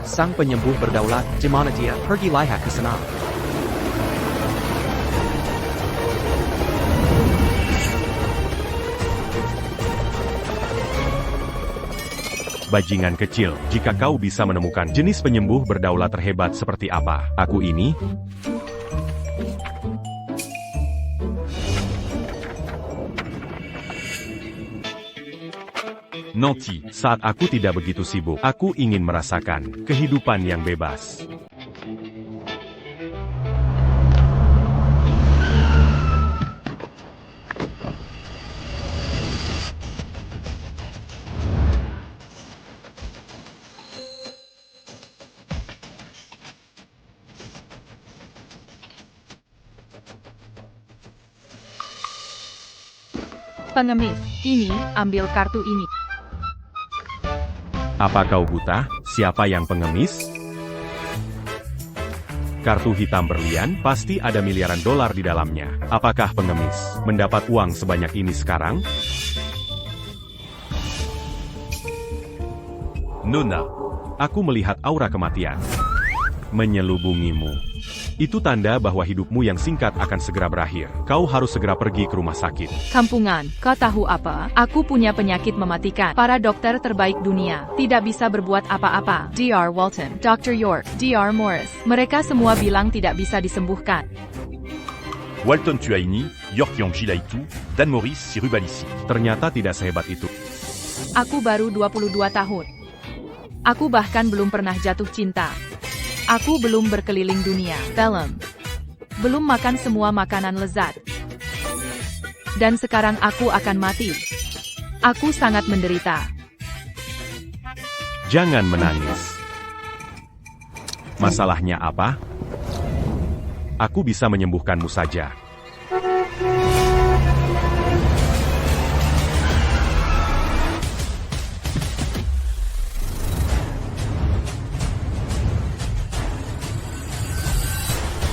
sang penyembuh berdaulat, gimana dia? Pergi lihat ke sana. Bajingan kecil, jika kau bisa menemukan jenis penyembuh berdaulat terhebat seperti apa, aku ini? Nanti, saat aku tidak begitu sibuk, aku ingin merasakan kehidupan yang bebas. Pengemis, ini, ambil kartu ini. Apa kau buta? Siapa yang pengemis? Kartu hitam berlian, pasti ada miliaran dolar di dalamnya. Apakah pengemis mendapat uang sebanyak ini sekarang? Nona, aku melihat aura kematian menyelubungimu. Itu tanda bahwa hidupmu yang singkat akan segera berakhir. Kau harus segera pergi ke rumah sakit. Kampungan, kau tahu apa? Aku punya penyakit mematikan. Para dokter terbaik dunia tidak bisa berbuat apa-apa. Dr. Walton, Dr. York, Dr. Morris. Mereka semua bilang tidak bisa disembuhkan. Walton Tuaini, York Yongjilaitu, Dan Morris Sirubalisi. Ternyata tidak sehebat itu. Aku baru 22 tahun. Aku bahkan belum pernah jatuh cinta. Aku belum berkeliling dunia, belum makan semua makanan lezat. Dan sekarang aku akan mati. Aku sangat menderita. Jangan menangis. Masalahnya apa? Aku bisa menyembuhkanmu saja.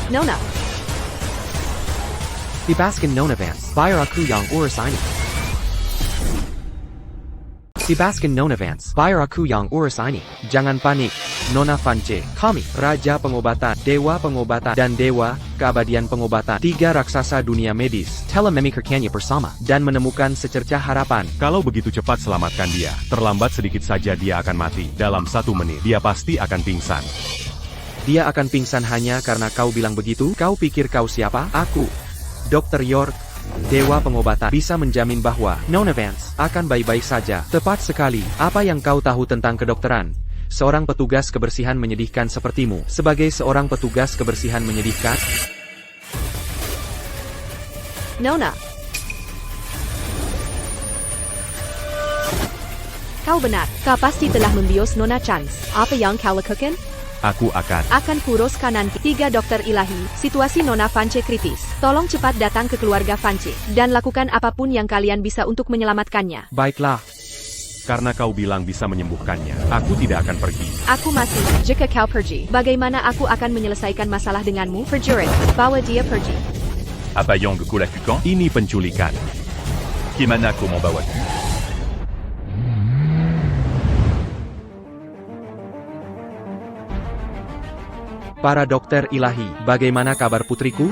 Nona. Dibaskin Nonavans, bayar aku yang urus ini. Dibaskin Nonavans, bayar aku yang urus ini. Jangan panik, Nona Vance. Kami, Raja Pengobatan, Dewa Pengobatan, dan Dewa Keabadian Pengobatan. 3 raksasa dunia medis telah memikirkannya bersama dan menemukan secercah harapan. Kalau begitu cepat selamatkan dia. Terlambat sedikit saja dia akan mati. Dalam 1 menit, dia pasti akan pingsan. Dia akan pingsan hanya karena kau bilang begitu? Kau pikir kau siapa? Aku, Dr. York, Dewa Pengobatan, bisa menjamin bahwa Nonavans akan baik-baik saja. Tepat sekali. Apa yang kau tahu tentang kedokteran? Seorang petugas kebersihan menyedihkan sepertimu. Sebagai seorang petugas kebersihan menyedihkan? Nona. Kau benar. Kau pasti telah membius Nona Chance. Apa yang kau lakukan? Aku akan kuruskan nanti. 3 dokter ilahi, situasi Nona Vance kritis. Tolong cepat datang ke keluarga Vance, dan lakukan apapun yang kalian bisa untuk menyelamatkannya. Baiklah. Karena kau bilang bisa menyembuhkannya, aku tidak akan pergi. Aku masih, jika kau pergi, bagaimana aku akan menyelesaikan masalah denganmu? Prajurit, bawa dia pergi. Abayang Kolakukan, Ini penculikan. Kimana Comment Bawaku. Para dokter ilahi, bagaimana kabar putriku?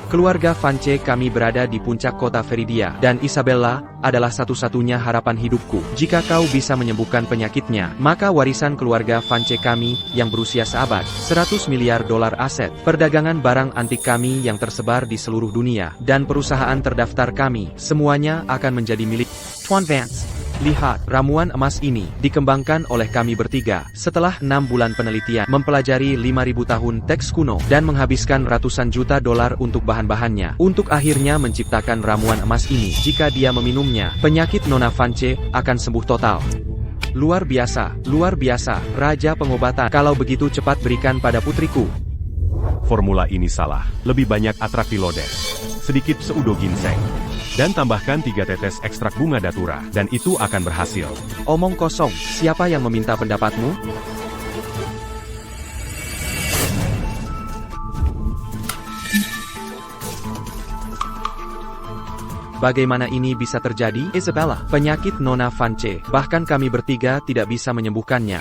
Keluarga Vance, kami berada di puncak kota Veridia, dan Isabella adalah satu-satunya harapan hidupku. Jika kau bisa menyembuhkan penyakitnya, maka warisan keluarga Vance kami, yang berusia seabad, 100 miliar dolar aset, perdagangan barang antik kami yang tersebar di seluruh dunia, dan perusahaan terdaftar kami, semuanya akan menjadi milik Tuan Vance. Lihat, ramuan emas ini dikembangkan oleh kami bertiga setelah 6 bulan penelitian, mempelajari 5.000 tahun teks kuno, dan menghabiskan ratusan juta dolar untuk bahan-bahannya, untuk akhirnya menciptakan ramuan emas ini. Jika dia meminumnya, penyakit Nona Vance akan sembuh total. Luar biasa, Raja Pengobatan. Kalau begitu cepat berikan pada putriku. Formula ini salah. Lebih banyak Atractylodes, sedikit pseudo ginseng, dan tambahkan 3 tetes ekstrak bunga datura, dan itu akan berhasil. Omong kosong, siapa yang meminta pendapatmu? Bagaimana ini bisa terjadi? Isabella, penyakit Nona Vance. Bahkan kami bertiga tidak bisa menyembuhkannya.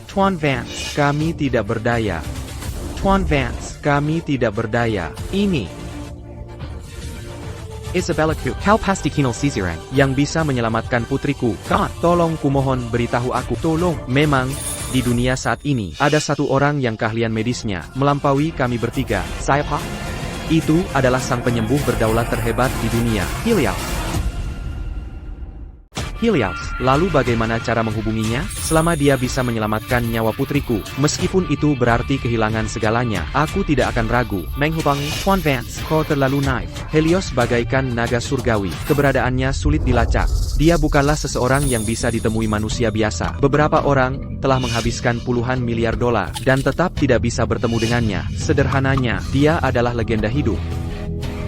Tuan Vance, kami tidak berdaya. Tuan Vance, kami tidak berdaya. Ini Isabella Ku, kau pasti kenal seseorang yang bisa menyelamatkan putriku. Kan, tolong kumohon beritahu aku. Tolong, memang, di dunia saat ini, ada satu orang yang keahlian medisnya melampaui kami bertiga. Siapa? Itu adalah sang penyembuh berdaulat terhebat di dunia, Helios. Helios, lalu bagaimana cara menghubunginya? Selama dia bisa menyelamatkan nyawa putriku, meskipun itu berarti kehilangan segalanya, aku tidak akan ragu menghubungi Tuan Vance. Kau terlalu naif. Helios bagaikan naga surgawi, keberadaannya sulit dilacak. Dia bukanlah seseorang yang bisa ditemui manusia biasa. Beberapa orang telah menghabiskan puluhan miliar dolar dan tetap tidak bisa bertemu dengannya. Sederhananya, dia adalah legenda hidup.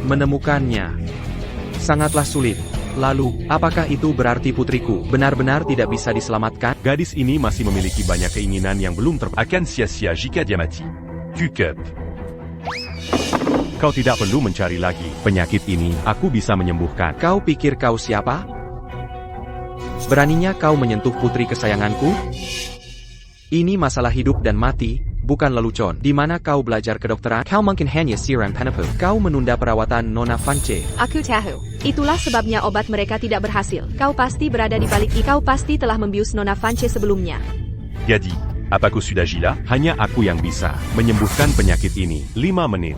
Menemukannya sangatlah sulit. Lalu, apakah itu berarti putriku benar-benar tidak bisa diselamatkan? Gadis ini masih memiliki banyak keinginan yang belum Akan sia-sia jika dia mati. Q-Cup. Kau tidak perlu mencari lagi. Penyakit ini, aku bisa menyembuhkan. Kau pikir kau siapa? Beraninya kau menyentuh putri kesayanganku? Ini masalah hidup dan mati, bukan lelucon. Di mana kau belajar kedokteran? Kau mungkin hanya siram penepu. Kau menunda perawatan Nona Vance. Aku tahu. Itulah sebabnya obat mereka tidak berhasil. Kau pasti berada di balik ini. Kau pasti telah membius Nona Vance sebelumnya. Gadi, apa kau sudah gila? Hanya aku yang bisa menyembuhkan penyakit ini. 5 menit.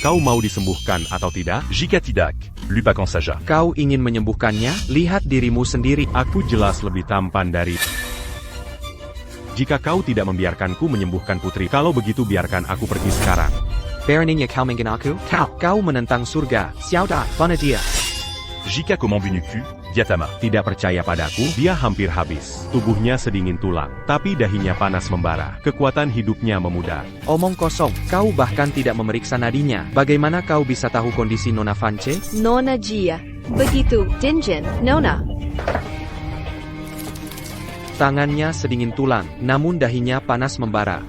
Kau mau disembuhkan atau tidak? Jika tidak, lupakan saja. Kau ingin menyembuhkannya? Lihat dirimu sendiri. Aku jelas lebih tampan dari... Jika kau tidak membiarkanku menyembuhkan putri, kalau begitu biarkan aku pergi sekarang. Beraninya kau menggina aku? Kau menentang surga. Xiaoda, mana dia? Jika kau membunuh Diatama. Tidak percaya padaku, dia hampir habis. Tubuhnya sedingin tulang, tapi dahinya panas membara. Kekuatan hidupnya memudar. Omong kosong, kau bahkan tidak memeriksa nadinya. Bagaimana kau bisa tahu kondisi Nona Vance? Nona Jia. Begitu, Dinjin, Nona. Tangannya sedingin tulang, namun dahinya panas membara.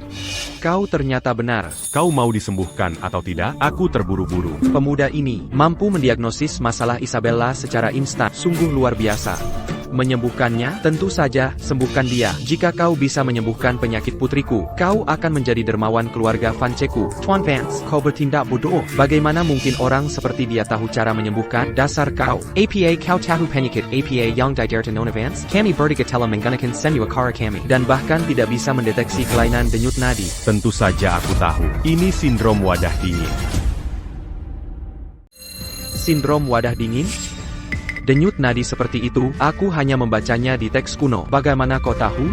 Kau ternyata benar. Kau mau disembuhkan atau tidak? Aku terburu-buru. Pemuda ini mampu mendiagnosis masalah Isabella secara instan. Sungguh luar biasa. Menyembuhkannya? Tentu saja, sembuhkan dia. Jika kau bisa menyembuhkan penyakit putriku, kau akan menjadi dermawan keluarga Vanceku. Tuan Vance, kau bertindak bodoh. Bagaimana mungkin orang seperti dia tahu cara menyembuhkan? Dasar kau. APA kau tahu penyakit APA yang diderita Nona Vance? Kami bertiga telah menggunakan senua kami. Dan bahkan tidak bisa mendeteksi kelainan denyut nadi. Tentu saja aku tahu. Ini sindrom wadah dingin. Sindrom wadah dingin? Denyut nadi seperti itu, aku hanya membacanya di teks kuno. Bagaimana kau tahu?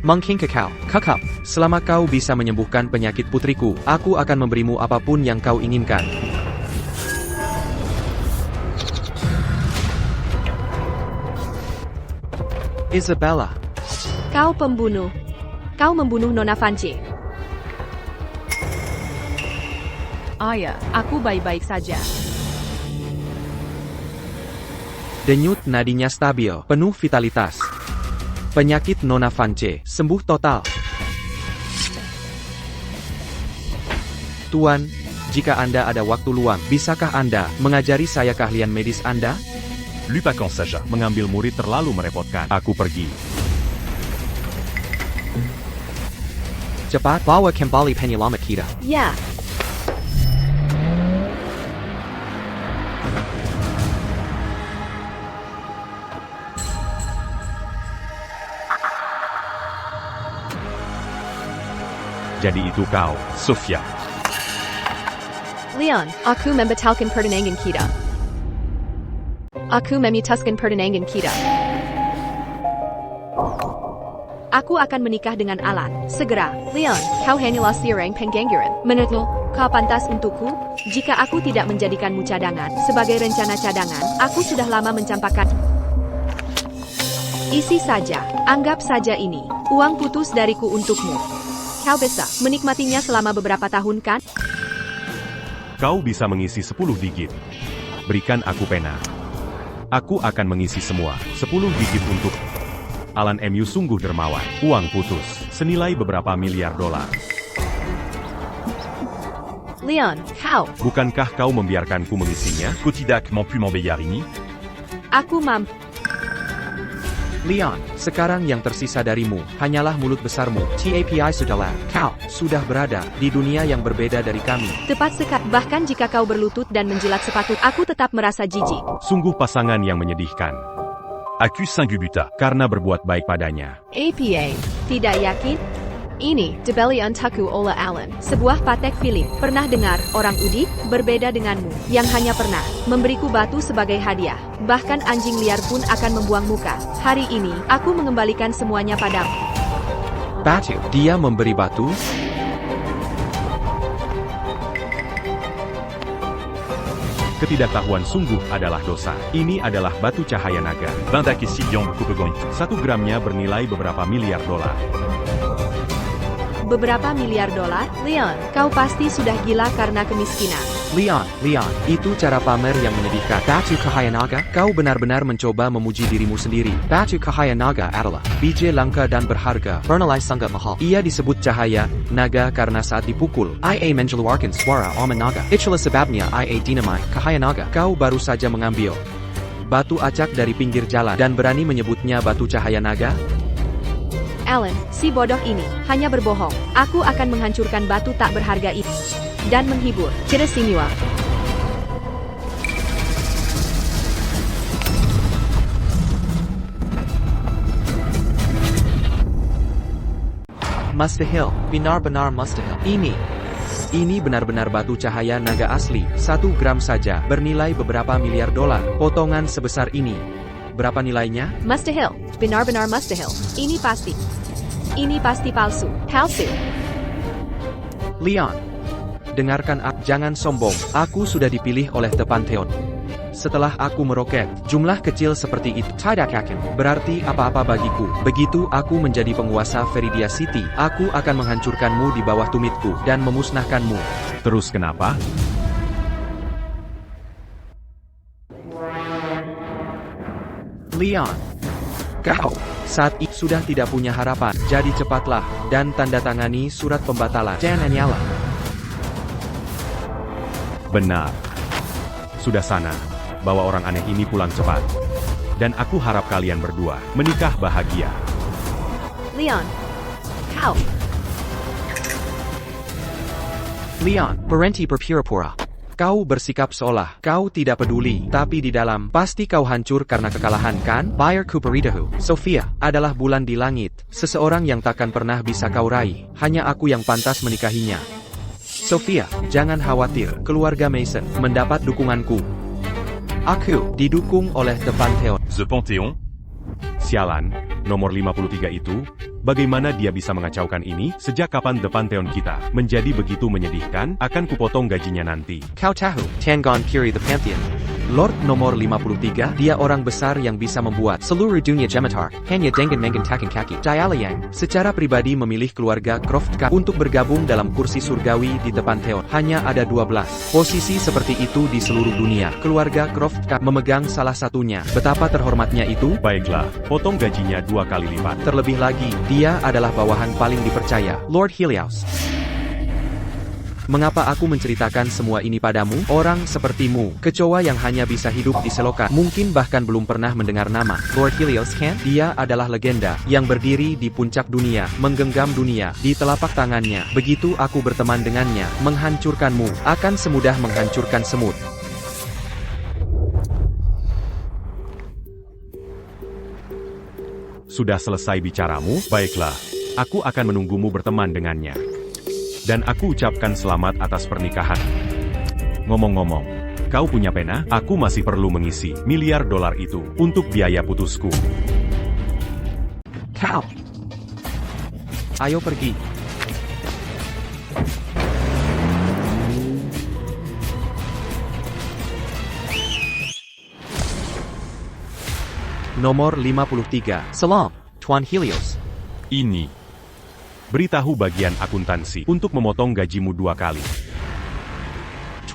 Mungkin kekal. Kakak, selama kau bisa menyembuhkan penyakit putriku, aku akan memberimu apapun yang kau inginkan. Isabella. Kau pembunuh. Kau membunuh Nona Vance. Ayah, aku baik-baik saja. Denyut nadinya stabil, penuh vitalitas. Penyakit Nona Vance, sembuh total. Tuan, jika Anda ada waktu luang, bisakah Anda mengajari saya keahlian medis Anda? Lupakan saja. Mengambil murid terlalu merepotkan. Aku pergi. Cepat, bawa kembali penyelamat kita. Ya. Jadi itu kau, Sofia. Leon, aku membatalkan pertunangan kita. Aku memutuskan pertunangan kita. Aku akan menikah dengan Alan. Segera. Leon, kau hanyalah seorang pengangguran. Menurutmu, kau pantas untukku? Jika aku tidak menjadikanmu cadangan, sebagai rencana cadangan, aku sudah lama mencampakkan. Isi saja. Anggap saja ini. Uang putus dariku untukmu. Kau bisa menikmatinya selama beberapa tahun kan? Kau bisa mengisi 10 digit. Berikan aku pena. Aku akan mengisi semua. 10 digit untuk Alan MU sungguh dermawan. Uang putus senilai beberapa miliar dolar. Leon, kau. Bukankah kau membiarkanku mengisinya? Kau tidak mampu membayar ini? Aku mampu. Leon, sekarang yang tersisa darimu, hanyalah mulut besarmu. TAPI sudahlah, kau sudah berada di dunia yang berbeda dari kami. Tepat sekali. Bahkan jika kau berlutut dan menjilat sepatu, aku tetap merasa jijik. Sungguh pasangan yang menyedihkan. Aku sanggup buta. Karena berbuat baik padanya. APA. Tidak yakin? Ini, Debeli Untuku Ola Allen, sebuah patek Philip. Pernah dengar, orang udik, berbeda denganmu, yang hanya pernah memberiku batu sebagai hadiah. Bahkan anjing liar pun akan membuang muka. Hari ini, aku mengembalikan semuanya padamu. Batu, dia memberi batu? Ketidaktahuan sungguh adalah dosa. Ini adalah batu cahaya naga. 20 Akesilion Kupegon. 1 gramnya bernilai beberapa miliar dolar. Beberapa miliar dolar? Leon, kau pasti sudah gila karena kemiskinan. Leon, itu cara pamer yang menyedihkan. Batu Cahaya Naga, kau benar-benar mencoba memuji dirimu sendiri. Batu Cahaya Naga adalah biji langka dan berharga. Bernilai sangat mahal. Ia disebut cahaya naga karena saat dipukul, ia mengeluarkan suara omen naga. Itulah sebabnya ia dinamai Cahaya Naga. Kau baru saja mengambil batu acak dari pinggir jalan dan berani menyebutnya batu cahaya naga? Allen, si bodoh ini, hanya berbohong. Aku akan menghancurkan batu tak berharga itu. Dan menghibur. Ciresinyua. Mustahil, benar-benar mustahil. Ini benar-benar batu cahaya naga asli, 1 gram saja, bernilai beberapa miliar dolar. Potongan sebesar ini. Berapa nilainya? Mustahil. Benar-benar mustahil. Ini pasti palsu. Palsu. Leon, dengarkan aku, jangan sombong. Aku sudah dipilih oleh The Pantheon. Setelah aku meroket, jumlah kecil seperti itu tidak akan berarti apa-apa bagiku. Begitu aku menjadi penguasa Veridia City, aku akan menghancurkanmu di bawah tumitku dan memusnahkanmu. Terus kenapa? Leon, kau saat ini sudah tidak punya harapan. Jadi cepatlah dan tanda tangani surat pembatalan. Jangan nyala. Benar. Sudah sana. Bawa orang aneh ini pulang cepat. Dan aku harap kalian berdua menikah bahagia. Leon. Kau. Leon, berhenti berpura-pura. Kau bersikap seolah kau tidak peduli, tapi di dalam pasti kau hancur karena kekalahan kan? Bayar Kuperidahu. Sophia adalah bulan di langit, seseorang yang takkan pernah bisa kau raih. Hanya aku yang pantas menikahinya. Sophia, jangan khawatir, keluarga Mason mendapat dukunganku. Aku didukung oleh The Pantheon. The Panthéon? Sialan, nomor 53 itu, bagaimana dia bisa mengacaukan ini? Sejak kapan The Pantheon kita menjadi begitu menyedihkan? Akan kupotong gajinya nanti. Kau tahu, Tangon Puri The Pantheon. Lord nomor 53, dia orang besar yang bisa membuat seluruh dunia gemetar, hanya dengan menghentakkan kaki. Dialayang, secara pribadi memilih keluarga Croft Cup untuk bergabung dalam kursi surgawi di The Pantheon. Hanya ada 12 posisi seperti itu di seluruh dunia. Keluarga Croft Cup memegang salah satunya. Betapa terhormatnya itu? Baiklah, potong gajinya 2 kali lipat. Terlebih lagi, dia adalah bawahan paling dipercaya, Lord Helios. Mengapa aku menceritakan semua ini padamu? Orang sepertimu, kecoa yang hanya bisa hidup di selokan, mungkin bahkan belum pernah mendengar nama Lord Helios kan? Dia adalah legenda yang berdiri di puncak dunia, menggenggam dunia di telapak tangannya. Begitu aku berteman dengannya, menghancurkanmu akan semudah menghancurkan semut. Sudah selesai bicaramu? Baiklah, aku akan menunggumu berteman dengannya. Dan aku ucapkan selamat atas pernikahan. Ngomong-ngomong, kau punya pena? Aku masih perlu mengisi miliar dolar itu untuk biaya putusku. Kau. Ayo pergi. Nomor 53. Salam, Tuan Helios. Ini. Beritahu bagian akuntansi untuk memotong gajimu 2 kali.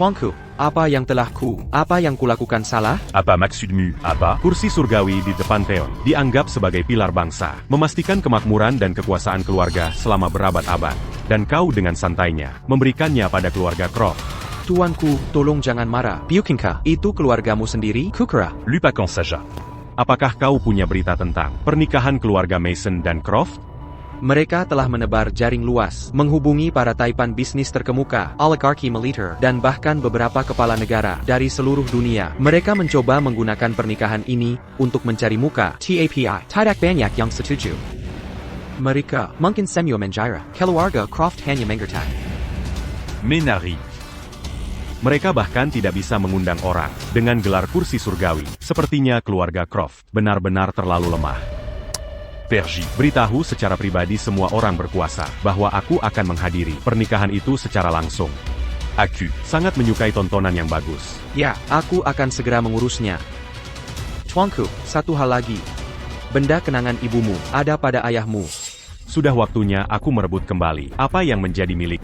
Tuanku, apa yang kulakukan salah? Apa maksudmu, apa? Kursi surgawi di depan Theon dianggap sebagai pilar bangsa, memastikan kemakmuran dan kekuasaan keluarga selama berabad-abad. Dan kau dengan santainya memberikannya pada keluarga Croft. Tuanku, tolong jangan marah. Bukankah itu keluargamu sendiri? Kukra. Lupakan saja. Apakah kau punya berita tentang pernikahan keluarga Mason dan Croft? Mereka telah menebar jaring luas, menghubungi para taipan bisnis terkemuka, oligarki militer, dan bahkan beberapa kepala negara dari seluruh dunia. Mereka mencoba menggunakan pernikahan ini untuk mencari muka. TAPI, tidak banyak yang setuju. Mereka mungkin semua mengira keluarga Croft hanya mengerti. Menari. Mereka bahkan tidak bisa mengundang orang dengan gelar kursi surgawi. Sepertinya keluarga Croft benar-benar terlalu lemah. Pergi. Beritahu secara pribadi semua orang berkuasa bahwa aku akan menghadiri pernikahan itu secara langsung. Aku sangat menyukai tontonan yang bagus. Ya, aku akan segera mengurusnya. Tuanku, satu hal lagi. Benda kenangan ibumu ada pada ayahmu. Sudah waktunya aku merebut kembali apa yang menjadi milik.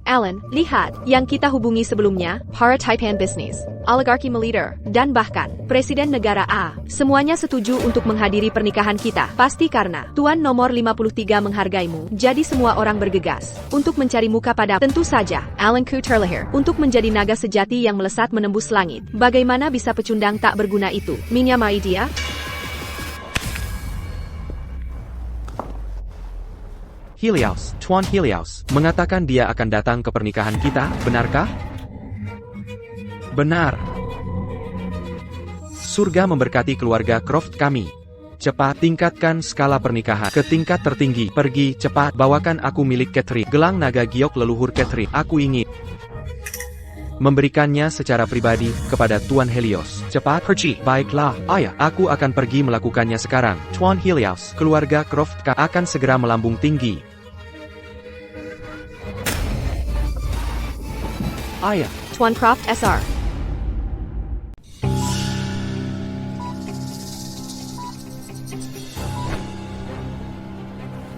Alan, lihat, yang kita hubungi sebelumnya, para taipan bisnis, oligarki militer, dan bahkan Presiden Negara A. Semuanya setuju untuk menghadiri pernikahan kita. Pasti karena Tuan nomor 53 menghargaimu. Jadi semua orang bergegas untuk mencari muka pada. Tentu saja, Alanku terlahir untuk menjadi naga sejati yang melesat menembus langit. Bagaimana bisa pecundang tak berguna itu menyamai dia? Helios, Tuan Helios, mengatakan dia akan datang ke pernikahan kita, benarkah? Benar. Surga memberkati keluarga Croft kami. Cepat tingkatkan skala pernikahan ke tingkat tertinggi. Pergi, cepat, bawakan aku milik Catherine. Gelang naga giok leluhur Catherine. Aku ingin memberikannya secara pribadi kepada Tuan Helios. Cepat, pergi. Baiklah, ayah, aku akan pergi melakukannya sekarang. Tuan Helios, keluarga Croft akan segera melambung tinggi. Ayah, Tuan Croft SR.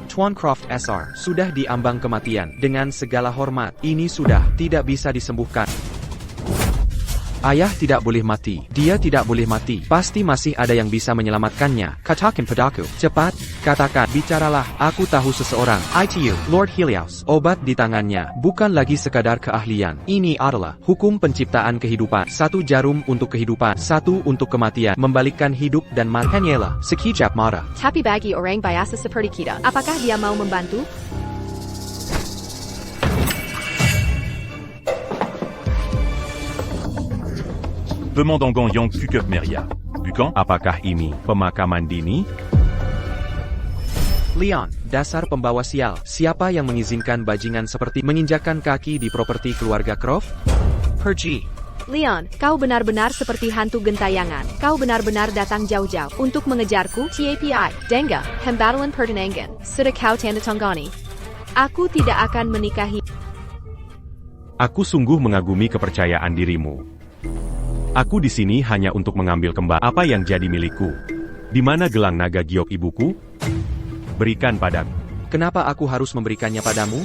Tuan Croft SR sudah diambang kematian. Dengan segala hormat, ini sudah tidak bisa disembuhkan. Ayah tidak boleh mati. Dia tidak boleh mati. Pasti masih ada yang bisa menyelamatkannya. Katakan padaku. Cepat, katakan. Bicaralah. Aku tahu seseorang. ITU, Lord Helios. Obat di tangannya. Bukan lagi sekadar keahlian. Ini adalah hukum penciptaan kehidupan. Satu jarum untuk kehidupan. Satu untuk kematian. Membalikkan hidup dan mati. Hanyalah sekejap mata. Tapi bagi orang biasa seperti kita, apakah dia mau membantu? Pemandangan yang cukup meriah. Bukan? Apakah ini pemakaman dini? Leon, dasar pembawa sial. Siapa yang mengizinkan bajingan seperti menginjakkan kaki di properti keluarga Croft? Pergi. Leon, kau benar-benar seperti hantu gentayangan. Kau benar-benar datang jauh-jauh untuk mengejarku. TAPI, Denga, Hembatalan Pertenangan. Sudah kau tanda tanggani. Aku tidak akan menikahi. Aku sungguh mengagumi kepercayaan dirimu. Aku di sini hanya untuk mengambil kembali apa yang jadi milikku. Di mana gelang naga giok ibuku? Berikan padaku. Kenapa aku harus memberikannya padamu?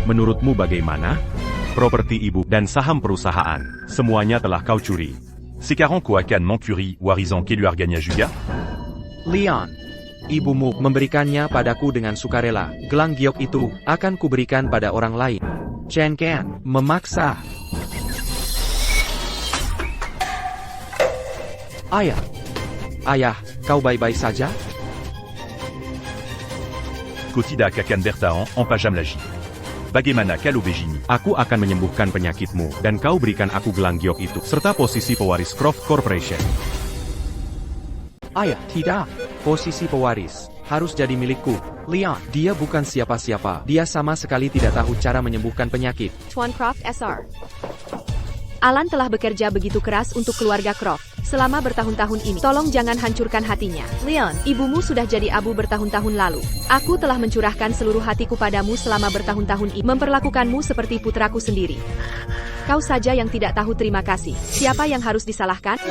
Menurutmu bagaimana? Properti ibu dan saham perusahaan, semuanya telah kau curi. Sekarang kau akan mencuri warisan keluarganya juga? Leon, ibumu memberikannya padaku dengan sukarela. Gelang giok itu akan kuberikan pada orang lain. Jangan memaksa. Ayah. Ayah, kau baik-baik saja? Kau tidak akan bertahan en pajam lagi. Bagaimana kalau begini? Aku akan menyembuhkan penyakitmu, dan kau berikan aku gelang giok itu, serta posisi pewaris Croft Corporation. Ayah, tidak. Posisi pewaris harus jadi milikku. Leon, dia bukan siapa-siapa. Dia sama sekali tidak tahu cara menyembuhkan penyakit. Tuan Croft SR. Alan telah bekerja begitu keras untuk keluarga Croft selama bertahun-tahun ini. Tolong jangan hancurkan hatinya. Leon, ibumu sudah jadi abu bertahun-tahun lalu. Aku telah mencurahkan seluruh hatiku padamu selama bertahun-tahun ini. Memperlakukanmu seperti putraku sendiri. Kau saja yang tidak tahu terima kasih. Siapa yang harus disalahkan?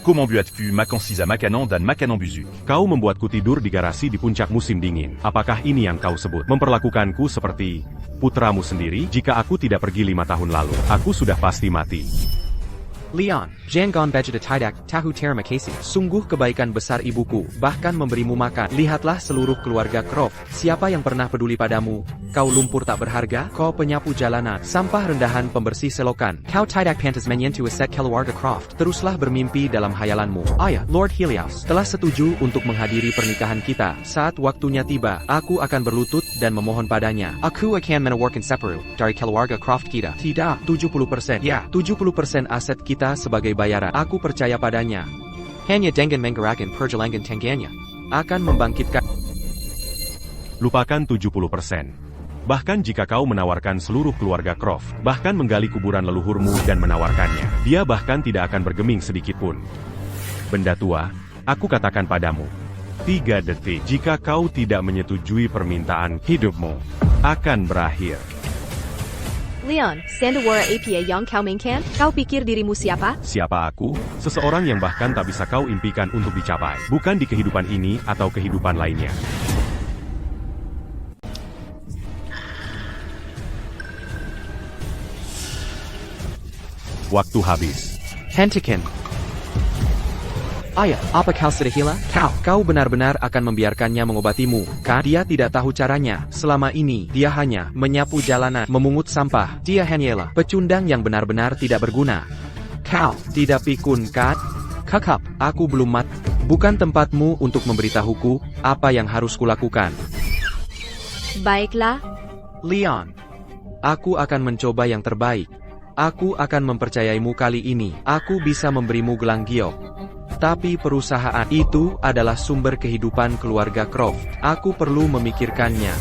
Comment as-tu makan sisa makanan dan makanan busuk? Kau membuatku tidur di garasi di puncak musim dingin. Apakah ini yang kau sebut memperlakukanku seperti putramu sendiri? Jika aku tidak pergi 5 tahun lalu, aku sudah pasti mati. Leon, jangan bejada tidak tahu terima kasih. Sungguh kebaikan besar ibuku, bahkan memberimu makan. Lihatlah seluruh keluarga Croft. Siapa yang pernah peduli padamu? Kau lumpur tak berharga, kau penyapu jalanan, sampah rendahan pembersih selokan. Kau tidak pantas menyentuh aset keluarga Croft. Teruslah bermimpi dalam hayalanmu. Ayah, Lord Helios, telah setuju untuk menghadiri pernikahan kita. Saat waktunya tiba, aku akan berlutut dan memohon padanya. Aku akan menawarkan separuh dari keluarga Croft kita. Tidak, 70%. Ya, 70% aset kita sebagai bayaran. Aku percaya padanya. Hanya dengan menggerakkan perjalanan tangannya akan membangkitkan. Lupakan 70%. Bahkan jika kau menawarkan seluruh keluarga Croft, bahkan menggali kuburan leluhurmu dan menawarkannya, dia bahkan tidak akan bergeming sedikit pun. Benda tua, aku katakan padamu, 3 detik jika kau tidak menyetujui permintaan, hidupmu akan berakhir. Leon, Sandawara APA yang kau mainkan? Kau pikir dirimu siapa? Siapa aku? Seseorang yang bahkan tak bisa kau impikan untuk dicapai. Bukan di kehidupan ini atau kehidupan lainnya. Waktu habis. Hentikan. Ayah, apa kau sudah hilang? Kau benar-benar akan membiarkannya mengobatimu, kan? Dia tidak tahu caranya. Selama ini, dia hanya menyapu jalanan, memungut sampah. Dia hanyalah pecundang yang benar-benar tidak berguna. Kau tidak pikun, kan? Kakak, aku belum mati. Bukan tempatmu untuk memberitahuku apa yang harus kulakukan. Baiklah. Leon, aku akan mencoba yang terbaik. Aku akan mempercayaimu kali ini. Aku bisa memberimu gelang giok. Tapi perusahaan itu adalah sumber kehidupan keluarga Croft. Aku perlu memikirkannya.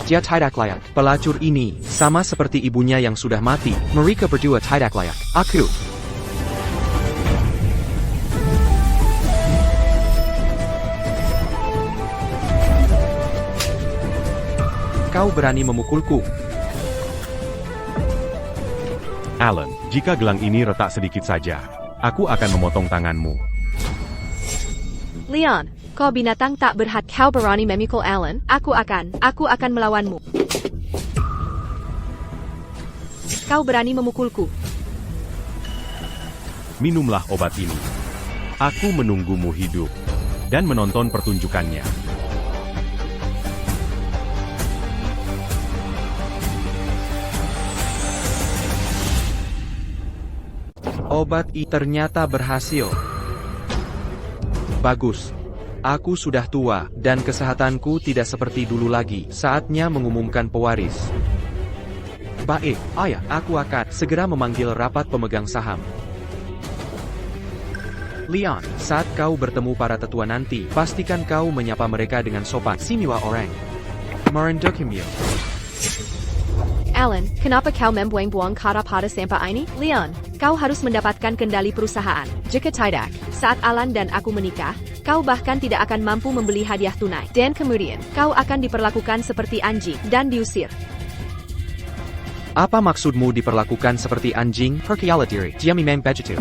Dia tidak layak. Pelacur ini sama seperti ibunya yang sudah mati. Mereka berdua tidak layak. Aku. Kau berani memukulku. Alan, jika gelang ini retak sedikit saja, aku akan memotong tanganmu. Leon, kau binatang tak berhak. Kau berani memikul Alan? Aku akan melawanmu. Kau berani memukulku. Minumlah obat ini. Aku menunggumu hidup dan menonton pertunjukannya. Obat itu ternyata berhasil. Bagus. Aku sudah tua, dan kesehatanku tidak seperti dulu lagi. Saatnya mengumumkan pewaris. Baik, ayah, aku akan segera memanggil rapat pemegang saham. Leon, saat kau bertemu para tetua nanti, pastikan kau menyapa mereka dengan sopan. Simiwa orang. Merendokimyo. Alan, kenapa kau membuang-buang kata pada sampah ini? Leon, kau harus mendapatkan kendali perusahaan. Jika tidak, saat Alan dan aku menikah, kau bahkan tidak akan mampu membeli hadiah tunai. Dan kemudian, kau akan diperlakukan seperti anjing dan diusir. Apa maksudmu diperlakukan seperti anjing? Perkayala diri. Dia memang begitu.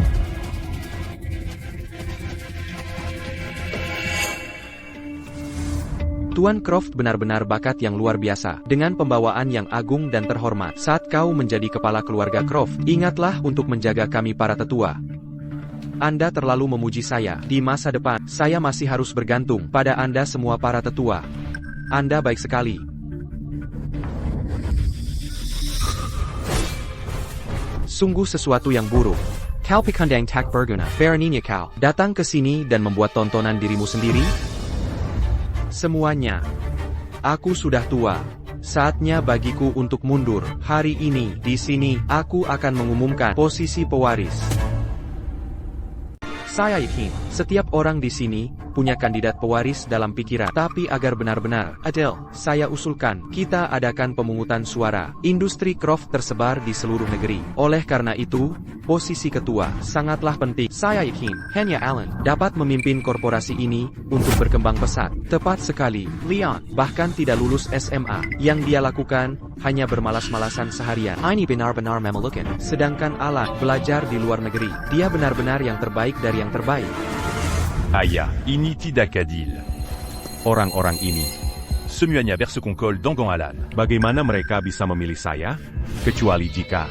Tuan Croft benar-benar bakat yang luar biasa, dengan pembawaan yang agung dan terhormat. Saat kau menjadi kepala keluarga Croft, ingatlah untuk menjaga kami para tetua. Anda terlalu memuji saya. Di masa depan, saya masih harus bergantung pada Anda semua para tetua. Anda baik sekali. Sungguh sesuatu yang buruk. Kau pikandang tak berguna. Beraninya kau datang ke sini dan membuat tontonan dirimu sendiri? Semuanya. Aku sudah tua. Saatnya bagiku untuk mundur. Hari ini, di sini, aku akan mengumumkan posisi pewaris. Saya yakin, setiap orang di sini punya kandidat pewaris dalam pikiran. Tapi agar benar-benar adil, saya usulkan kita adakan pemungutan suara. Industri Croft tersebar di seluruh negeri. Oleh karena itu, posisi ketua sangatlah penting. Saya yakin, hanya Alan dapat memimpin korporasi ini untuk berkembang pesat. Tepat sekali, Leon bahkan tidak lulus SMA. Yang dia lakukan hanya bermalas-malasan seharian. Ini benar-benar memelukan. Sedangkan Alan belajar di luar negeri. Dia benar-benar yang terbaik dari yang terbaik. Aya, ini tidak adil. Orang-orang ini, Semuanya vers ce qu'on colle Dangan Alan. bagaimana mereka bisa memilih saya? Kecuali jika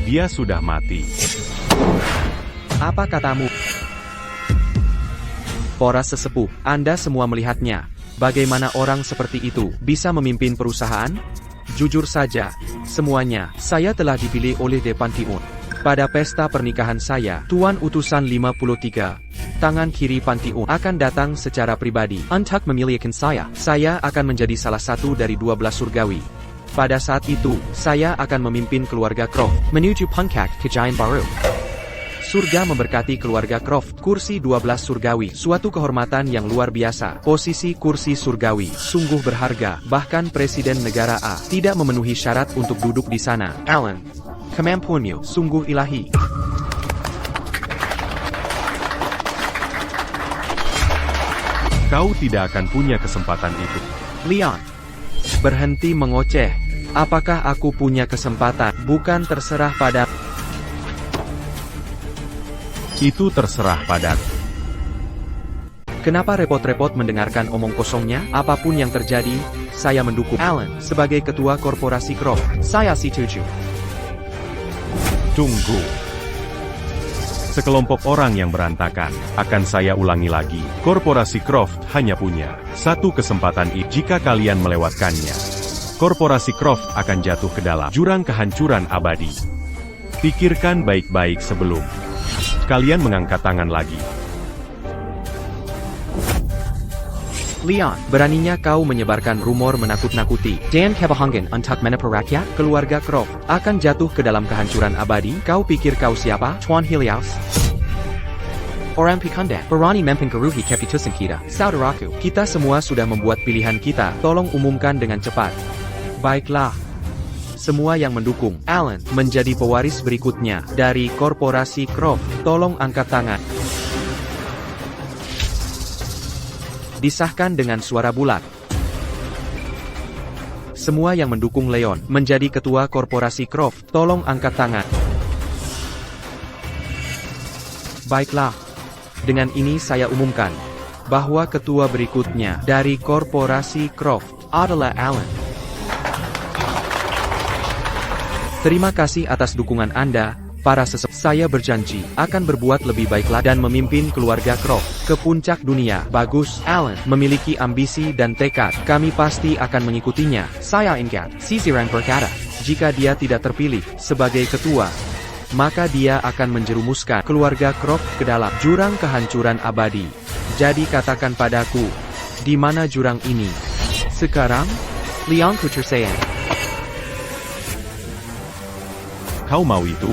dia sudah mati. Apa katamu? Para sesepuh, Anda semua melihatnya. Bagaimana orang seperti itu bisa memimpin perusahaan? Jujur saja, semuanya, saya telah dipilih oleh The Pantheon. Pada pesta pernikahan saya, Tuan Utusan 53, tangan kiri Pantheon akan datang secara pribadi untuk memilihkan saya. Saya akan menjadi salah satu dari 12 surgawi. Pada saat itu, saya akan memimpin keluarga Croft menuju puncak kejayaan baru. Surga memberkati keluarga Croft, kursi 12 surgawi, suatu kehormatan yang luar biasa. Posisi kursi surgawi, sungguh berharga, bahkan Presiden Negara A tidak memenuhi syarat untuk duduk di sana. Alan, kemampuanmu sungguh ilahi. Kau tidak akan punya kesempatan itu. Leon, berhenti mengoceh. Apakah aku punya kesempatan? Bukan terserah pada... Itu terserah padaku. Kenapa repot-repot mendengarkan omong kosongnya? Apapun yang terjadi, saya mendukung Alan sebagai ketua korporasi Croft. Saya setuju. Tunggu. Sekelompok orang yang berantakan. Akan saya ulangi lagi. Korporasi Croft hanya punya satu kesempatan itu. Jika kalian melewatkannya, korporasi Croft akan jatuh ke dalam jurang kehancuran abadi. Pikirkan baik-baik sebelum kalian mengangkat tangan lagi. Leon, beraninya kau menyebarkan rumor menakut-nakuti. Dan kebahangan untuk menepuk rakyat, keluarga Croft akan jatuh ke dalam kehancuran abadi. Kau pikir kau siapa? Tuan Helios? Orang Pikanda, berani mempengaruhi keputusan kita. Saudaraku, kita semua sudah membuat pilihan kita. Tolong umumkan dengan cepat. Baiklah. Semua yang mendukung Alan menjadi pewaris berikutnya dari korporasi Croft, tolong angkat tangan. Disahkan dengan suara bulat. Semua yang mendukung Leon menjadi ketua korporasi Croft, tolong angkat tangan. Baiklah. Dengan ini saya umumkan bahwa ketua berikutnya dari korporasi Croft adalah Alan. Terima kasih atas dukungan Anda, para sesepuh. Saya berjanji akan berbuat lebih baiklah dan memimpin keluarga Croft ke puncak dunia. Bagus, Alan memiliki ambisi dan tekad. Kami pasti akan mengikutinya. Saya ingat, Sisiran berkata, jika dia tidak terpilih sebagai ketua, maka dia akan menjerumuskan keluarga Croft ke dalam jurang kehancuran abadi. Jadi katakan padaku, di mana jurang ini? Sekarang, Leon Kuchersayan. Kau mau itu?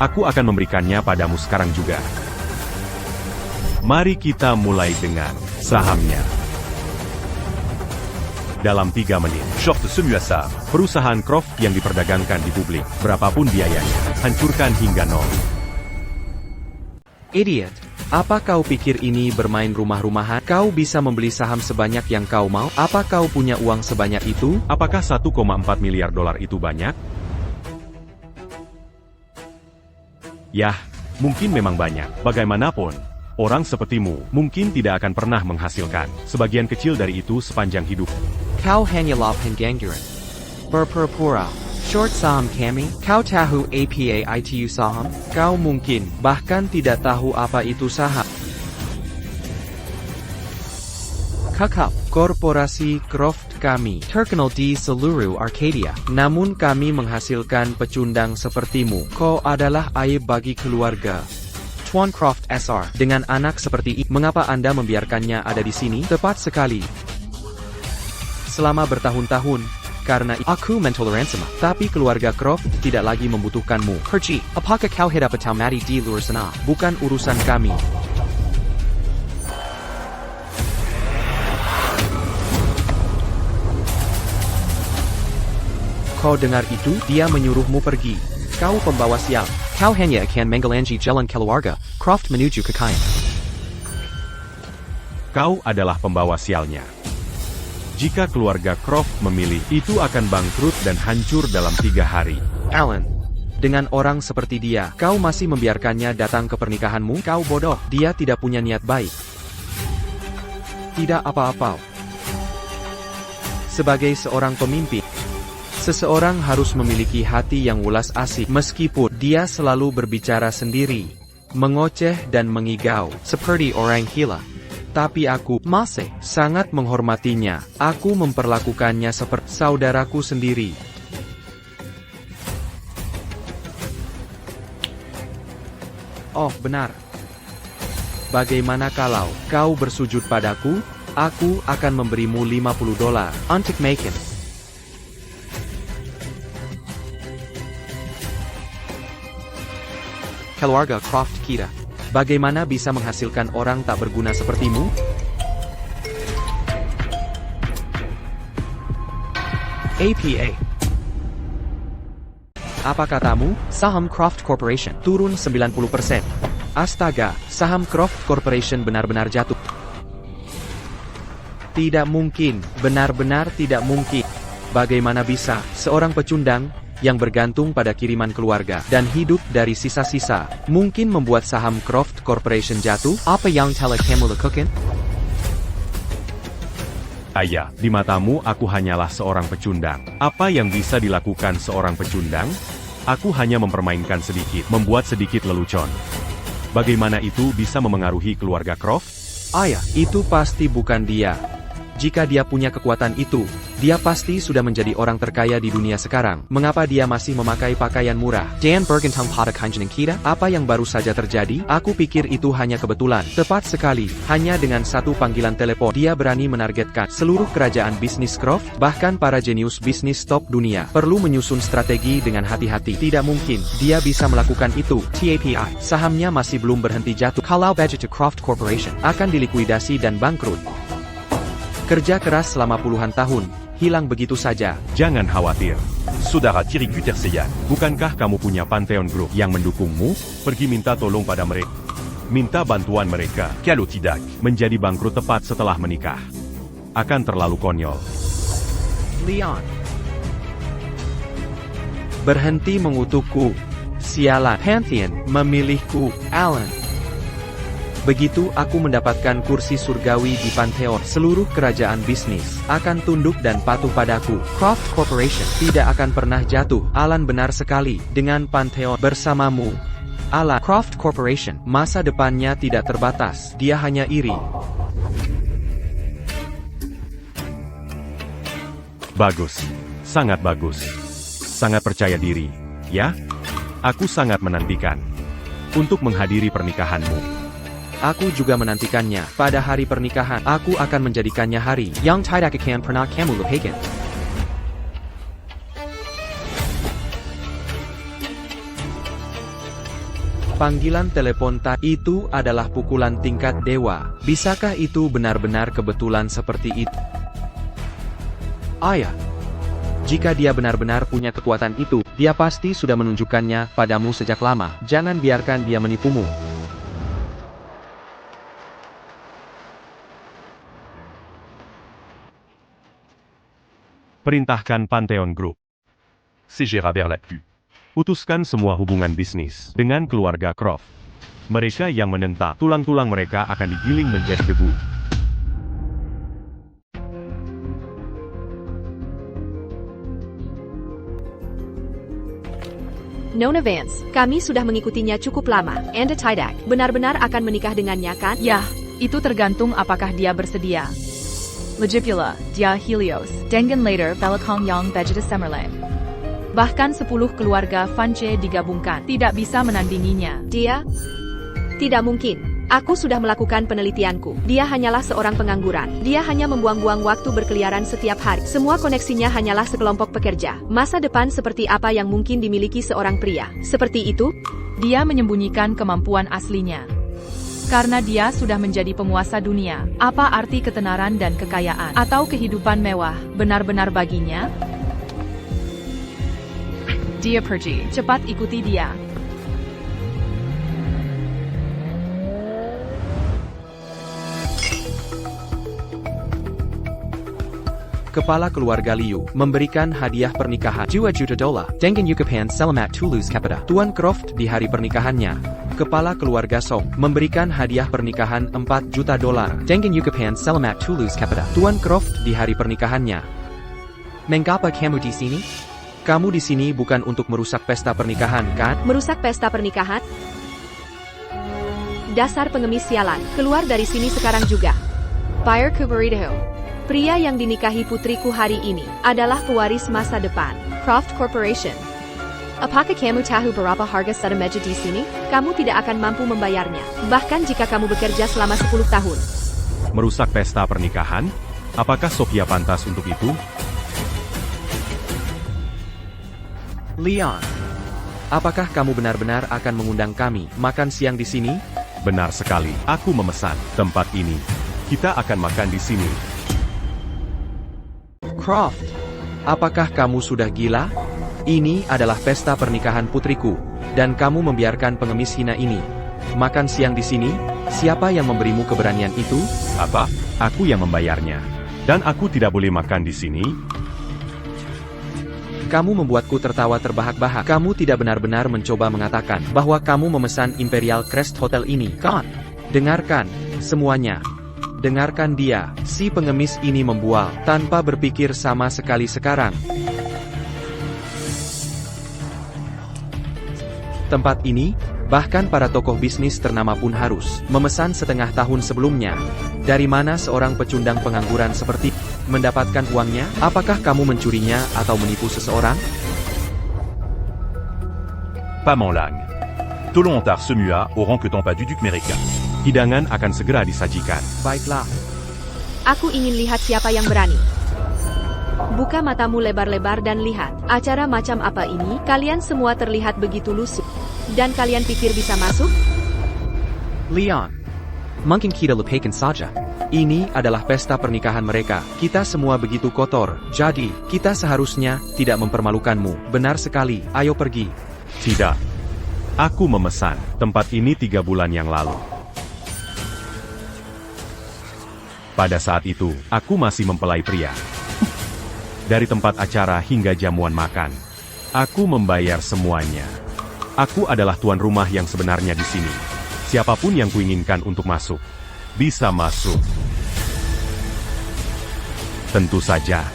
Aku akan memberikannya padamu sekarang juga. Mari kita mulai dengan sahamnya. Dalam 3 menit, Short semua ça. perusahaan Croft yang diperdagangkan di publik, berapapun biayanya, hancurkan hingga nol. Idiot. Apa kau pikir ini bermain rumah-rumahan? Kau bisa membeli saham sebanyak yang kau mau? Apa kau punya uang sebanyak itu? Apakah 1,4 miliar dolar itu banyak? Yah, mungkin memang banyak. Bagaimanapun, orang sepertimu mungkin tidak akan pernah menghasilkan sebagian kecil dari itu sepanjang hidup. Kau hanya laphan gangguan. Berpura-pura. Short saham kami? Kau tahu apa itu saham? Kau mungkin bahkan tidak tahu apa itu saham. Kakak, korporasi Croft kami terkenal di seluruh Arcadia. Namun kami menghasilkan pecundang sepertimu. Kau adalah aib bagi keluarga. Tuan Croft SR, dengan anak seperti ini, mengapa Anda membiarkannya ada di sini? Tepat sekali. Selama bertahun-tahun, karena aku mentoleransi. Tapi keluarga Croft tidak lagi membutuhkanmu. Pergi, apakah kau hendak atau mati di luar sana? Bukan urusan kami. Kau dengar itu? Dia menyuruhmu pergi. Kau pembawa sial. Kau hanya akan menggelangi jalan keluarga Croft menuju kekayaan. Kau adalah pembawa sialnya. Jika keluarga Croft memilih, itu akan bangkrut dan hancur dalam 3 hari. Alan, dengan orang seperti dia, kau masih membiarkannya datang ke pernikahanmu? Kau bodoh. Dia tidak punya niat baik. Tidak apa-apa. Sebagai seorang pemimpin, seseorang harus memiliki hati yang welas asih, meskipun dia selalu berbicara sendiri, mengoceh dan mengigau, seperti orang gila. Tapi aku masih sangat menghormatinya. Aku memperlakukannya seperti saudaraku sendiri. Oh, benar. Bagaimana kalau kau bersujud padaku? Aku akan memberimu $50 untuk Macon. Keluarga Croft kira, bagaimana bisa menghasilkan orang tak berguna sepertimu? APA. Apa katamu? Saham Croft Corporation turun 90%. Astaga, saham Croft Corporation benar-benar jatuh. Tidak mungkin, benar-benar tidak mungkin. Bagaimana bisa seorang pecundang yang bergantung pada kiriman keluarga dan hidup dari sisa-sisa mungkin membuat saham Croft Corporation jatuh? Apa yang telah kamu lakukan? Ayah, di matamu aku hanyalah seorang pecundang. Apa yang bisa dilakukan seorang pecundang? Aku hanya mempermainkan sedikit, membuat sedikit lelucon. Bagaimana itu bisa memengaruhi keluarga Croft? Ayah, itu pasti bukan dia. Jika dia punya kekuatan itu, dia pasti sudah menjadi orang terkaya di dunia sekarang. Mengapa dia masih memakai pakaian murah? Dan bergantung pada kanjeng kita? Apa yang baru saja terjadi? Aku pikir itu hanya kebetulan. Tepat sekali, hanya dengan satu panggilan telepon, dia berani menargetkan seluruh kerajaan bisnis Croft, bahkan para jenius bisnis top dunia. Perlu menyusun strategi dengan hati-hati. Tidak mungkin, dia bisa melakukan itu. TAPI, sahamnya masih belum berhenti jatuh. Kalau budget Croft Corporation akan dilikuidasi dan bangkrut. Kerja keras selama puluhan tahun, hilang begitu saja. Jangan khawatir. Saudara Thierry Guterseyan, Bukankah kamu punya Pantheon Group yang mendukungmu? Pergi minta tolong pada mereka. Minta bantuan mereka. Calo Tidak, Menjadi bangkrut tepat setelah menikah. Akan terlalu konyol. Leon. Berhenti mengutukku. Sialan, Pantheon memilihku, Alan. Begitu aku mendapatkan kursi surgawi di Pantheon, seluruh kerajaan bisnis akan tunduk dan patuh padaku. Croft Corporation tidak akan pernah jatuh. Alan benar sekali, dengan Pantheon bersamamu. Alan, Croft Corporation, masa depannya tidak terbatas. Dia hanya iri. Bagus. Sangat bagus. Sangat percaya diri. Ya? Aku sangat menantikan untuk menghadiri pernikahanmu. Aku juga menantikannya. Pada hari pernikahan, aku akan menjadikannya hari yang tidak akan pernah kamu lupakan. Panggilan telepon itu adalah pukulan tingkat dewa. Bisakah itu benar-benar kebetulan seperti itu? Ayah, jika dia benar-benar punya kekuatan itu, dia pasti sudah menunjukkannya padamu sejak lama. Jangan biarkan dia menipumu. Perintahkan Pantheon Group. c'est Gérard Berlapue. Putuskan semua hubungan bisnis dengan keluarga Croft. Mereka yang menentang, tulang-tulang mereka akan digiling menjadi debu. Nona Vance, kami sudah mengikutinya cukup lama. Anda tidak benar-benar akan menikah dengannya, kan? Ya, itu tergantung apakah dia bersedia. Legipula, dia Helios, dengan later Belakong yang Vegeta Semerlane. Bahkan 10 keluarga Vance digabungkan, tidak bisa menandinginya. Dia? Tidak mungkin. Aku sudah melakukan penelitianku. Dia hanyalah seorang pengangguran. Dia hanya membuang-buang waktu berkeliaran setiap hari. Semua koneksinya hanyalah sekelompok pekerja. Masa depan seperti apa yang mungkin dimiliki seorang pria? Seperti itu? Dia menyembunyikan kemampuan aslinya. Karena dia sudah menjadi penguasa dunia, apa arti ketenaran dan kekayaan atau kehidupan mewah benar-benar baginya? Dia pergi. Cepat ikuti dia. Kepala keluarga Liu memberikan hadiah pernikahan $2 juta. Dengan Yukapan selamat tulus kepada Tuan Croft di hari pernikahannya. Kepala keluarga Song memberikan hadiah pernikahan $4 juta. Dengan Yukapan selamat tulus kepada Tuan Croft di hari pernikahannya. Mengapa kamu di sini? Kamu di sini bukan untuk merusak pesta pernikahan, kan? Merusak pesta pernikahan? Dasar pengemis sialan, keluar dari sini sekarang juga. Buyer Kuberido. Pria yang dinikahi putriku hari ini adalah pewaris masa depan, Croft Corporation. Apakah kamu tahu berapa harga satu meja di sini? Kamu tidak akan mampu membayarnya, bahkan jika kamu bekerja selama 10 tahun. Merusak pesta pernikahan? Apakah Sophia pantas untuk itu? Leon, apakah kamu benar-benar akan mengundang kami makan siang di sini? Benar sekali, aku memesan tempat ini. Kita akan makan di sini. Croft, apakah kamu sudah gila? Ini adalah pesta pernikahan putriku, dan kamu membiarkan pengemis hina ini makan siang di sini? Siapa yang memberimu keberanian itu? Apa? Aku yang membayarnya. Dan aku tidak boleh makan di sini? Kamu membuatku tertawa terbahak-bahak. Kamu tidak benar-benar mencoba mengatakan bahwa kamu memesan Imperial Crest Hotel ini, kan? Dengarkan, semuanya. Dengarkan dia, si pengemis ini membual, tanpa berpikir sama sekali sekarang. Tempat ini, bahkan para tokoh bisnis ternama pun harus memesan setengah tahun sebelumnya. Dari mana seorang pecundang pengangguran seperti mendapatkan uangnya? Apakah kamu mencurinya atau menipu seseorang? Pas Lang. Tolontar semua au rang que ton pas du duc Mereka. Hidangan akan segera disajikan. Baiklah. Aku ingin lihat siapa yang berani. Buka matamu lebar-lebar dan lihat. Acara macam apa ini? Kalian semua terlihat begitu lusuh. Dan kalian pikir bisa masuk? Leon, mungkin kita lupakan saja. Ini adalah pesta pernikahan mereka. Kita semua begitu kotor. Jadi, kita seharusnya tidak mempermalukanmu. Benar sekali. Ayo pergi. Tidak. Aku memesan tempat ini 3 bulan yang lalu. Pada saat itu, aku masih mempelai pria. Dari tempat acara hingga jamuan makan, aku membayar semuanya. Aku adalah tuan rumah yang sebenarnya di sini. Siapapun yang kuinginkan untuk masuk, bisa masuk. Tentu saja,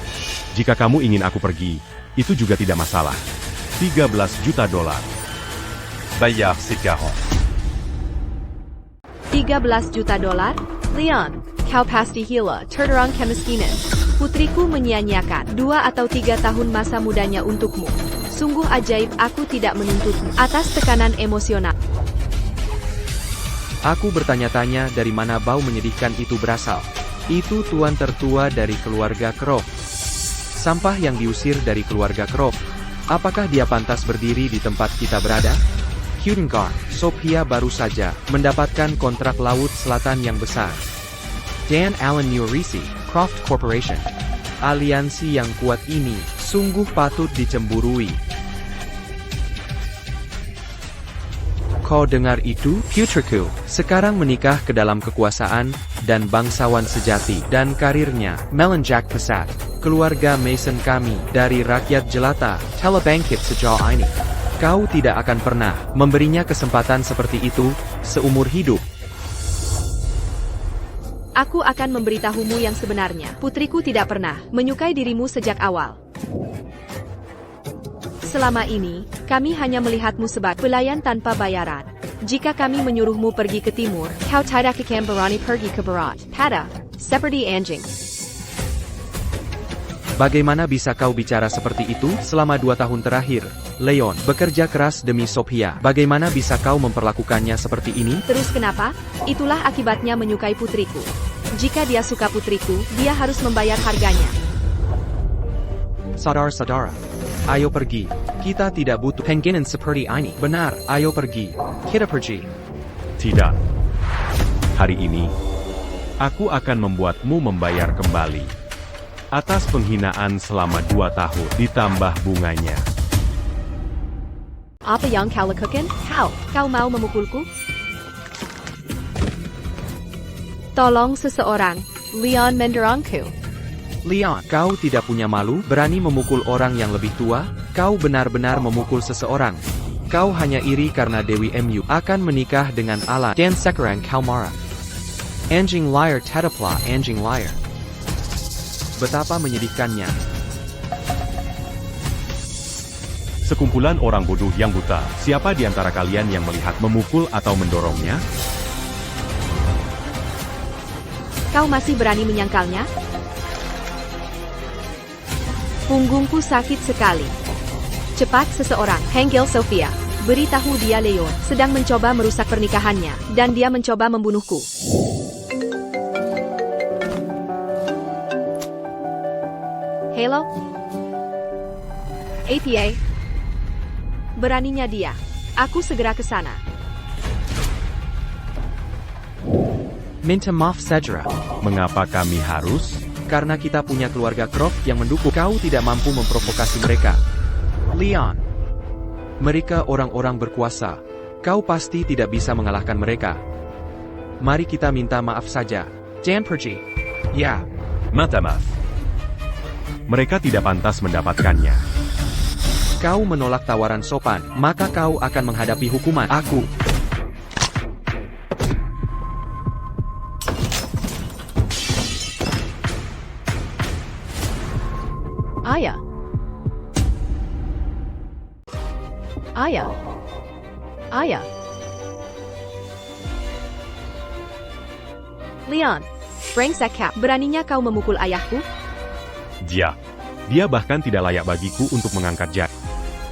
jika kamu ingin aku pergi, itu juga tidak masalah. $13 juta. Bayard, c'est 40. $13 juta? Leon, kau pasti gila, terderang kemiskinan. Putriku menyia-nyiakan 2 atau 3 tahun masa mudanya untukmu. Sungguh ajaib, aku tidak menuntutmu atas tekanan emosional. Aku bertanya-tanya dari mana bau menyedihkan itu berasal. Itu tuan tertua dari keluarga Croft. Sampah yang diusir dari keluarga Croft. Apakah dia pantas berdiri di tempat kita berada? Hudengard, Sophia baru saja mendapatkan kontrak Laut Selatan yang besar. Dan Alan Neurisi, Croft Corporation. Aliansi yang kuat ini sungguh patut dicemburui. Kau dengar itu, putriku? Sekarang menikah ke dalam kekuasaan dan bangsawan sejati dan karirnya, Melanjak Pesat. Keluarga Mason kami dari rakyat jelata, telah bangkit sejauh ini. Kau tidak akan pernah memberinya kesempatan seperti itu seumur hidup. Aku akan memberitahumu yang sebenarnya. Putriku tidak pernah menyukai dirimu sejak awal. Selama ini, kami hanya melihatmu sebagai pelayan tanpa bayaran. Jika kami menyuruhmu pergi ke timur, kau tidak akan berani pergi ke barat. Pada, seperti anjing. Bagaimana bisa kau bicara seperti itu? Selama 2 tahun terakhir, Leon, bekerja keras demi Sophia. Bagaimana bisa kau memperlakukannya seperti ini? Terus kenapa? Itulah akibatnya menyukai putriku. Jika dia suka putriku, dia harus membayar harganya. Saudara-saudara, ayo pergi. Kita tidak butuh penginan seperti ini. Benar, ayo pergi. Kita pergi. Tidak. Hari ini, aku akan membuatmu membayar kembali. Atas penghinaan selama 2 tahun, ditambah bunganya. Apa yang kau lakukan? Kau mau memukulku? Tolong seseorang. Leon mendorongku. Leon, kau tidak punya malu, berani memukul orang yang lebih tua? Kau benar-benar memukul seseorang. Kau hanya iri karena Dewi Mu akan menikah dengan Alan. Dan sekarang kau marah. Anjing liar, tetaplah anjing liar. Betapa menyedihkannya. Sekumpulan orang bodoh yang buta. Siapa di antara kalian yang melihat memukul atau mendorongnya? Kau masih berani menyangkalnya? Punggungku sakit sekali. Cepat seseorang, panggil Sophia. Beritahu dia Leon sedang mencoba merusak pernikahannya, dan dia mencoba membunuhku. Hello? APA? Beraninya dia. Aku segera ke sana. Minta maaf saja. Mengapa kami harus? Karena kita punya keluarga Croft yang mendukung. Kau tidak mampu memprovokasi mereka. Leon. Mereka orang-orang berkuasa. Kau pasti tidak bisa mengalahkan mereka. Mari kita minta maaf saja. Jangan pergi. Ya. Minta maaf. Mereka tidak pantas mendapatkannya. Kau menolak tawaran sopan, maka kau akan menghadapi hukuman. Aku. Ayah. Ayah. Ayah. Leon. Brengsek kau. Beraninya kau memukul ayahku? Dia bahkan tidak layak bagiku untuk mengangkat jari.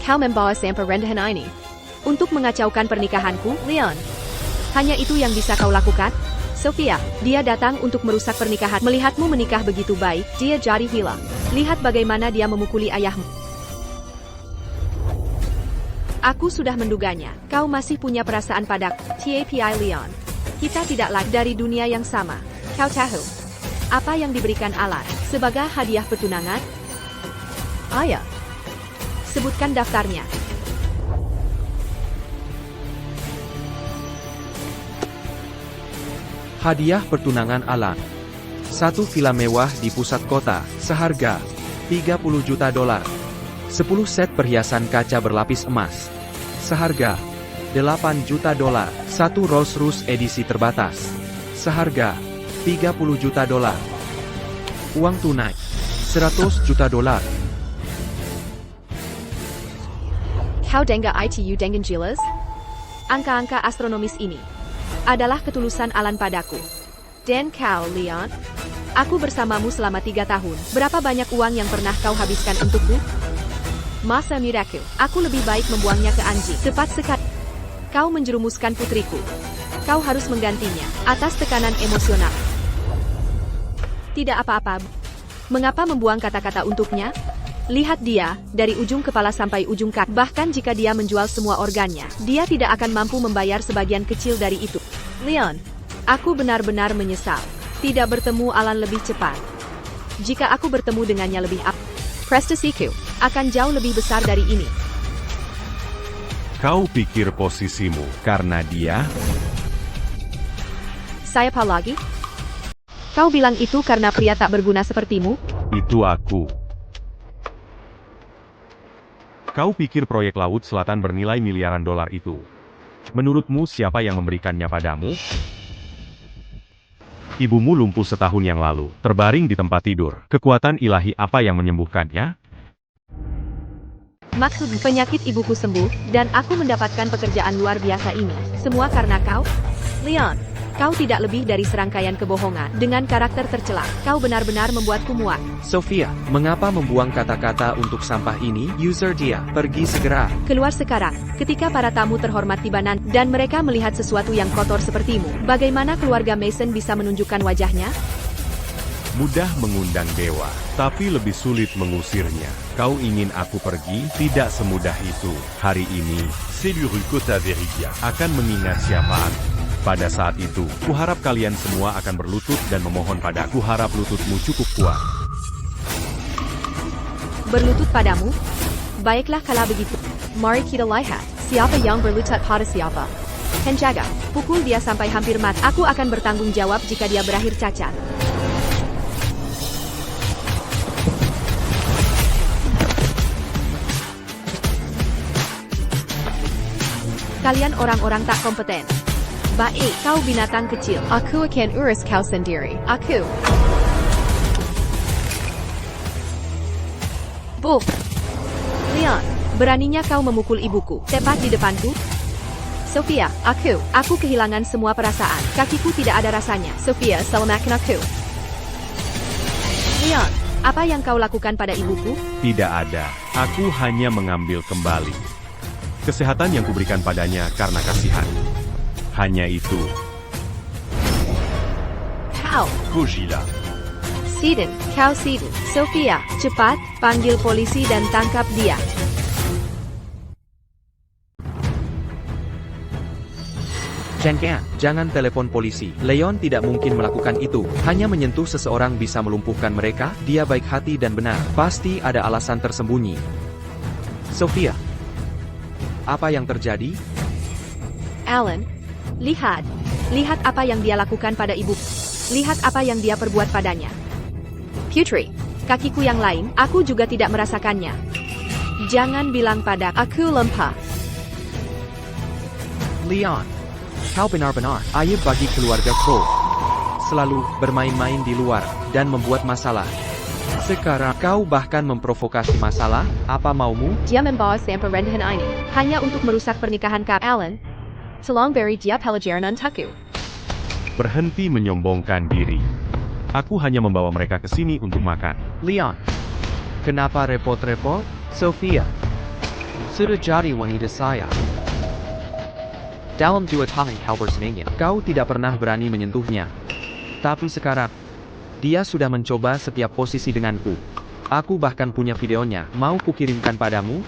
Kau membawa sampai rendahan ini. Untuk mengacaukan pernikahanku, Leon. Hanya itu yang bisa kau lakukan? Sophia, dia datang untuk merusak pernikahan. Melihatmu menikah begitu baik, dia jadi hilang. Lihat bagaimana dia memukuli ayahmu. Aku sudah menduganya. Kau masih punya perasaan padaku. TAPI Leon. Kita tidak lagi dari dunia yang sama. Kau tahu apa yang diberikan Alan sebagai hadiah pertunangan? Ayah. Sebutkan daftarnya. Hadiah pertunangan Alan. 1 villa mewah di pusat kota, seharga $30 juta. 10 set perhiasan kaca berlapis emas, seharga $8 juta. 1 Rolls Royce edisi terbatas, seharga $30 juta. Uang tunai, $100 juta. Kau dengar itu dengan jelas? Angka-angka astronomis ini adalah ketulusan Alan padaku. Dan kau, Leon? Aku bersamamu selama 3 tahun. Berapa banyak uang yang pernah kau habiskan untukku? Masa miraku, aku lebih baik membuangnya ke anjing. Tepat sekali. Kau menjerumuskan putriku. Kau harus menggantinya atas tekanan emosional. Tidak apa-apa. Mengapa membuang kata-kata untuknya? Lihat dia, dari ujung kepala sampai ujung kaki. Bahkan jika dia menjual semua organnya, dia tidak akan mampu membayar sebagian kecil dari itu. Leon, aku benar-benar menyesal tidak bertemu Alan lebih cepat. Jika aku bertemu dengannya lebih awal, prestasiku akan jauh lebih besar dari ini. Kau pikir posisimu karena dia? Siapa lagi? Kau bilang itu karena pria tak berguna sepertimu? Itu aku. Kau pikir proyek Laut Selatan bernilai miliaran dolar itu? Menurutmu siapa yang memberikannya padamu? Ibumu lumpuh setahun yang lalu, terbaring di tempat tidur. Kekuatan ilahi apa yang menyembuhkannya? Maksud penyakit ibuku sembuh, dan aku mendapatkan pekerjaan luar biasa ini. Semua karena kau? Leon, Kau tidak lebih dari serangkaian kebohongan dengan karakter tercela. Kau benar-benar membuatku muak. Sophia, mengapa membuang kata-kata untuk sampah ini? User dia, pergi segera. Keluar sekarang. Ketika para tamu terhormat tiba dan mereka melihat sesuatu yang kotor sepertimu, bagaimana keluarga Mason bisa menunjukkan wajahnya? Mudah mengundang dewa, tapi lebih sulit mengusirnya. Kau ingin aku pergi? Tidak semudah itu. Hari ini, C'est le rue Kota Veridia. akan mengingat siapa aku. Pada saat itu, kuharap kalian semua akan berlutut dan memohon padaku. Harap lututmu cukup kuat. Berlutut padamu? Baiklah kalau begitu. Mari kita lihat, siapa yang berlutut pada siapa. Penjaga, pukul dia sampai hampir mati. Aku akan bertanggung jawab jika dia berakhir cacat. Kalian orang-orang tak kompeten. Baik, kau binatang kecil. Aku akan urus kau sendiri. Aku. Buh. Leon, beraninya kau memukul ibuku, tepat di depanku? Sophia, aku kehilangan semua perasaan. Kakiku tidak ada rasanya. Sophia, selamatkan aku. Leon, apa yang kau lakukan pada ibuku? Tidak ada. Aku hanya mengambil kembali kesehatan yang kuberikan padanya karena kasihan. Hanya itu. Kau. Kojila. Siden, kau Siden. Sophia, cepat, panggil polisi dan tangkap dia. Jangan telepon polisi. Leon tidak mungkin melakukan itu. Hanya menyentuh seseorang bisa melumpuhkan mereka. Dia baik hati dan benar. Pasti ada alasan tersembunyi. Sophia, apa yang terjadi? Alan, lihat apa yang dia lakukan pada ibuku. Lihat apa yang dia perbuat padanya. Putri, kakiku yang lain, aku juga tidak merasakannya. Jangan bilang pada aku lemah. Leon, kau benar-benar ayub bagi keluarga Crow. Selalu bermain-main di luar dan membuat masalah. Sekarang kau bahkan memprovokasi masalah. Apa maumu? Dia membawa sampah rendahan ini hanya untuk merusak pernikahan Kap Alan. Tolong beri dia pelajaran untukku. Berhenti menyombongkan diri. Aku hanya membawa mereka ke sini untuk makan. Leon, kenapa repot-repot? Sophia, sudah jadi wanita saya. Dalam 2 tahun kau bersenangnya. Kau tidak pernah berani menyentuhnya. Tapi sekarang, dia sudah mencoba setiap posisi denganku. Aku bahkan punya videonya. Mau kukirimkan padamu?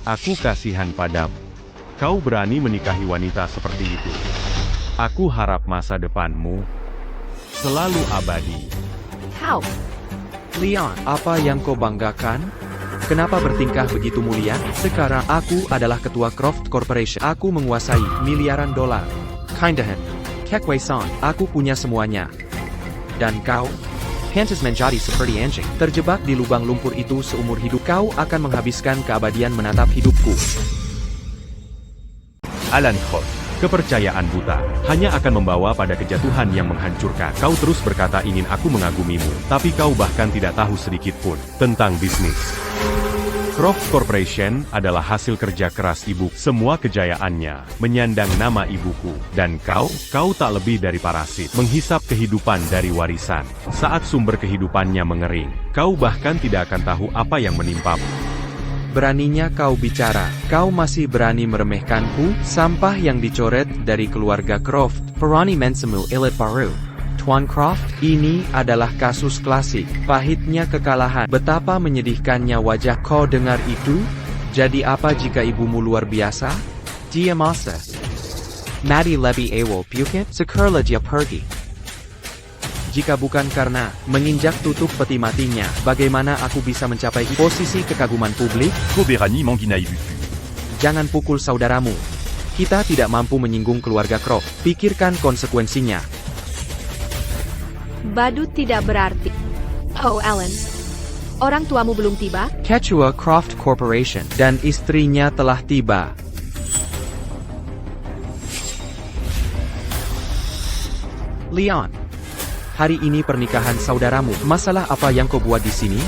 Aku kasihan padamu. Kau berani menikahi wanita seperti itu. Aku harap masa depanmu selalu abadi. Kau. Leon, apa yang kau banggakan? Kenapa bertingkah begitu mulia? Sekarang aku adalah ketua Croft Corporation. Aku menguasai miliaran dolar. Kindahan, Kekwe-san, aku punya semuanya. Dan kau? Pantas menjadi seperti anjing. Terjebak di lubang lumpur itu seumur hidup. Kau akan menghabiskan keabadian menatap hidupku. Alan Croft. Kepercayaan buta hanya akan membawa pada kejatuhan yang menghancurkan. Kau terus berkata ingin aku mengagumimu, tapi kau bahkan tidak tahu sedikit pun tentang bisnis. Croft Corporation adalah hasil kerja keras ibu. Semua kejayaannya menyandang nama ibuku. Dan kau tak lebih dari parasit, menghisap kehidupan dari warisan. Saat sumber kehidupannya mengering, kau bahkan tidak akan tahu apa yang menimpamu. Beraninya kau bicara. Kau masih berani meremehkanku? Sampah yang dicoret dari keluarga Croft. Perani mensemu ilit baru. Tuan Croft, ini adalah kasus klasik. Pahitnya kekalahan. Betapa menyedihkannya wajah. Kau dengar itu? Jadi apa jika ibumu luar biasa? Dia masa. Mati lebih awal bukan? Sekarang dia pergi. Jika bukan karena menginjak tutup peti matinya, bagaimana aku bisa mencapai posisi kekaguman publik? Koberani Manginai Buku. Jangan pukul saudaramu. Kita tidak mampu menyinggung keluarga Croft. Pikirkan konsekuensinya. Badut tidak berarti. Oh Alan, orang tuamu belum tiba? Ketua Croft Corporation dan istrinya telah tiba. Leon, hari ini pernikahan saudaramu. Masalah apa yang kau buat di sini?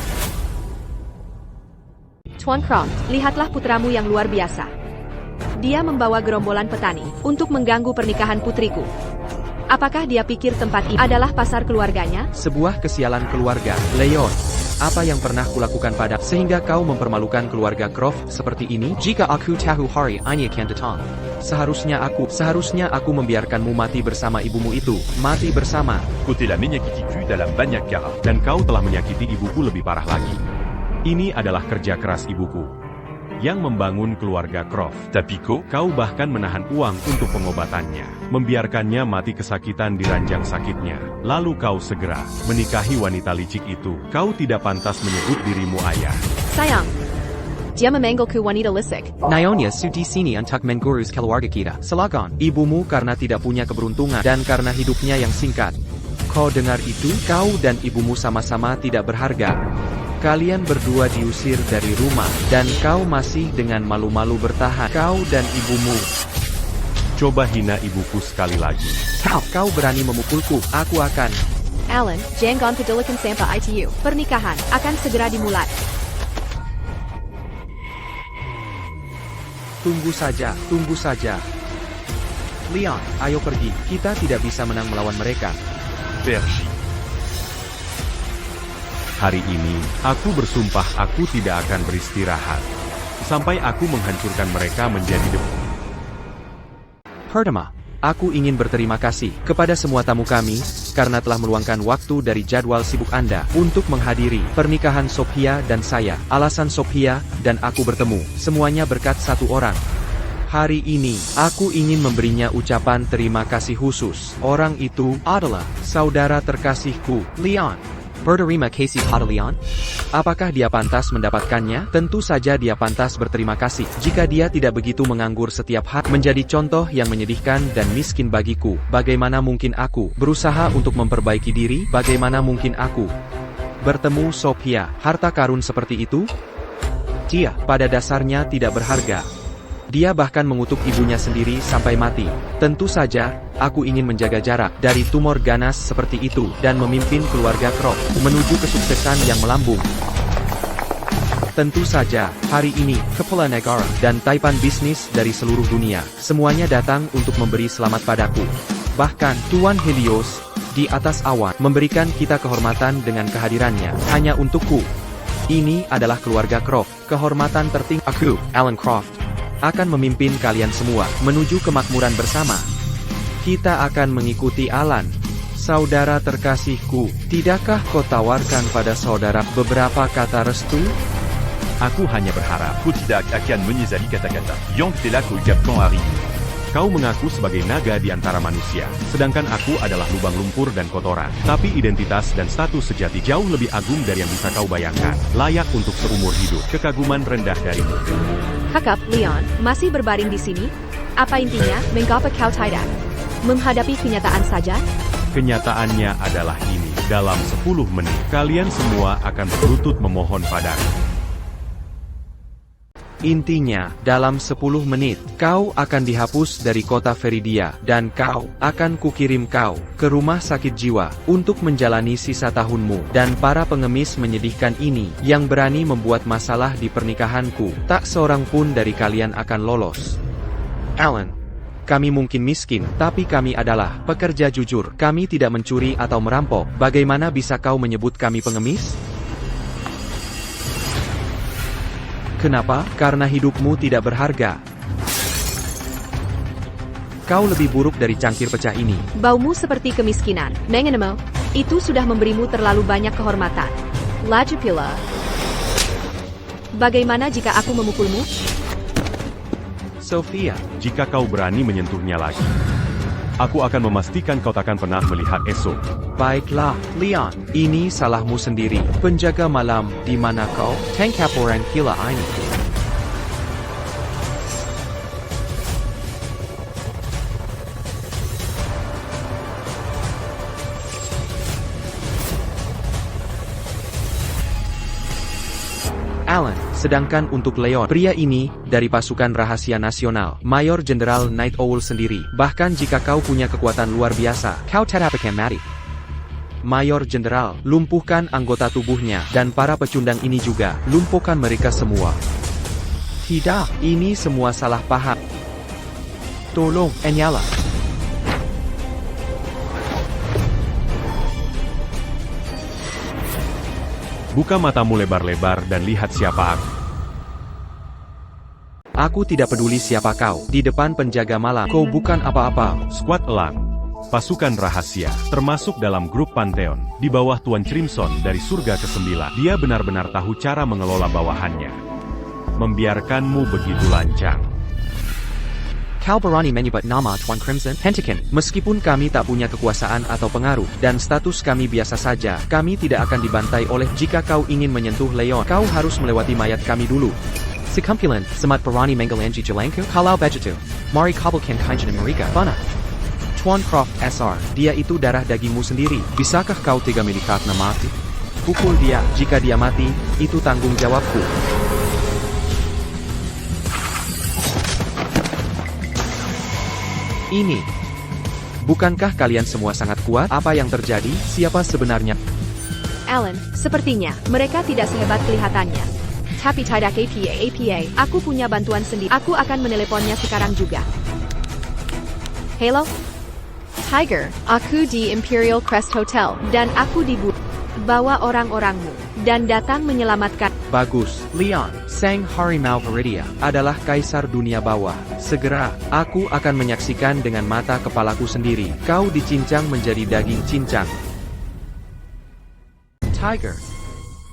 Tuan Croft, lihatlah putramu yang luar biasa. Dia membawa gerombolan petani untuk mengganggu pernikahan putriku. Apakah dia pikir tempat ini adalah pasar keluarganya? Sebuah kesialan keluarga, Leon. Apa yang pernah kulakukan pada sehingga kau mempermalukan keluarga Croft seperti ini? Jika aku tahu hari ini akan datang, seharusnya aku membiarkanmu mati bersama ibumu itu. Mati bersama. Côté la menyakitiku dalam banyak cara. Dan kau telah menyakiti ibuku lebih parah lagi. Ini adalah kerja keras ibuku yang membangun keluarga Croft. Tapi Kau bahkan menahan uang untuk pengobatannya, membiarkannya mati kesakitan di ranjang sakitnya. Lalu kau segera menikahi wanita licik itu. Kau tidak pantas menyebut dirimu ayah. Sayang, dia memanggilku wanita licik. Naonya di sini untuk mengurus keluarga kita. Silakan. Ibumu karena tidak punya keberuntungan dan karena hidupnya yang singkat. Kau dengar itu? Kau dan ibumu sama-sama tidak berharga. Kalian berdua diusir dari rumah, dan kau masih dengan malu-malu bertahan. Kau dan ibumu. Coba hina ibuku sekali lagi. Kau berani memukulku, aku akan. Alan, jangan pedulikan sampai ITU. Pernikahan akan segera dimulai. Tunggu saja. Leon, ayo pergi. Kita tidak bisa menang melawan mereka. Pergi. Hari ini, aku bersumpah aku tidak akan beristirahat sampai aku menghancurkan mereka menjadi debu. Pertama, aku ingin berterima kasih kepada semua tamu kami, karena telah meluangkan waktu dari jadwal sibuk Anda untuk menghadiri pernikahan Sophia dan saya. Alasan Sophia dan aku bertemu, semuanya berkat satu orang. Hari ini, aku ingin memberinya ucapan terima kasih khusus. Orang itu adalah saudara terkasihku, Leon. Berterima kasih pada Leon. Apakah dia pantas mendapatkannya? Tentu saja dia pantas berterima kasih. Jika dia tidak begitu menganggur setiap hari, menjadi contoh yang menyedihkan dan miskin bagiku. Bagaimana mungkin aku berusaha untuk memperbaiki diri? Bagaimana mungkin aku bertemu Sophia? Harta karun seperti itu? Dia pada dasarnya tidak berharga. Dia bahkan mengutuk ibunya sendiri sampai mati. Tentu saja, aku ingin menjaga jarak dari tumor ganas seperti itu dan memimpin keluarga Croft menuju kesuksesan yang melambung. Tentu saja, hari ini, kepala negara dan taipan bisnis dari seluruh dunia, semuanya datang untuk memberi selamat padaku. Bahkan, Tuan Helios, di atas awan, memberikan kita kehormatan dengan kehadirannya, hanya untukku. Ini adalah keluarga Croft, kehormatan tertinggi. Aku, Alan Croft, akan memimpin kalian semua menuju kemakmuran bersama. Kita akan mengikuti Alan. Saudara terkasihku, tidakkah kau tawarkan pada saudara beberapa kata restu? Aku hanya berharap. Aku tidak akan menyesali kata-kata yang telah kuucapkan hari ini. Kau mengaku sebagai naga di antara manusia, sedangkan aku adalah lubang lumpur dan kotoran. Tapi identitas dan status sejati jauh lebih agung dari yang bisa kau bayangkan. Layak untuk seumur hidup. Kekaguman rendah darimu. Kakak, Leon, masih berbaring di sini? Apa intinya, mengapa kau tidak menghadapi kenyataan saja? Kenyataannya adalah ini. Dalam 10 menit, kalian semua akan berlutut memohon padaku. Intinya, dalam 10 menit, kau akan dihapus dari kota Veridia, dan kau akan kukirim kau ke rumah sakit jiwa untuk menjalani sisa tahunmu. Dan para pengemis menyedihkan ini, yang berani membuat masalah di pernikahanku, tak seorang pun dari kalian akan lolos. Alan, kami mungkin miskin, tapi kami adalah pekerja jujur. Kami tidak mencuri atau merampok. Bagaimana bisa kau menyebut kami pengemis? Kenapa? Karena hidupmu tidak berharga. Kau lebih buruk dari cangkir pecah ini. Baumu seperti kemiskinan. Mengenemu, itu sudah memberimu terlalu banyak kehormatan. Lagi pula, bagaimana jika aku memukulmu? Sophia, Jika kau berani menyentuhnya lagi, aku akan memastikan kau takkan pernah melihat esok. baiklah, Leon. Ini salahmu sendiri. Penjaga malam, di mana kau? Tangkap orang gila ini. Alan, sedangkan untuk Leon, pria ini, dari pasukan rahasia nasional, Mayor Jenderal Night Owl sendiri. Bahkan jika kau punya kekuatan luar biasa, kau tidak akan mati. Mayor Jenderal, lumpuhkan anggota tubuhnya, dan para pecundang ini juga, lumpuhkan mereka semua. Tidak, ini semua salah paham. Tolong, Enyala. Buka matamu lebar-lebar dan lihat siapa aku. Aku tidak peduli siapa kau. Di depan penjaga malam, kau bukan apa-apa. Skuad Elang. Pasukan rahasia, termasuk dalam grup Pantheon, di bawah Tuan Crimson dari surga ke-9. Dia benar-benar tahu cara mengelola bawahannya. Membiarkanmu begitu lancang. Kau berani menyebut nama Tuan Crimson? Hentikan. Meskipun kami tak punya kekuasaan atau pengaruh, dan status kami biasa saja, kami tidak akan dibantai oleh. Jika kau ingin menyentuh Leon, kau harus melewati mayat kami dulu. Si kumpulan, semat berani menggelanji jelangku? Kalau begitu, mari kabulkan kainjan mereka. Fana. Tuan Croft SR, dia itu darah dagingmu sendiri. Bisakah kau tega menikahnya mati? Pukul dia, jika dia mati, itu tanggung jawabku. Ini. Bukankah kalian semua sangat kuat? Apa yang terjadi? Siapa sebenarnya? Alan, sepertinya mereka tidak sehebat kelihatannya. Tapi tidak apa, aku punya bantuan sendiri. Aku akan meneleponnya sekarang juga. Hello? Tiger, aku di Imperial Crest Hotel, dan aku bawa orang-orangmu, dan datang menyelamatkan. Bagus, Leon. Sang Harimau Viridia adalah kaisar dunia bawah. Segera, aku akan menyaksikan dengan mata kepalaku sendiri. Kau dicincang menjadi daging cincang. Tiger.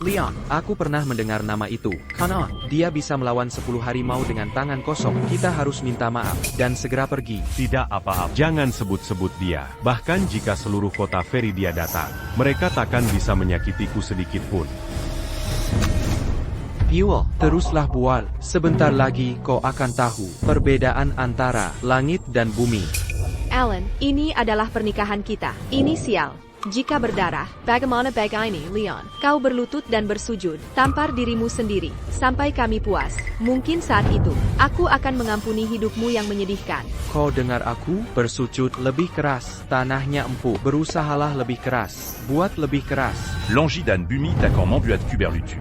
Leon, aku pernah mendengar nama itu. Kana, dia bisa melawan 10 harimau dengan tangan kosong. Kita harus minta maaf, dan segera pergi. Tidak apa-apa. Jangan sebut-sebut dia. Bahkan jika seluruh kota Viridia datang, mereka takkan bisa menyakitiku sedikit pun. Fuel, teruslah bual. Sebentar lagi kau akan tahu perbedaan antara langit dan bumi. Alan, ini adalah pernikahan kita. Inisial. Jika berdarah, bagaimana ini, Leon? Kau berlutut dan bersujud, tampar dirimu sendiri, sampai kami puas. Mungkin saat itu, aku akan mengampuni hidupmu yang menyedihkan. Kau dengar aku? Bersujud lebih keras, tanahnya empuk. Berusahalah lebih keras, buat lebih keras. Langidan Bumi Takan Mambuat Kuberlutu.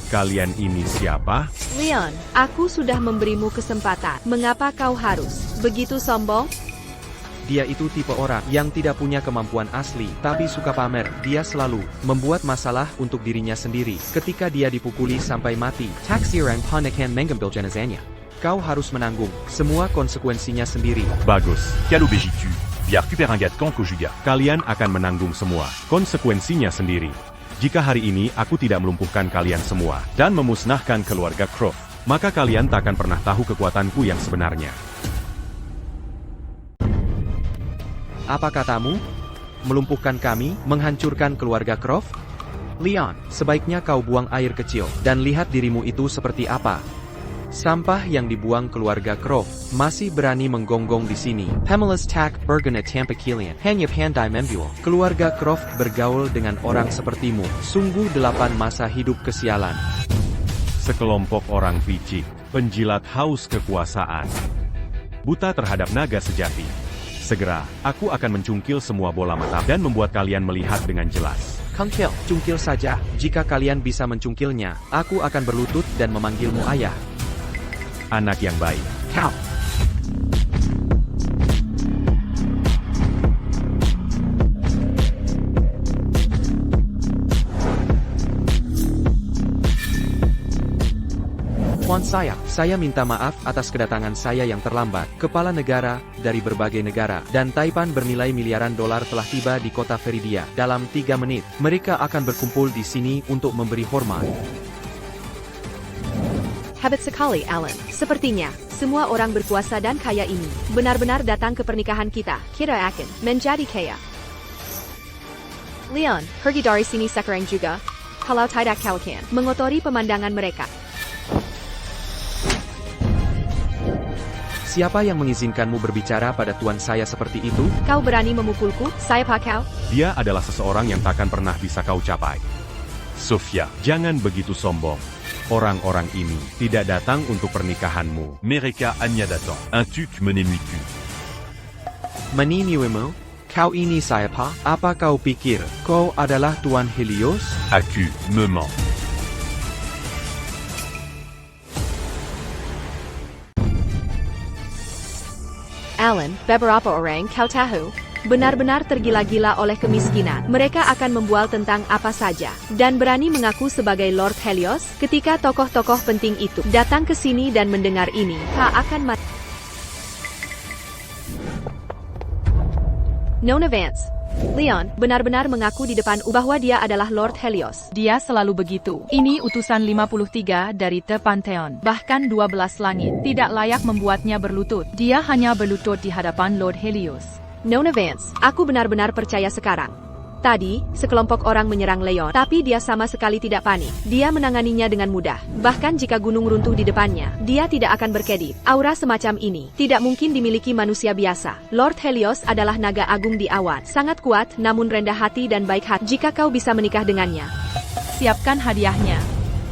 Kalian ini siapa? Leon, aku sudah memberimu kesempatan. Mengapa kau harus begitu sombong? Dia itu tipe orang yang tidak punya kemampuan asli, tapi suka pamer. Dia selalu membuat masalah untuk dirinya sendiri. Ketika dia dipukuli sampai mati, taksirang panakan mengambil jenazahnya. Kau harus menanggung semua konsekuensinya sendiri. Bagus. Calo Begitu, biar Kuperangat Kanko juga. Kalian akan menanggung semua konsekuensinya sendiri. Jika hari ini aku tidak melumpuhkan kalian semua dan memusnahkan keluarga Croft, maka kalian tak akan pernah tahu kekuatanku yang sebenarnya. Apa katamu? Melumpuhkan kami, menghancurkan keluarga Croft? Leon, sebaiknya kau buang air kecil, dan lihat dirimu itu seperti apa. Sampah yang dibuang keluarga Croft, masih berani menggonggong di sini. Pamela's Tak Bergenet Tampa Kilian, hanya pandai membual. Keluarga Croft bergaul dengan orang sepertimu, sungguh 8 masa hidup kesialan. Sekelompok orang picik, penjilat haus kekuasaan. Buta terhadap naga sejati. Segera, aku akan mencungkil semua bola mata dan membuat kalian melihat dengan jelas. Kangkil, cungkil saja. Jika kalian bisa mencungkilnya, aku akan berlutut dan memanggilmu ayah. Anak yang baik. Kau. Tuan saya minta maaf atas kedatangan saya yang terlambat. Kepala negara dari berbagai negara dan taipan bernilai miliaran dolar telah tiba di kota Viridia. Dalam 3 menit, mereka akan berkumpul di sini untuk memberi hormat. Hebat sekali, Alan. Sepertinya, semua orang berkuasa dan kaya ini benar-benar datang ke pernikahan kita. Kita akan menjadi kaya. Leon, pergi dari sini sekarang juga. Kalau tidak kau akan mengotori pemandangan mereka. Siapa yang mengizinkanmu berbicara pada tuan saya seperti itu? Kau berani memukulku? Siapa kau? Dia adalah seseorang yang takkan pernah bisa kau capai. Sofia, Jangan begitu sombong. Orang-orang ini tidak datang untuk pernikahanmu. Mereka hanya datang untuk menemuiku. Meniniwimu? Kau ini siapa? Apa kau pikir kau adalah Tuan Helios? Aku memang. Alan, beberapa orang kau tahu, benar-benar tergila-gila oleh kemiskinan. Mereka akan membual tentang apa saja, dan berani mengaku sebagai Lord Helios. Ketika tokoh-tokoh penting itu datang ke sini dan mendengar ini, tak akan mati. Nona Vance. Leon benar-benar mengaku di depan bahwa dia adalah Lord Helios. Dia selalu begitu. Ini utusan 53 dari The Pantheon. Bahkan 12 langit tidak layak membuatnya berlutut. Dia hanya berlutut di hadapan Lord Helios. Nona Vance, aku benar-benar percaya sekarang. Tadi, sekelompok orang menyerang Leon, tapi dia sama sekali tidak panik. Dia menanganinya dengan mudah. Bahkan jika gunung runtuh di depannya, dia tidak akan berkedip. Aura semacam ini tidak mungkin dimiliki manusia biasa. Lord Helios adalah naga agung di awan. Sangat kuat, namun rendah hati dan baik hati. Jika kau bisa menikah dengannya, Siapkan hadiahnya.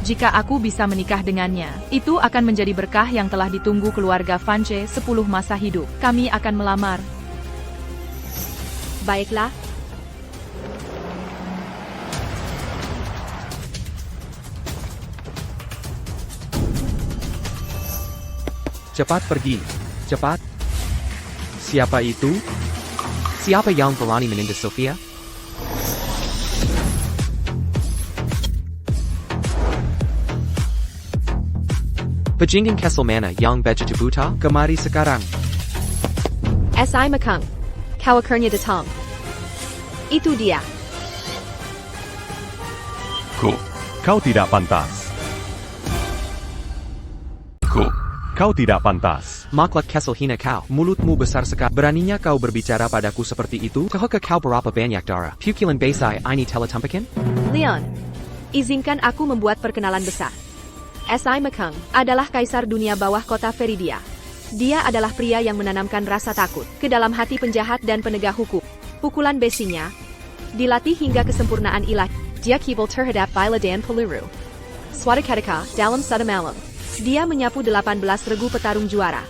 Jika aku bisa menikah dengannya, itu akan menjadi berkah yang telah ditunggu keluarga Vance 10 masa hidup. Kami akan melamar. baiklah. Cepat pergi. Cepat. Siapa itu? Siapa yang berani menindas Sofia? Pejinggan Kessel mana yang begitu buta? Kemari sekarang. Si Makang. Kau akhirnya datang. Itu dia. Kau tidak pantas. Kau tidak pantas. Maklak Kessel hina kau. Mulutmu besar sekali. Beraninya kau berbicara padaku seperti itu? Tahukah kau berapa banyak darah? Pukulan basai ini teletumpakan? Leon, izinkan aku membuat perkenalan besar. Si Makang adalah kaisar dunia bawah kota Feridia. Dia adalah pria yang menanamkan rasa takut ke dalam hati penjahat dan penegak hukum. Pukulan besinya dilatih hingga kesempurnaan ilahi. Dia kibul terhadap Bila dan Peluru. Suatu ketika, dalam satu malam, dia menyapu 18 regu petarung juara.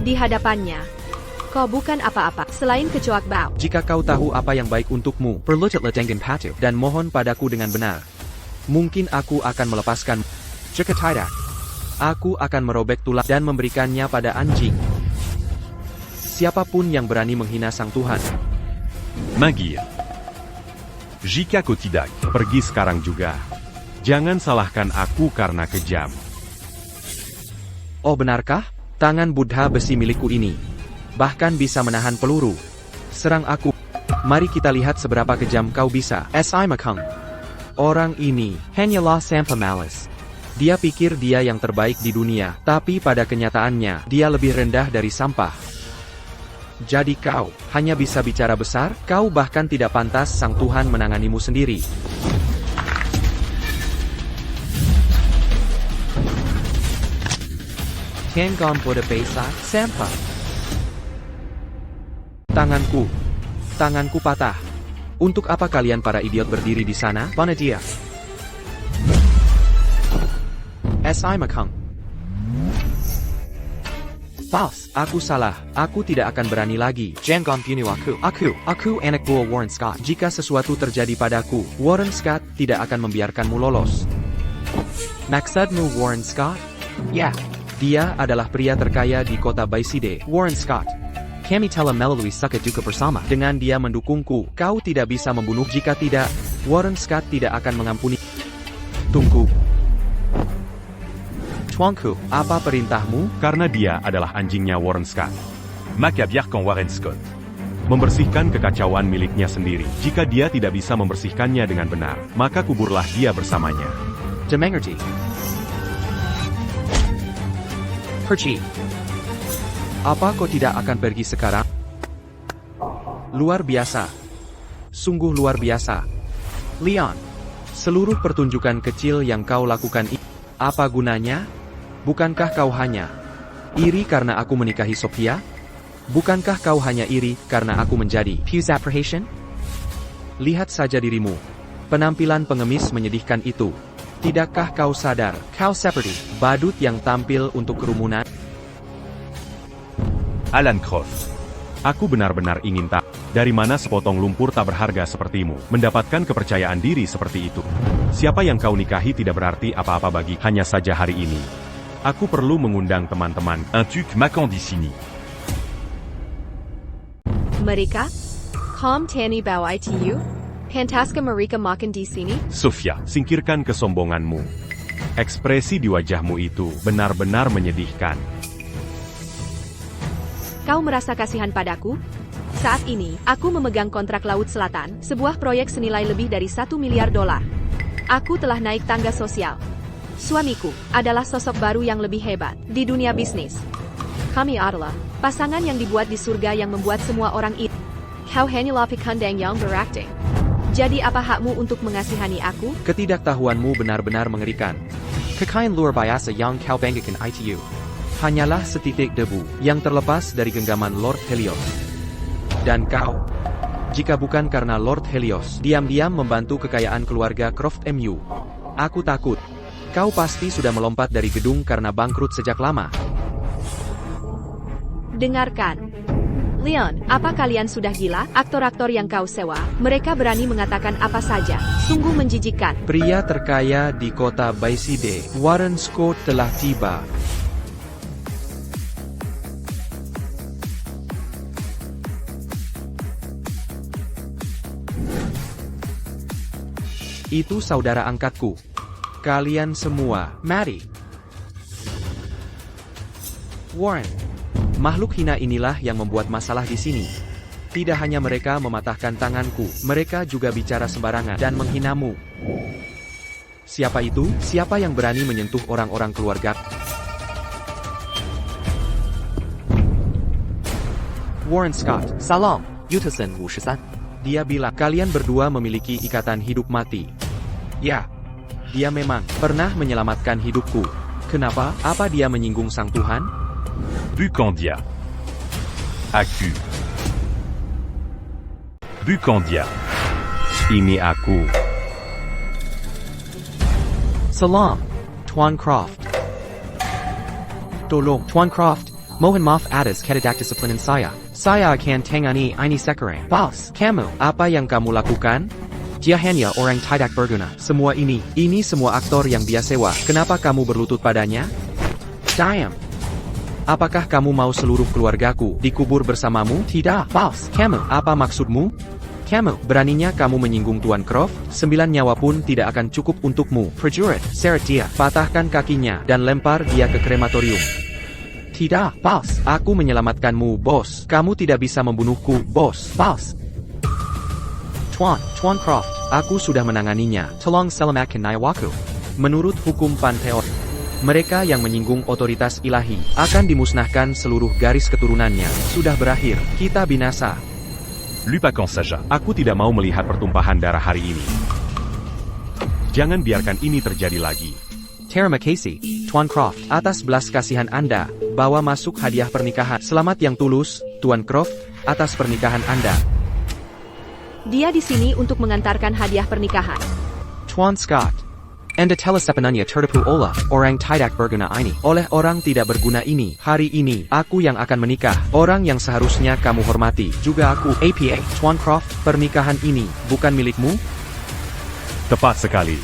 Di hadapannya, kau bukan apa-apa selain kecoak bau. Jika kau tahu apa yang baik untukmu, perlututlah dengan patuh dan mohon padaku dengan benar. Mungkin aku akan melepaskan. Jika tidak, aku akan merobek tulang dan memberikannya pada anjing. Siapapun yang berani menghina sang Tuhan. Magir. Jika kau tidak, pergi sekarang juga. Jangan salahkan aku karena kejam. Oh benarkah? Tangan Buddha besi milikku ini bahkan bisa menahan peluru. Serang aku. Mari kita lihat seberapa kejam kau bisa. Si Makang. Orang ini hanyalah sampah malas. Dia pikir dia yang terbaik di dunia, tapi pada kenyataannya dia lebih rendah dari sampah. Jadi kau hanya bisa bicara besar, kau bahkan tidak pantas sang Tuhan menanganimu sendiri. Tianggon pada besa, sampah. Tanganku patah. Untuk apa kalian para idiot berdiri di sana? Mana dia? Si Makang. False, aku salah. Aku tidak akan berani lagi. Jangan bunuh aku. Aku anak buah Warren Scott. Jika sesuatu terjadi padaku, Warren Scott tidak akan membiarkanmu lolos. Maksudmu Warren Scott? Ya, dia adalah pria terkaya di kota Bayside, Warren Scott. Kami telah melalui sakit duka bersama. Dengan dia mendukungku, kau tidak bisa membunuh. Jika tidak, Warren Scott tidak akan mengampuni. Tunggu. Tuanku, apa perintahmu? Karena dia adalah anjingnya Warren Scott. Maka biarkan Warren Scott Membersihkan kekacauan miliknya sendiri. Jika dia tidak bisa membersihkannya dengan benar, maka kuburlah dia bersamanya. Dimengerti. Pergi. Apa kau tidak akan pergi sekarang? Luar biasa. Sungguh luar biasa. Leon, seluruh pertunjukan kecil yang kau lakukan ini, apa gunanya? Bukankah kau hanya iri karena aku menikahi Sophia? Bukankah kau hanya iri karena aku menjadi Fuse Apprehension? Lihat saja dirimu. Penampilan pengemis menyedihkan itu. Tidakkah kau sadar, kau seperti badut yang tampil untuk kerumunan? Alan Croft. Aku benar-benar ingin tahu, dari mana sepotong lumpur tak berharga sepertimu mendapatkan kepercayaan diri seperti itu. Siapa yang kau nikahi tidak berarti apa-apa bagi, hanya saja hari ini. Aku perlu mengundang teman-teman. Un tuc Macan di sini. Mereka? Kaum Tani bawa ITU? Pantaskah mereka makan di sini? Sofia, singkirkan kesombonganmu. Ekspresi di wajahmu itu benar-benar menyedihkan. Kau merasa kasihan padaku? Saat ini, aku memegang kontrak Laut Selatan, sebuah proyek senilai lebih dari $1 miliar. Aku telah naik tangga sosial. Suamiku adalah sosok baru yang lebih hebat di dunia bisnis. Kami adalah pasangan yang dibuat di surga yang membuat semua orang itu. Kau hanyalah pekandang yang berakting. Jadi apa hakmu untuk mengasihani aku? Ketidaktahuanmu benar-benar mengerikan. Kekayaan luar biasa yang kau banggakan itu hanyalah setitik debu yang terlepas dari genggaman Lord Helios. Dan kau, jika bukan karena Lord Helios diam-diam membantu kekayaan keluarga Croft MU, aku takut kau pasti sudah melompat dari gedung karena bangkrut sejak lama. Dengarkan. Leon, apa kalian sudah gila? Aktor-aktor yang kau sewa, mereka berani mengatakan apa saja. Sungguh menjijikkan. Pria terkaya di kota Bayside, Warren Scott telah tiba. Itu saudara angkatku. Kalian semua, mari. Warren. Makhluk hina inilah yang membuat masalah di sini. Tidak hanya mereka mematahkan tanganku, mereka juga bicara sembarangan dan menghinamu. Siapa itu? Siapa yang berani menyentuh orang-orang keluarga? Warren Scott. Salam, Utterson 53. Dia bilang, kalian berdua memiliki ikatan hidup mati. Ya, dia memang pernah menyelamatkan hidupku. Kenapa? Apa dia menyinggung sang Tuhan? Bucandia. Aku. Bucandia. Ini aku. Salam, Tuan Croft. Tolong, Tuan Croft, mohon maaf atas ketidakdisiplinan saya. Saya akan tangani ini sekarang. Boss, kamu, Apa yang kamu lakukan? dia hanya orang tidak berguna. Semua ini semua aktor yang dia sewa. Kenapa kamu berlutut padanya? Diam. Apakah kamu mau seluruh keluargaku dikubur bersamamu? Tidak, boss, kamu. Apa maksudmu? Kamu, Beraninya kamu menyinggung Tuan Croft? 9 nyawa pun tidak akan cukup untukmu. prajurit, seret dia. Patahkan kakinya dan lempar dia ke krematorium. Tidak, boss. Aku menyelamatkanmu, bos. Kamu tidak bisa membunuhku, bos. Boss. Tuan Croft, Aku sudah menanganinya. tolong selamatkan nyawaku. Menurut hukum Pantheon, mereka yang menyinggung otoritas ilahi akan dimusnahkan seluruh garis keturunannya. Sudah berakhir, kita binasa. Lupakan saja. Aku tidak mau melihat pertumpahan darah hari ini. Jangan biarkan ini terjadi lagi. Terima kasih, Tuan Croft. Atas belas kasihan Anda, bawa masuk hadiah pernikahan. Selamat yang tulus, Tuan Croft, atas pernikahan Anda. Dia di sini untuk mengantarkan hadiah pernikahan. Tuan Scott. Anda telah sepenuhnya tertipu oleh orang tidak berguna ini. Oleh orang tidak berguna ini, hari ini, aku yang akan menikah. Orang yang seharusnya kamu hormati, juga aku. APA, Tuan Croft. Pernikahan ini, bukan milikmu? Tepat sekali.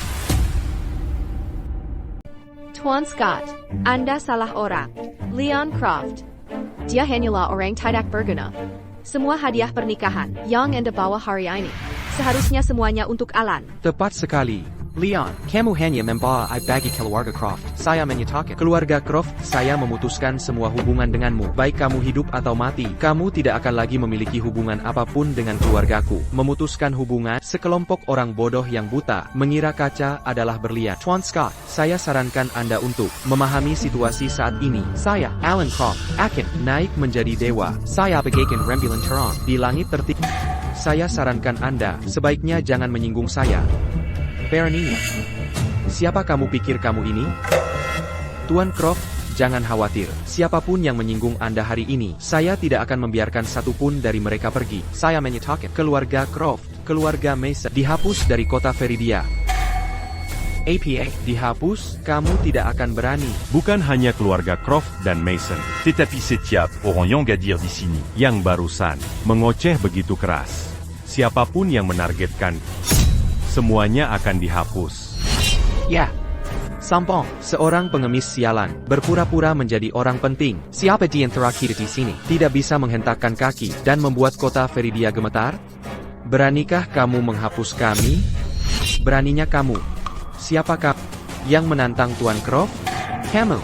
Tuan Scott, Anda salah orang. Leon Croft. Dia hanyalah orang tidak berguna. Semua hadiah pernikahan yang Anda bawa hari ini, seharusnya semuanya untuk Alan. Tepat sekali. Leon, kamu hanya membawa bagi keluarga Croft. Saya menyatakan. Keluarga Croft, saya memutuskan semua hubungan denganmu. Baik kamu hidup atau mati, kamu tidak akan lagi memiliki hubungan apapun dengan keluargaku. Memutuskan hubungan, sekelompok orang bodoh yang buta, mengira kaca adalah berlian. Tuan Scott, Saya sarankan Anda untuk memahami situasi saat ini. saya, Alan Croft, akan Naik menjadi dewa. saya bagaikan rembulan terang. Di langit tertinggi. Saya sarankan Anda, sebaiknya jangan menyinggung saya. Beraninya. Siapa kamu pikir kamu ini? Tuan Croft, jangan khawatir. Siapapun yang menyinggung Anda hari ini, saya tidak akan membiarkan satupun dari mereka pergi. Saya menyatakan. Keluarga Croft, keluarga Mason, dihapus dari kota Veridia. APA, Dihapus, kamu tidak akan berani. Bukan hanya keluarga Croft dan Mason Tetapi setiap orang yang gadir di sini. yang barusan mengoceh begitu keras. Siapapun yang menargetkan, semuanya akan dihapus. ya. Sombong. Seorang pengemis sialan, berpura-pura menjadi orang penting, Siapa di antara kita di sini? tidak bisa menghentakkan kaki, dan membuat kota Veridia gemetar? Beranikah kamu menghapus kami? Beraninya kamu. Siapakah yang menantang Tuan Croft? Kamu.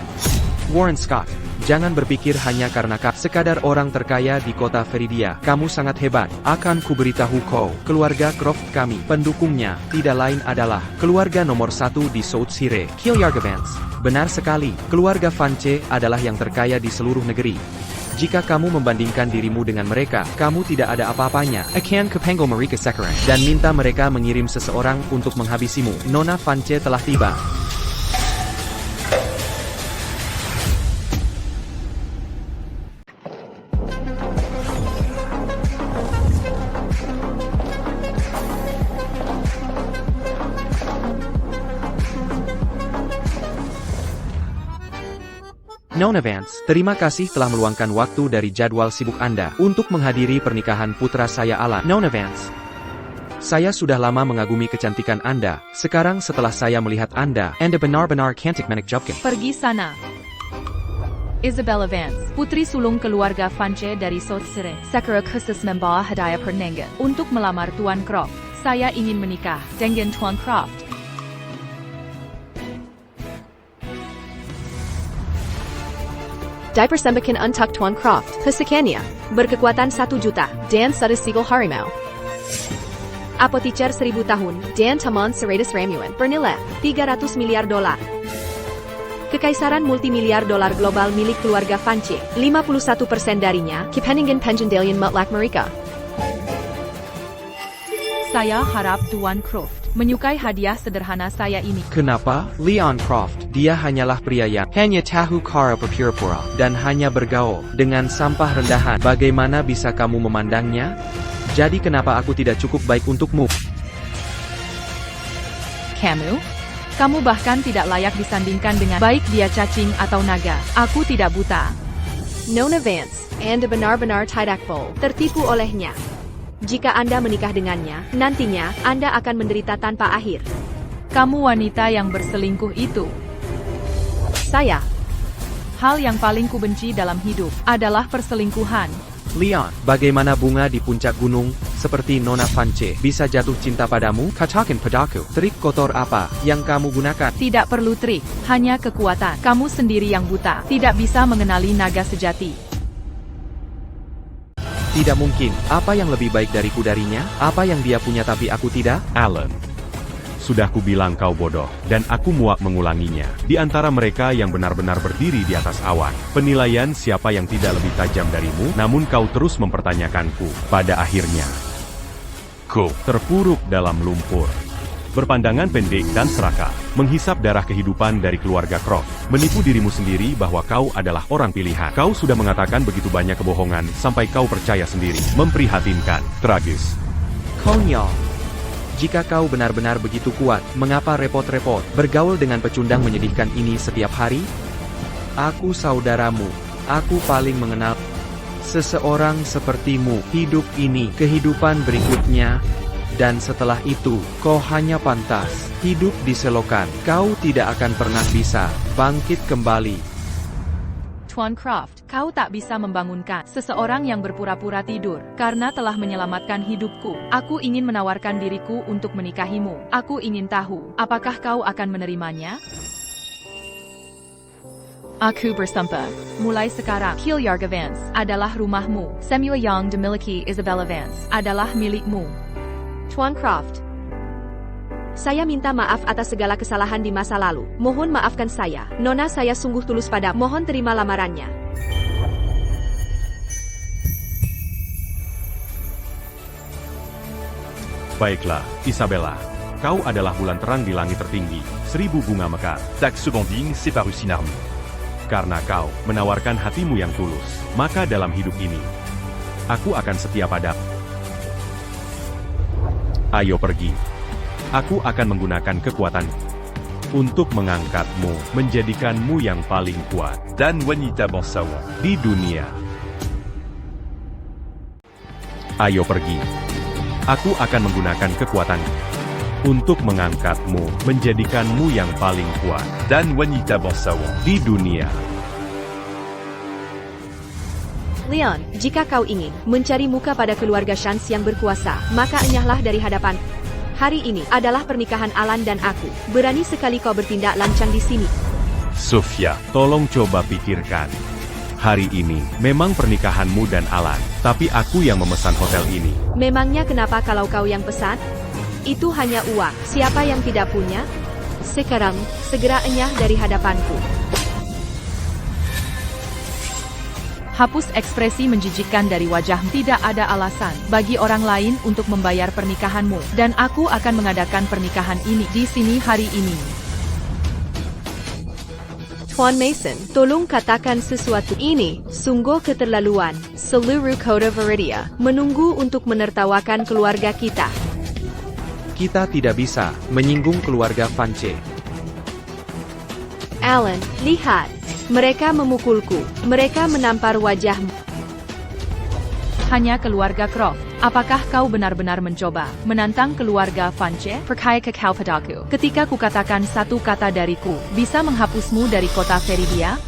Warren Scott. Jangan berpikir hanya karena sekadar orang terkaya di kota Veridia. Kamu sangat hebat. Akan kuberitahu kau, keluarga Croft kami, pendukungnya, tidak lain adalah keluarga nomor 1 di South Sire. Kiljarga Vance. Benar sekali, keluarga Vance adalah yang terkaya di seluruh negeri. Jika kamu membandingkan dirimu dengan mereka, kamu tidak ada apa-apanya. Akan Kapango Marika Sekarang. Dan minta mereka mengirim seseorang untuk menghabisimu. Nona Vance telah tiba. Nona Vance. Terima kasih telah meluangkan waktu dari jadwal sibuk Anda untuk menghadiri pernikahan putra saya Alan. Nona Vance. Saya sudah lama mengagumi kecantikan Anda. Sekarang setelah saya melihat Anda, Anda benar-benar cantik menakjubkan. Pergi sana. Isabella Vance, putri sulung keluarga Vance dari South Sire. Sakura khusus membawa hadiah pernikahan untuk melamar Tuan Croft. Saya ingin menikah dengan Tuan Croft. Dipersembahkan untuk Tuan Croft, Hesekiania, berkekuatan 1 juta, dan 1 sigil harimau. Apoteker 1000 tahun, dan Taman Seratus Ramuan, bernilai $300 miliar. Kekaisaran multimiliar dolar global milik keluarga Vance, 51% darinya, kepentingan pengendalian mutlak mereka. Saya harap Tuan Croft menyukai hadiah sederhana saya ini. kenapa? Leon Croft. Dia hanyalah pria yang Hanya tahu kara berpura-pura. dan hanya bergaul dengan sampah rendahan. Bagaimana bisa kamu memandangnya? Jadi kenapa aku tidak cukup baik untukmu? Kamu bahkan tidak layak disandingkan dengan baik dia cacing atau naga. Aku tidak buta. Nona Vance, Anda benar-benar tidak tertipu olehnya. Jika Anda menikah dengannya, nantinya Anda akan menderita tanpa akhir. Kamu wanita yang berselingkuh itu. Saya, Hal yang paling kubenci dalam hidup adalah perselingkuhan. Leon, bagaimana bunga di puncak gunung, seperti Nona Vance, bisa jatuh cinta padamu? Katakan padaku. Trik kotor apa yang kamu gunakan? Tidak perlu trik, hanya kekuatan. Kamu sendiri yang buta, tidak bisa mengenali naga sejati. Tidak mungkin. Apa yang lebih baik darinya? Apa yang dia punya tapi aku tidak? Alan. Sudah kubilang kau bodoh, dan aku muak mengulanginya. Di antara mereka yang benar-benar berdiri di atas awan, penilaian siapa yang tidak lebih tajam darimu, namun kau terus mempertanyakanku. Pada akhirnya, kau terpuruk dalam lumpur. Berpandangan pendek dan serakah, menghisap darah kehidupan dari keluarga Croft, menipu dirimu sendiri bahwa kau adalah orang pilihan. Kau sudah mengatakan begitu banyak kebohongan sampai kau percaya sendiri. Memprihatinkan, tragis. Konyol. Jika kau benar-benar begitu kuat, mengapa repot-repot bergaul dengan pecundang menyedihkan ini setiap hari? Aku saudaramu. Aku paling mengenal seseorang sepertimu. Hidup ini, kehidupan berikutnya. Dan setelah itu, kau hanya pantas hidup di selokan. Kau tidak akan pernah bisa bangkit kembali. Tuan Croft, kau tak bisa membangunkan seseorang yang berpura-pura tidur, karena telah menyelamatkan hidupku. Aku ingin menawarkan diriku untuk menikahimu. Aku ingin tahu, apakah kau akan menerimanya? Aku bersumpah, mulai sekarang, Kiljarga Vance adalah rumahmu. Semua yang dimiliki Isabella Vance adalah milikmu. Tuan Croft, saya minta maaf atas segala kesalahan di masa lalu. Mohon maafkan saya. Nona saya sungguh tulus pada. Mohon terima lamarannya. Baiklah, Isabella. Kau adalah bulan terang di langit tertinggi, 1000 bunga mekar. Taxe Seconding, c'est par une armée. Karena kau menawarkan hatimu yang tulus, maka dalam hidup ini, aku akan setia padamu. Ayo pergi. Aku akan menggunakan kekuatan untuk mengangkatmu, menjadikanmu yang paling kuat Dan Wanita Bangsawan. di dunia. Ayo pergi. Aku akan menggunakan kekuatan untuk mengangkatmu, menjadikanmu yang paling kuat Dan wanita bangsawan. di dunia. Leon, jika kau ingin mencari muka pada keluarga Shans yang berkuasa, maka enyahlah dari hadapan. Hari ini adalah pernikahan Alan dan aku. Berani sekali kau bertindak lancang di sini. Sofia, tolong coba pikirkan. Hari ini, memang pernikahanmu dan Alan, tapi aku yang memesan hotel ini. Memangnya kenapa kalau kau yang pesan? Itu hanya uang. Siapa yang tidak punya? Sekarang, segera enyah dari hadapanku. Hapus ekspresi menjijikkan dari wajahmu. Tidak ada alasan bagi orang lain untuk membayar pernikahanmu. Dan aku akan mengadakan pernikahan ini di sini hari ini. Tuan Mason, tolong katakan sesuatu. Ini sungguh keterlaluan. Seluruh Kota Viridia menunggu untuk menertawakan keluarga kita. Kita tidak bisa menyinggung keluarga Vance. Alan, lihat. Mereka memukulku. Mereka menampar wajahmu. Hanya keluarga Croft. Apakah kau benar-benar mencoba menantang keluarga Vance? Percaya kau padaku. Ketika kukatakan satu kata dariku, bisa menghapusmu dari kota Viridia?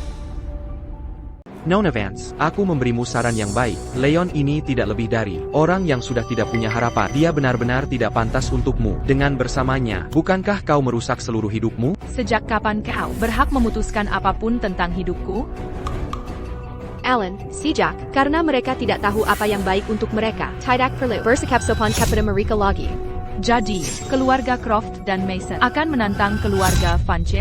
Nona Vance, aku memberimu saran yang baik. Leon ini tidak lebih dari orang yang sudah tidak punya harapan. Dia benar-benar tidak pantas untukmu. Dengan bersamanya, bukankah kau merusak seluruh hidupmu? Sejak kapan kau berhak memutuskan apapun tentang hidupku? Alan, sejak, karena mereka tidak tahu apa yang baik untuk mereka. Tidak perlu bersikap sopan kepada mereka lagi. Jadi, keluarga Croft dan Mason akan menantang keluarga Vance?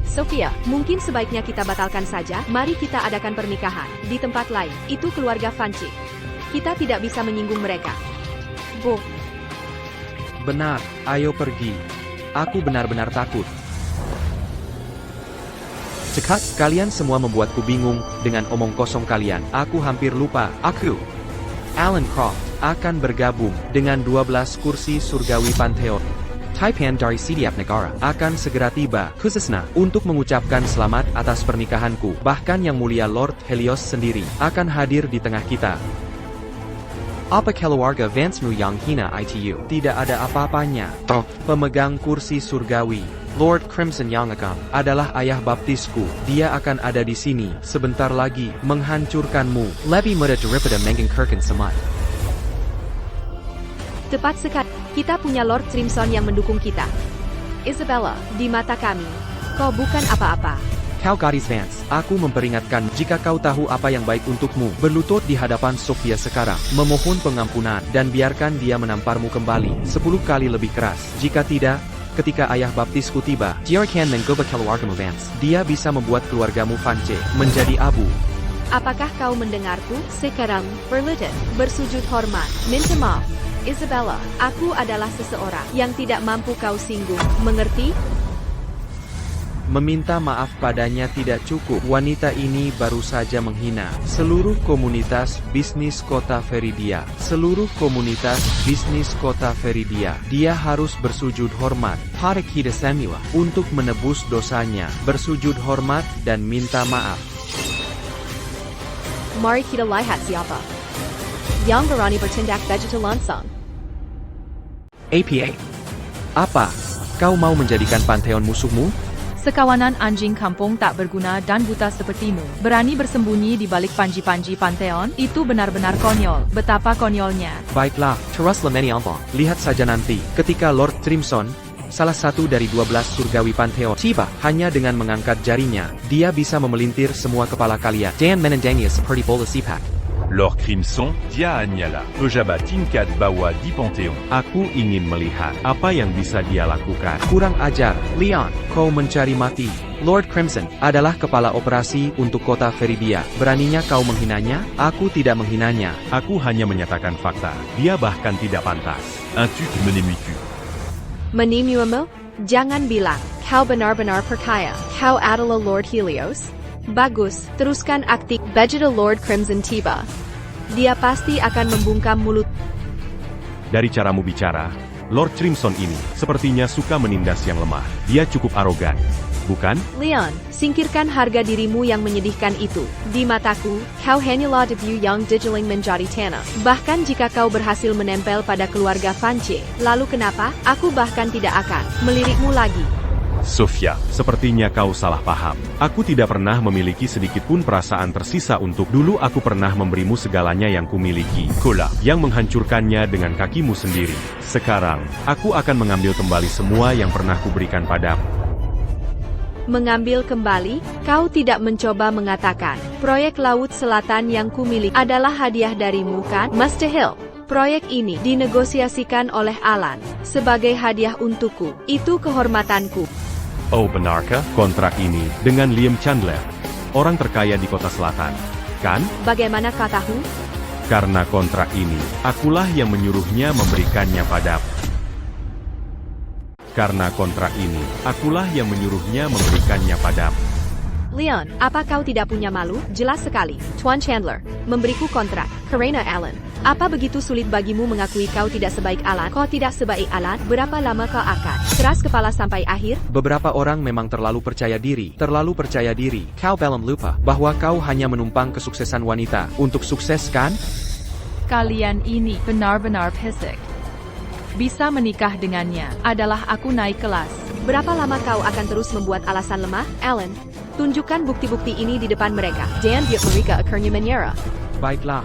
Sophia, mungkin sebaiknya kita batalkan saja. Mari kita adakan pernikahan di tempat lain. Itu keluarga Vance. Kita tidak bisa menyinggung mereka. Bu, Benar, ayo pergi. Aku benar-benar takut. Cekat, kalian semua membuatku bingung dengan omong kosong kalian. Aku hampir lupa. Alan Croft, akan bergabung dengan 12 kursi surgawi Pantheon. Taipan dari setiap negara akan segera tiba, khususnya untuk mengucapkan selamat atas pernikahanku. Bahkan Yang Mulia Lord Helios sendiri akan hadir di tengah kita. Apa keluarga Vance-mu yang hina itu? Tidak ada apa-apanya. Pemegang kursi surgawi, Lord Crimson yang akan adalah ayah baptisku. Dia akan ada di sini sebentar lagi menghancurkanmu. Lebih mudah daripada mengingkarkan semat. tepat sekali. Kita punya Lord Crimson yang mendukung kita. Isabella, di mata kami, kau bukan apa-apa. Kau gadis Vance, aku memperingatkan jika kau tahu apa yang baik untukmu, berlutut di hadapan Sophia sekarang, memohon pengampunan, dan biarkan dia menamparmu kembali 10 kali lebih keras. Jika tidak, ketika ayah baptisku tiba, dia akan mengubah keluargamu Vance. Dia bisa membuat keluargamu Vance menjadi abu. Apakah kau mendengarku? Sekarang, berlutut, bersujud hormat, minta maaf. Isabella, aku adalah seseorang yang tidak mampu kau singgung, mengerti? Meminta maaf padanya tidak cukup. Wanita ini baru saja menghina seluruh komunitas bisnis kota Viridia. Seluruh komunitas bisnis kota Viridia. Dia harus bersujud hormat pada kita semua untuk menebus dosanya. Bersujud hormat dan minta maaf. Mari kita lihat siapa yang berani bertindak begitu langsung. APA. Apa? Kau mau menjadikan Pantheon musuhmu? Sekawanan anjing kampung tak berguna dan buta sepertimu, berani bersembunyi di balik panji-panji Pantheon, itu benar-benar konyol. Betapa konyolnya. Baiklah, teruslah menyampah. Lihat saja nanti, ketika Lord Crimson, salah satu dari 12 surgawi Pantheon, tiba, hanya dengan mengangkat jarinya, dia bisa memelintir semua kepala kalian. Dan menendangi seperti bola sepak. Lord Crimson, dia Anyala, Ojaba tingkat bawah di Pantheon. Aku ingin melihat apa yang bisa dia lakukan. Kurang ajar, Leon, kau mencari mati. Lord Crimson adalah kepala operasi untuk kota Viridia. Beraninya kau menghinanya? Aku tidak menghinanya. Aku hanya menyatakan fakta. Dia bahkan tidak pantas. Un tut menemu-tu. Menimumu? Jangan bilang, kau benar-benar percaya, kau adalah Lord Helios? Bagus, teruskan aktif. Begitu Lord Crimson tiba, dia pasti akan membungkam mulut. Dari caramu bicara, Lord Crimson ini sepertinya suka menindas yang lemah. Dia cukup arogan. bukan? Leon, singkirkan harga dirimu yang menyedihkan itu. Di mataku, kau hanyalah debu yang digiling menjadi tanah. Bahkan jika kau berhasil menempel pada keluarga Vance, lalu kenapa? Aku bahkan tidak akan melirikmu lagi. Sophia, Sepertinya kau salah paham. Aku tidak pernah memiliki sedikit pun perasaan tersisa untuk dulu aku pernah memberimu segalanya yang kumiliki. Kola, Yang menghancurkannya dengan kakimu sendiri. Sekarang, aku akan mengambil kembali semua yang pernah kuberikan padamu. Mengambil kembali, kau tidak mencoba mengatakan, proyek Laut Selatan yang kumiliki adalah hadiah darimu kan, Master Hill? Proyek ini dinegosiasikan oleh Alan sebagai hadiah untukku. Itu kehormatanku. oh benarkah? Kontrak ini dengan Liam Chandler, orang terkaya di kota selatan. Kan? Bagaimana kau tahu? Karena kontrak ini, akulah yang menyuruhnya memberikannya padamu. Karena kontrak ini, akulah yang menyuruhnya memberikannya padamu. Leon, apa kau tidak punya malu? Jelas sekali. Tuan Chandler, memberiku kontrak. Karena Alan. Apa begitu sulit bagimu mengakui kau tidak sebaik Alan? Kau tidak sebaik Alan? Berapa lama kau akan keras kepala sampai akhir? Beberapa orang memang terlalu percaya diri. Kau belum lupa bahwa kau hanya menumpang kesuksesan wanita. Untuk sukses kan? Kalian ini benar-benar pesek. Bisa menikah dengannya adalah aku naik kelas. Berapa lama kau akan terus membuat alasan lemah? Alan, tunjukkan bukti-bukti ini di depan mereka. Dan biar mereka akhirnya menyerah. Baiklah.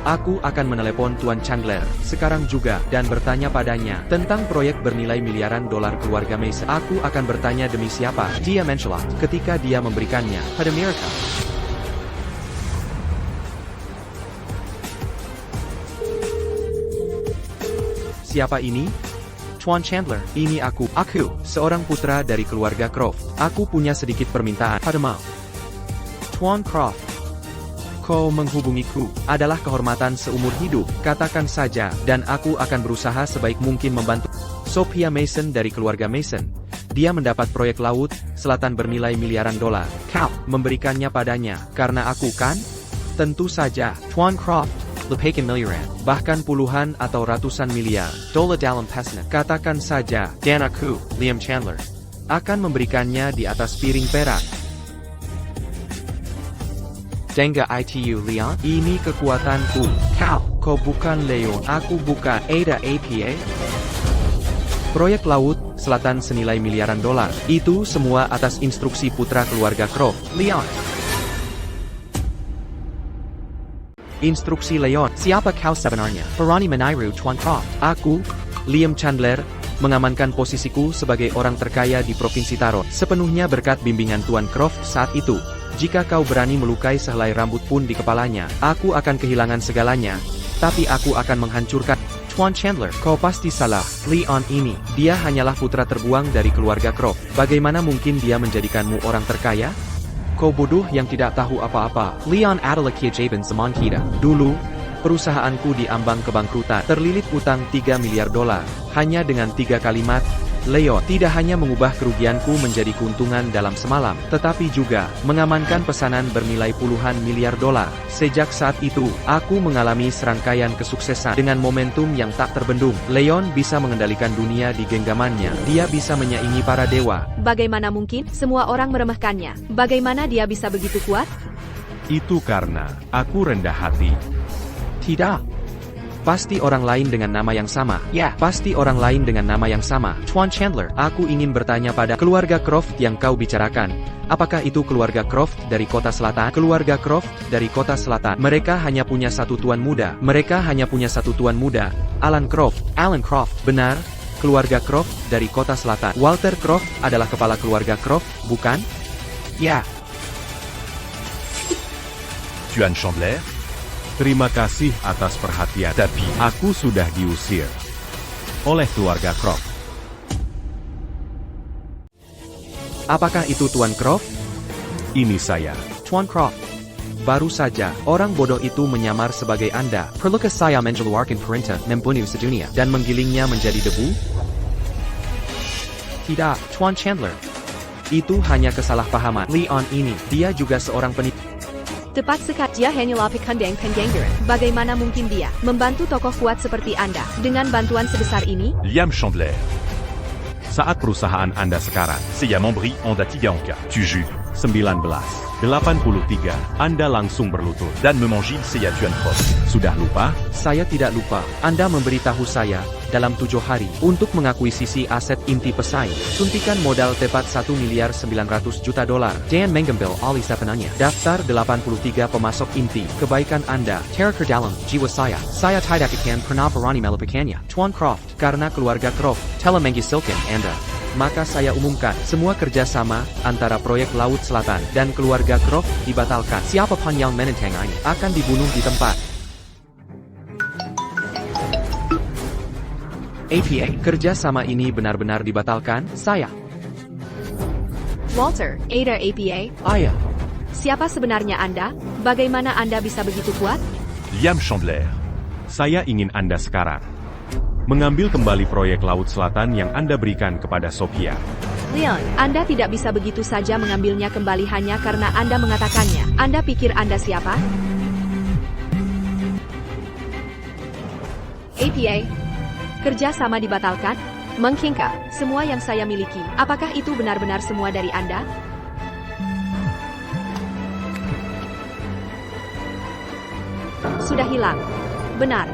Aku akan menelepon Tuan Chandler sekarang juga dan bertanya padanya tentang proyek bernilai miliaran dolar keluarga Mason. Aku akan bertanya demi siapa dia mencelak ketika dia memberikannya pada mereka. Siapa ini? Tuan Chandler, ini aku. Aku, seorang putra dari keluarga Croft. Aku punya sedikit permintaan padamu. Tuan Croft. Kau menghubungiku adalah kehormatan seumur hidup, katakan saja, dan aku akan berusaha sebaik mungkin membantu. Sophia Mason dari keluarga Mason. Dia mendapat proyek laut selatan bernilai miliaran dolar. Kau memberikannya padanya, karena aku kan? Tentu saja, Tuan Croft. Lepakan miliaran. Bahkan puluhan atau ratusan miliar. Dola dalam pesna. Katakan saja, Dan aku, Liam Chandler. akan memberikannya di atas piring perak. Denga itu Leon. Ini kekuatanku. Kau bukan Leon, aku bukan Ada APA. Proyek laut selatan senilai miliaran dolar. Itu semua atas instruksi putra keluarga Croft, Leon. Instruksi Leon. Siapa kau sebenarnya? Berani meniru Tuan Croft. Aku, Liam Chandler, mengamankan posisiku sebagai orang terkaya di Provinsi Tarot, sepenuhnya berkat bimbingan Tuan Croft saat itu. Jika kau berani melukai sehelai rambut pun di kepalanya, aku akan kehilangan segalanya. Tapi aku akan menghancurkan. Tuan Chandler. Kau pasti salah. Leon ini, dia hanyalah putra terbuang dari keluarga Croft. Bagaimana mungkin dia menjadikanmu orang terkaya? Kau bodoh yang tidak tahu apa-apa. Leon adalah keajaiban zaman kita. Dulu, perusahaanku diambang kebangkrutan, terlilit utang 3 miliar dolar. Hanya dengan 3 kalimat, Leon tidak hanya mengubah kerugianku menjadi keuntungan dalam semalam, tetapi juga mengamankan pesanan bernilai puluhan miliar dolar. Sejak saat itu, aku mengalami serangkaian kesuksesan dengan momentum yang tak terbendung. Leon bisa mengendalikan dunia di genggamannya. Dia bisa menyaingi para dewa. Bagaimana mungkin semua orang meremehkannya? Bagaimana dia bisa begitu kuat? Itu karena aku rendah hati. Tidak. Pasti orang lain dengan nama yang sama. Ya. Pasti orang lain dengan nama yang sama. Tuan Chandler. Aku ingin bertanya pada keluarga Croft yang kau bicarakan. Apakah itu keluarga Croft dari kota selatan? Keluarga Croft dari kota selatan. Mereka hanya punya satu tuan muda. Alan Croft. Alan Croft. Benar. Keluarga Croft dari kota selatan. Walter Croft adalah kepala keluarga Croft, bukan? Ya. Tuan Chandler, Terima kasih atas perhatian. tapi Aku sudah diusir oleh keluarga Croft. Apakah itu Tuan Croft? Ini saya. Tuan Croft. Baru saja, orang bodoh itu menyamar sebagai Anda Perlukah saya mengeluarkan perintah membunuh sedunia? dan menggilingnya menjadi debu? Tidak, Tuan Chandler. itu hanya kesalahpahaman. Leon ini, dia juga seorang penipu. Tepat sekali, dia hanyalah pekandang Pengangguran. Bagaimana mungkin dia membantu tokoh kuat seperti Anda dengan bantuan sebesar ini? Liam Chandler, saat perusahaan Anda sekarang. Seiya Membri Onda Tigaonka. Tu jus. 1983, Anda langsung berlutut. Dan Memangil Seiya Tuan Cross. Sudah lupa? Saya tidak lupa. Anda memberitahu saya, dalam 7 hari, untuk mengakuisisi aset inti pesaing. Suntikan modal tepat $1.900.000.000. Dan mengambil alih sepenuhnya. Daftar 83 pemasok inti. Kebaikan Anda. Terker dalam jiwa saya. Saya tidak akan pernah berani melakukannya. Tuan Croft. Karena keluarga Croft. Telah menghasilkan Anda. Maka saya umumkan, semua kerjasama antara proyek Laut Selatan dan keluarga Croft dibatalkan. Siapapun yang menentangnya Akan dibunuh di tempat. APA. Kerjasama ini benar-benar dibatalkan. Saya. Walter, Ada APA, Ayah. siapa sebenarnya Anda? Bagaimana Anda bisa begitu kuat? Liam Chandler. Saya ingin Anda sekarang mengambil kembali proyek Laut Selatan yang Anda berikan kepada Sophia. Leon, Anda tidak bisa begitu saja mengambilnya kembali hanya karena Anda mengatakannya. Anda pikir Anda siapa? APA, kerja sama dibatalkan? Mengkingka, semua yang saya miliki, apakah itu benar-benar semua dari Anda? Sudah hilang. Benar.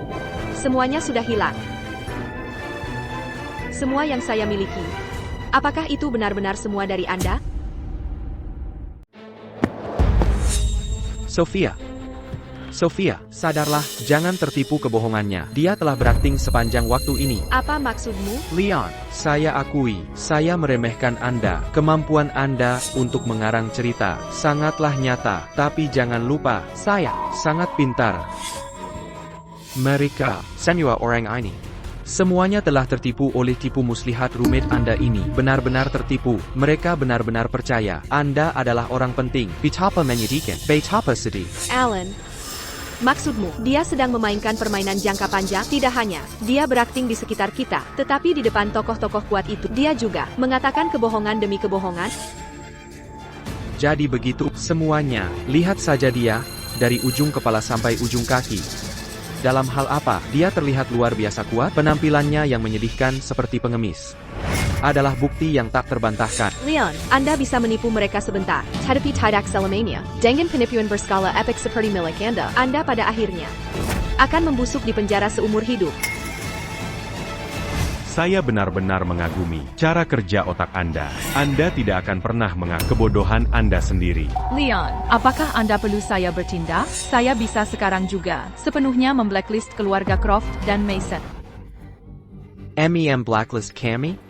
Semuanya sudah hilang. Semua yang saya miliki. Apakah itu benar-benar semua dari Anda? Sophia. Sophia, sadarlah, jangan tertipu kebohongannya. Dia telah berakting sepanjang waktu ini. Apa maksudmu? Leon, saya akui, saya meremehkan Anda. Kemampuan Anda untuk mengarang cerita sangatlah nyata, tapi jangan lupa, saya sangat pintar. Mereka, Senua orang ini. semuanya telah tertipu oleh tipu muslihat rumit Anda ini. Benar-benar tertipu. Mereka benar-benar percaya Anda adalah orang penting. Betapa menyedihkan. Betapa sedih. Alan. Maksudmu, dia sedang memainkan permainan jangka panjang? Tidak hanya, dia berakting di sekitar kita, tetapi di depan tokoh-tokoh kuat itu, dia juga mengatakan kebohongan demi kebohongan. Jadi begitu, semuanya. Lihat saja dia, dari ujung kepala sampai ujung kaki. Dalam hal apa, dia terlihat luar biasa kuat. Penampilannya yang menyedihkan seperti pengemis adalah bukti yang tak terbantahkan. Leon, Anda bisa menipu mereka sebentar. Tetapi tidak selamanya. Dengan penipuan berskala epik seperti milik Anda pada akhirnya akan membusuk di penjara seumur hidup. Saya benar-benar mengagumi cara kerja otak Anda. Anda tidak akan pernah mengaku kebodohan Anda sendiri. Leon, apakah Anda perlu saya bertindak? Saya bisa sekarang juga, sepenuhnya memblacklist keluarga Croft dan Mason. MEM blacklist kami?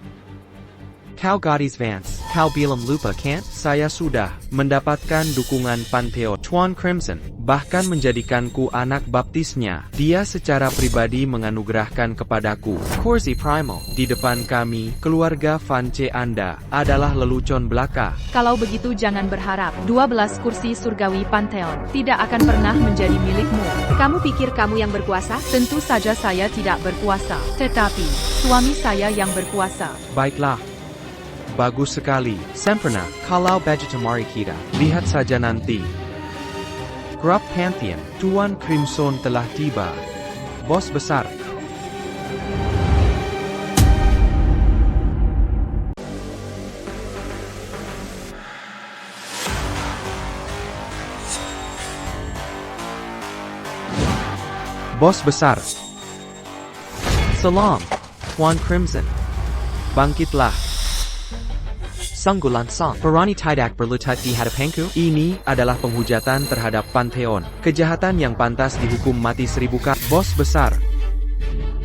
Kau gadis Vance. Kau bilang lupa kan? Saya sudah mendapatkan dukungan Pantheon. Tuan Crimson bahkan menjadikanku anak baptisnya. Dia secara pribadi menganugerahkan kepadaku. Corsi Primo. Di depan kami, keluarga Vance Anda adalah lelucon belaka. Kalau begitu jangan berharap 12 kursi surgawi Pantheon tidak akan pernah menjadi milikmu. Kamu pikir kamu yang berkuasa? Tentu saja saya tidak berkuasa, tetapi suami saya yang berkuasa. Baiklah. Bagus sekali. Sempurna. Kalau baju mari kita. Lihat saja nanti. Grup Pantheon, Tuan Crimson telah tiba. Bos besar. Bos besar. Salam. Tuan Crimson. Bangkitlah. Sunggulan Sang. Berani tidak berlutut di hadapanku? Ini adalah penghujatan terhadap Pantheon. Kejahatan yang pantas dihukum mati 1000 kali. Bos besar.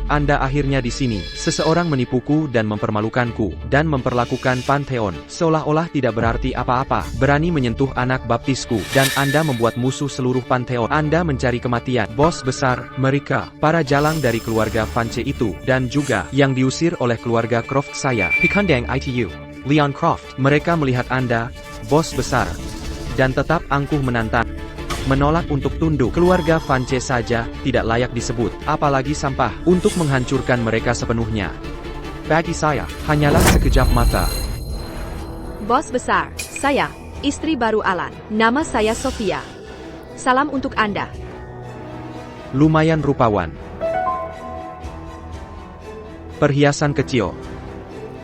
Anda akhirnya di sini. Seseorang menipuku dan mempermalukanku, dan memperlakukan Pantheon seolah-olah tidak berarti apa-apa. Berani menyentuh anak baptisku, dan Anda membuat musuh seluruh Pantheon. Anda mencari kematian. Bos besar, mereka, para jalang dari keluarga Vance itu, dan juga yang diusir oleh keluarga Croft saya. Pikundang itu. Leon Croft. Mereka melihat Anda, bos besar, dan tetap angkuh menantang. Menolak untuk tunduk. Keluarga Vance saja tidak layak disebut, apalagi sampah, untuk menghancurkan mereka sepenuhnya. Bagi saya. Hanyalah sekejap mata. Bos besar, saya, istri baru Alan. Nama saya Sophia. Salam untuk Anda. Lumayan rupawan. Perhiasan kecil.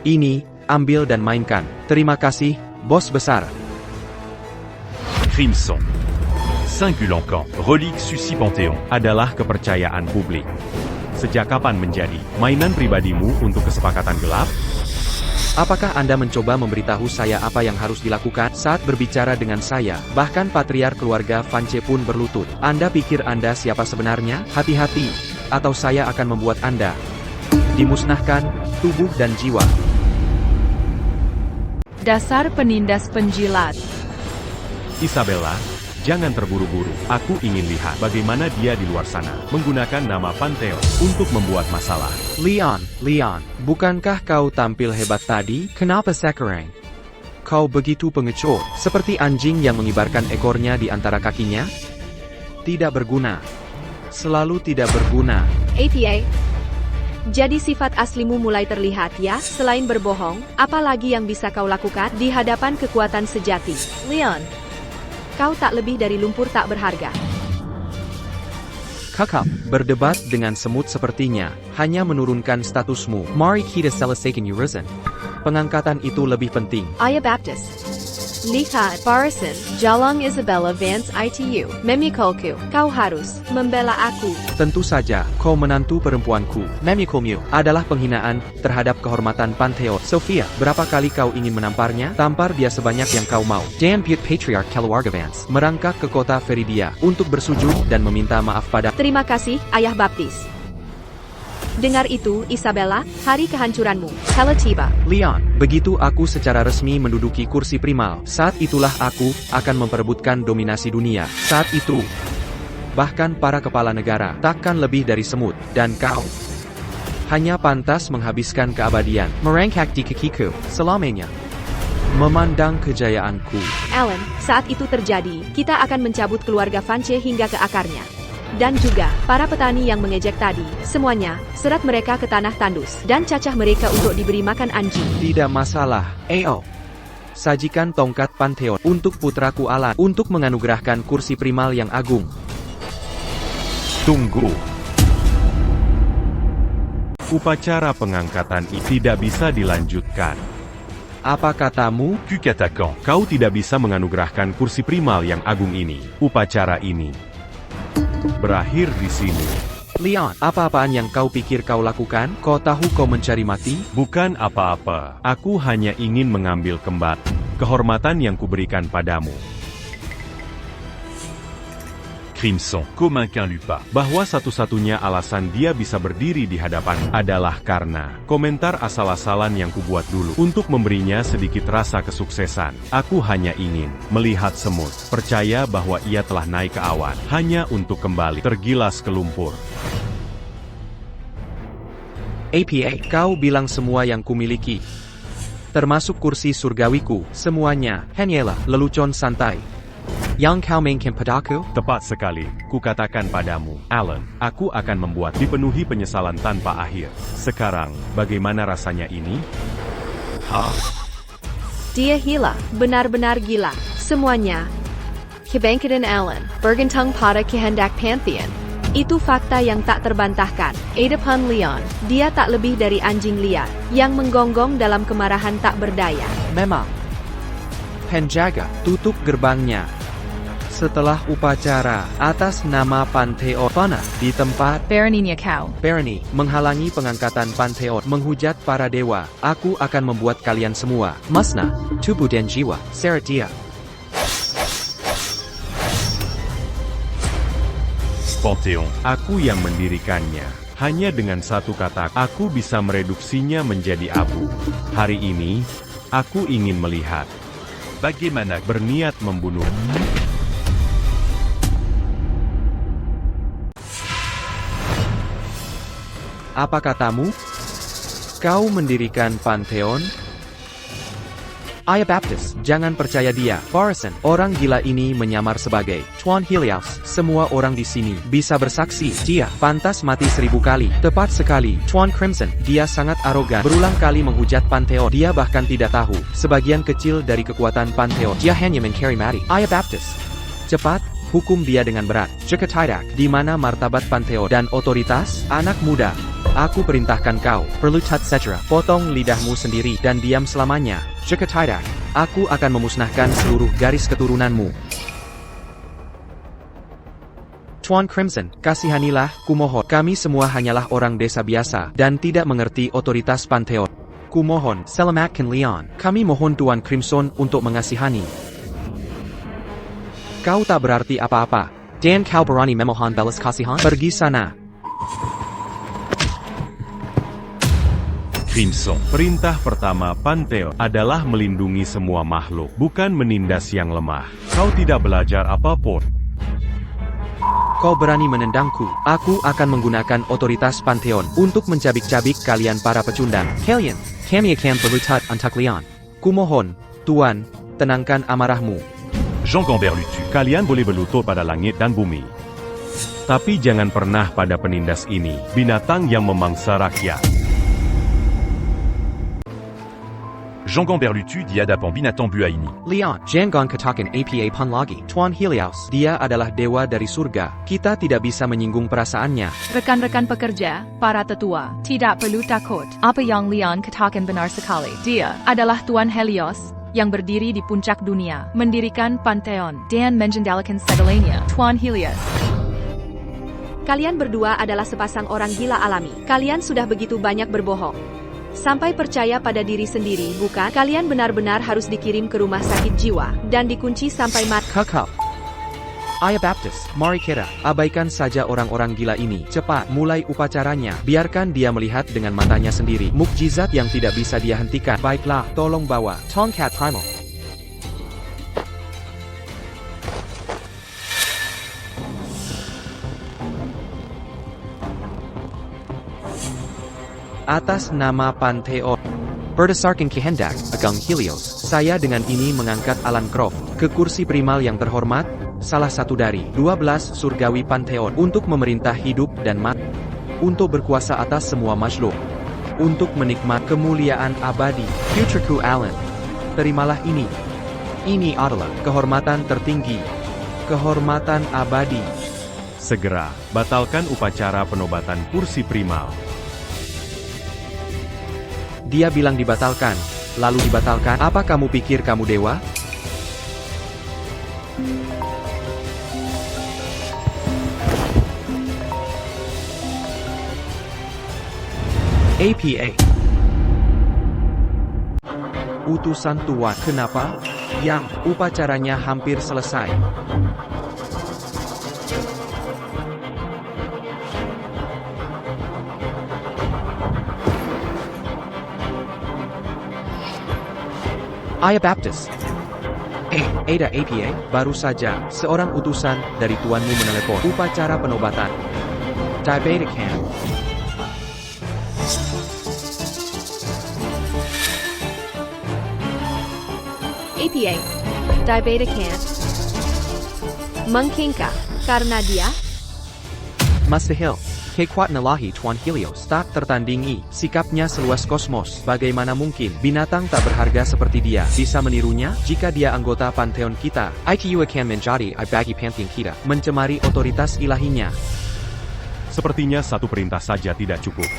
Ini ambil dan mainkan. Terima kasih, bos besar. Crimson. Singulancan. Relique Sucy Panthéon. Adalah kepercayaan publik. Sejak kapan menjadi mainan pribadimu untuk kesepakatan gelap? Apakah Anda mencoba memberitahu saya apa yang harus dilakukan saat berbicara dengan saya? Bahkan patriark keluarga Vance pun berlutut. Anda pikir Anda siapa sebenarnya? Hati-hati, atau saya akan membuat Anda dimusnahkan, tubuh dan jiwa. Dasar penindas penjilat. Isabella, jangan terburu-buru. Aku ingin lihat bagaimana dia di luar sana menggunakan nama Pantheon untuk membuat masalah. Leon, bukankah kau tampil hebat tadi? Kenapa sekarang kau begitu pengecut, seperti anjing yang mengibarkan ekornya di antara kakinya? Tidak berguna. Selalu tidak berguna. APA. Jadi sifat aslimu mulai terlihat ya, selain berbohong, apa lagi yang bisa kau lakukan di hadapan kekuatan sejati? Leon, kau tak lebih dari lumpur tak berharga. Kakak, berdebat dengan semut sepertinya, hanya menurunkan statusmu. Mari kita selesaikan urusan. Pengangkatan itu lebih penting. Ayah Baptist. Lihat, Barasan, Jalang Isabella Vance ITU, Memikolku, kau harus membela aku. Tentu saja, kau menantu perempuanku. Memikulmu adalah penghinaan terhadap kehormatan Pantheon. Sophia, berapa kali kau ingin menamparnya? Tampar dia sebanyak yang kau mau. Dan Butte Patriarch Keluarga Vance. Merangkak ke kota Feridia untuk bersujud dan meminta maaf pada. Terima kasih, Ayah Baptis. Dengar itu, Isabella, hari kehancuranmu telah tiba. Leon, begitu aku secara resmi menduduki kursi primal, saat itulah aku akan memperebutkan dominasi dunia. Saat itu, bahkan para kepala negara takkan lebih dari semut, dan kau hanya pantas menghabiskan keabadian, Merangkak di kakiku, selamanya, memandang kejayaanku. Alan, saat itu terjadi, kita akan mencabut keluarga Vance hingga ke akarnya. Dan juga, para petani yang mengejek tadi, semuanya, serat mereka ke tanah tandus, dan cacah mereka untuk diberi makan anjing. Tidak masalah, AO. Sajikan tongkat Pantheon untuk putraku Alan, untuk menganugerahkan kursi primal yang agung. Tunggu. Upacara pengangkatan ini tidak bisa dilanjutkan. Apa katamu? Cucatacan. Kau tidak bisa menganugerahkan kursi primal yang agung ini. Upacara ini berakhir di sini. Leon, apa-apaan yang kau pikir kau lakukan? Kau tahu kau mencari mati? Bukan apa-apa. Aku hanya ingin mengambil kembali kehormatan yang kuberikan padamu. Crimson. Comme un quinlupa. Bahwa satu-satunya alasan dia bisa berdiri di hadapan adalah karena komentar asal-asalan yang kubuat dulu untuk memberinya sedikit rasa kesuksesan. Aku hanya ingin melihat semut percaya bahwa ia telah naik ke awan hanya untuk kembali tergilas ke lumpur. APA, kau bilang semua yang kumiliki, termasuk kursi surgawiku, semuanya hanyalah lelucon santai. Yang kau mainkan padaku? Tepat sekali, kukatakan padamu, Alan, aku akan membuat dipenuhi penyesalan tanpa akhir. Sekarang, bagaimana rasanya ini? Dia gila, benar-benar gila, semuanya. Kebangkitan Alan, bergantung pada kehendak Pantheon. Itu fakta yang tak terbantahkan. Adapun Leon, dia tak lebih dari anjing liar, yang menggonggong dalam kemarahan tak berdaya. Memang. Penjaga, tutup gerbangnya. Setelah upacara, atas nama Pantheon Fana, di tempat Beraninya kau. Berani, menghalangi pengangkatan Pantheon, menghujat para dewa, aku akan membuat kalian semua musnah, tubuh dan jiwa, Seratia. Panthéon. Aku yang mendirikannya. Hanya dengan satu kata, aku bisa mereduksinya menjadi abu. Hari ini, aku ingin melihat Bagaimana berniat membunuh. Apa katamu? Kau mendirikan Pantheon? Ayah Baptist. Jangan percaya dia, Barasan. Orang gila ini menyamar sebagai Tuan Helios. Semua orang di sini bisa bersaksi, dia pantas mati 1000 kali. Tepat sekali, Tuan Crimson. Dia sangat arogan, berulang kali menghujat Pantheon. Dia bahkan tidak tahu sebagian kecil dari kekuatan Pantheon. Dia hanya mencari mati. Ayah Baptist, cepat, hukum dia dengan berat. Jika tidak, di mana martabat Pantheon dan otoritas? Anak muda, Aku perintahkan kau. Perlu tut setra. Potong lidahmu sendiri dan diam selamanya. Jika tidak, Aku akan memusnahkan seluruh garis keturunanmu. Tuan Crimson, Kasihanilah, kumohon. Kami semua hanyalah orang desa biasa, dan tidak mengerti otoritas Pantheon. Kumohon. selamatkan Leon. Kami mohon Tuan Crimson untuk mengasihani. Kau tak berarti apa-apa. Dan kau berani memohon belas kasihan? Pergi sana. Crimson. Perintah pertama Pantheon adalah melindungi semua makhluk, bukan menindas yang lemah. Kau tidak belajar apapun. Kau berani menendangku. Aku akan menggunakan otoritas Pantheon untuk mencabik-cabik kalian para pecundang. Kalian, kami akan berlutut untuk Leon. Kumohon, Tuan, tenangkan amarahmu. Jean Gamberlutu. Kalian boleh berlutut pada langit dan bumi. Tapi jangan pernah pada penindas ini, binatang yang memangsa rakyat. Jean Gamberlutu diadapant binatang buaini. Leon, jangan katakan apa pun lagi. Tuan Helios, Dia adalah dewa dari surga. Kita tidak bisa menyinggung perasaannya. Rekan-rekan pekerja, para tetua, tidak perlu takut. Apa yang Leon katakan benar sekali. Dia adalah Tuan Helios, yang berdiri di puncak dunia, mendirikan Pantheon, dan mengendalikan segalanya. Tuan Helios. Kalian berdua adalah sepasang orang gila alami. Kalian sudah begitu banyak berbohong. Sampai percaya pada diri sendiri, bukan? Kalian benar-benar harus dikirim ke rumah sakit jiwa, dan dikunci sampai mati. Kakak. Ayah Baptist, mari kita. Abaikan saja orang-orang gila ini. Cepat, mulai upacaranya. Biarkan dia melihat dengan matanya sendiri. Mukjizat yang tidak bisa dia hentikan. Baiklah, tolong bawa. Tongkat Primal. Atas nama Pantheon, Berdasarkan kehendak, Agung Helios. saya dengan ini mengangkat Alan Croft ke kursi primal yang terhormat, salah satu dari 12 surgawi Pantheon, untuk memerintah hidup dan mati, untuk berkuasa atas semua makhluk, untuk menikmat kemuliaan abadi. Putraku Alan. Terimalah ini. Ini adalah kehormatan tertinggi, kehormatan abadi. Segera, batalkan upacara penobatan kursi primal. Dia bilang dibatalkan, lalu dibatalkan. Apa kamu pikir kamu dewa? APA. Utusan Tuan, kenapa? Yang upacaranya hampir selesai. Ayah Baptist. Ada APA? Baru saja, seorang utusan dari tuanmu menelepon. Upacara penobatan. Diabeticam. APA. Diabeticam. Mengkingka. Karena dia Mustahil. Kekuatan ilahi Tuan Helios. Tak tertandingi, sikapnya seluas kosmos. Bagaimana mungkin binatang tak berharga seperti dia bisa menirunya? Jika dia anggota Pantheon kita, IQ akan menjadi bagi pantheon kita. mencemari otoritas ilahinya. Sepertinya satu perintah saja tidak cukup.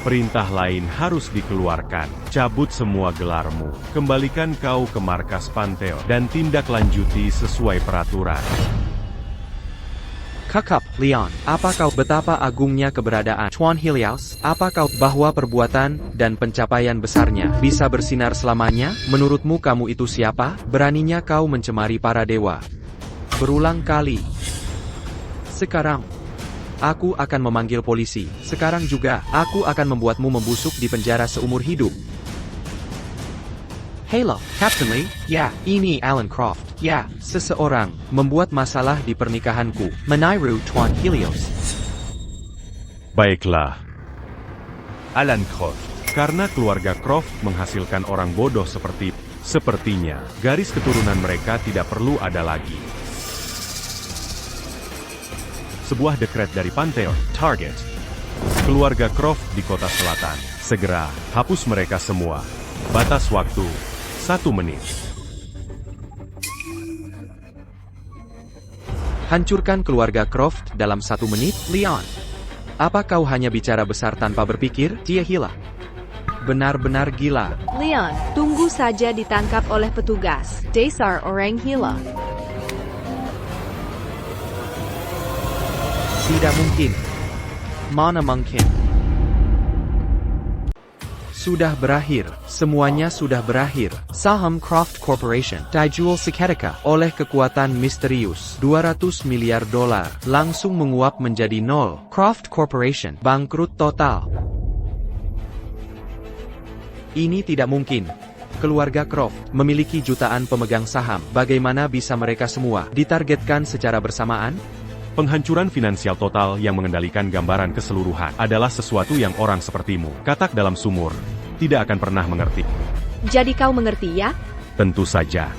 Perintah lain harus dikeluarkan. Cabut semua gelarmu. Kembalikan kau ke markas Pantheon. Dan tindak lanjuti sesuai peraturan. Kakak, Leon. Apa kau betapa agungnya keberadaan Tuan Helios. Apa kau bahwa perbuatan dan pencapaian besarnya bisa bersinar selamanya? Menurutmu kamu itu siapa? Beraninya kau mencemari para dewa. Berulang kali. Sekarang, aku akan memanggil polisi. Sekarang juga, aku akan membuatmu membusuk di penjara seumur hidup. Halo, Captain Lee. Ya, ini Alan Croft. Ya, seseorang membuat masalah di pernikahanku. Meniru Tuan Helios. Baiklah. Alan Croft. Karena keluarga Croft menghasilkan orang bodoh sepertinya, garis keturunan mereka tidak perlu ada lagi. Sebuah dekret dari Pantheon. Target. Keluarga Croft di kota selatan. Segera, hapus mereka semua. Batas waktu, 1 menit. Hancurkan keluarga Croft dalam 1 menit, Leon. Apa kau hanya bicara besar tanpa berpikir? Dia gila. Benar-benar gila. Leon, tunggu saja ditangkap oleh petugas. Dasar orang gila. Tidak mungkin. Mana mungkin? Sudah berakhir. Semuanya sudah berakhir. Saham Croft Corporation dijual seketika Oleh kekuatan misterius, 200 miliar dolar langsung menguap menjadi nol. Croft Corporation Bangkrut total. Ini tidak mungkin. Keluarga Croft memiliki jutaan pemegang saham. Bagaimana bisa mereka semua ditargetkan secara bersamaan? Penghancuran finansial total yang mengendalikan gambaran keseluruhan adalah sesuatu yang orang sepertimu, katak dalam sumur, tidak akan pernah mengerti. Jadi kau mengerti ya? Tentu saja.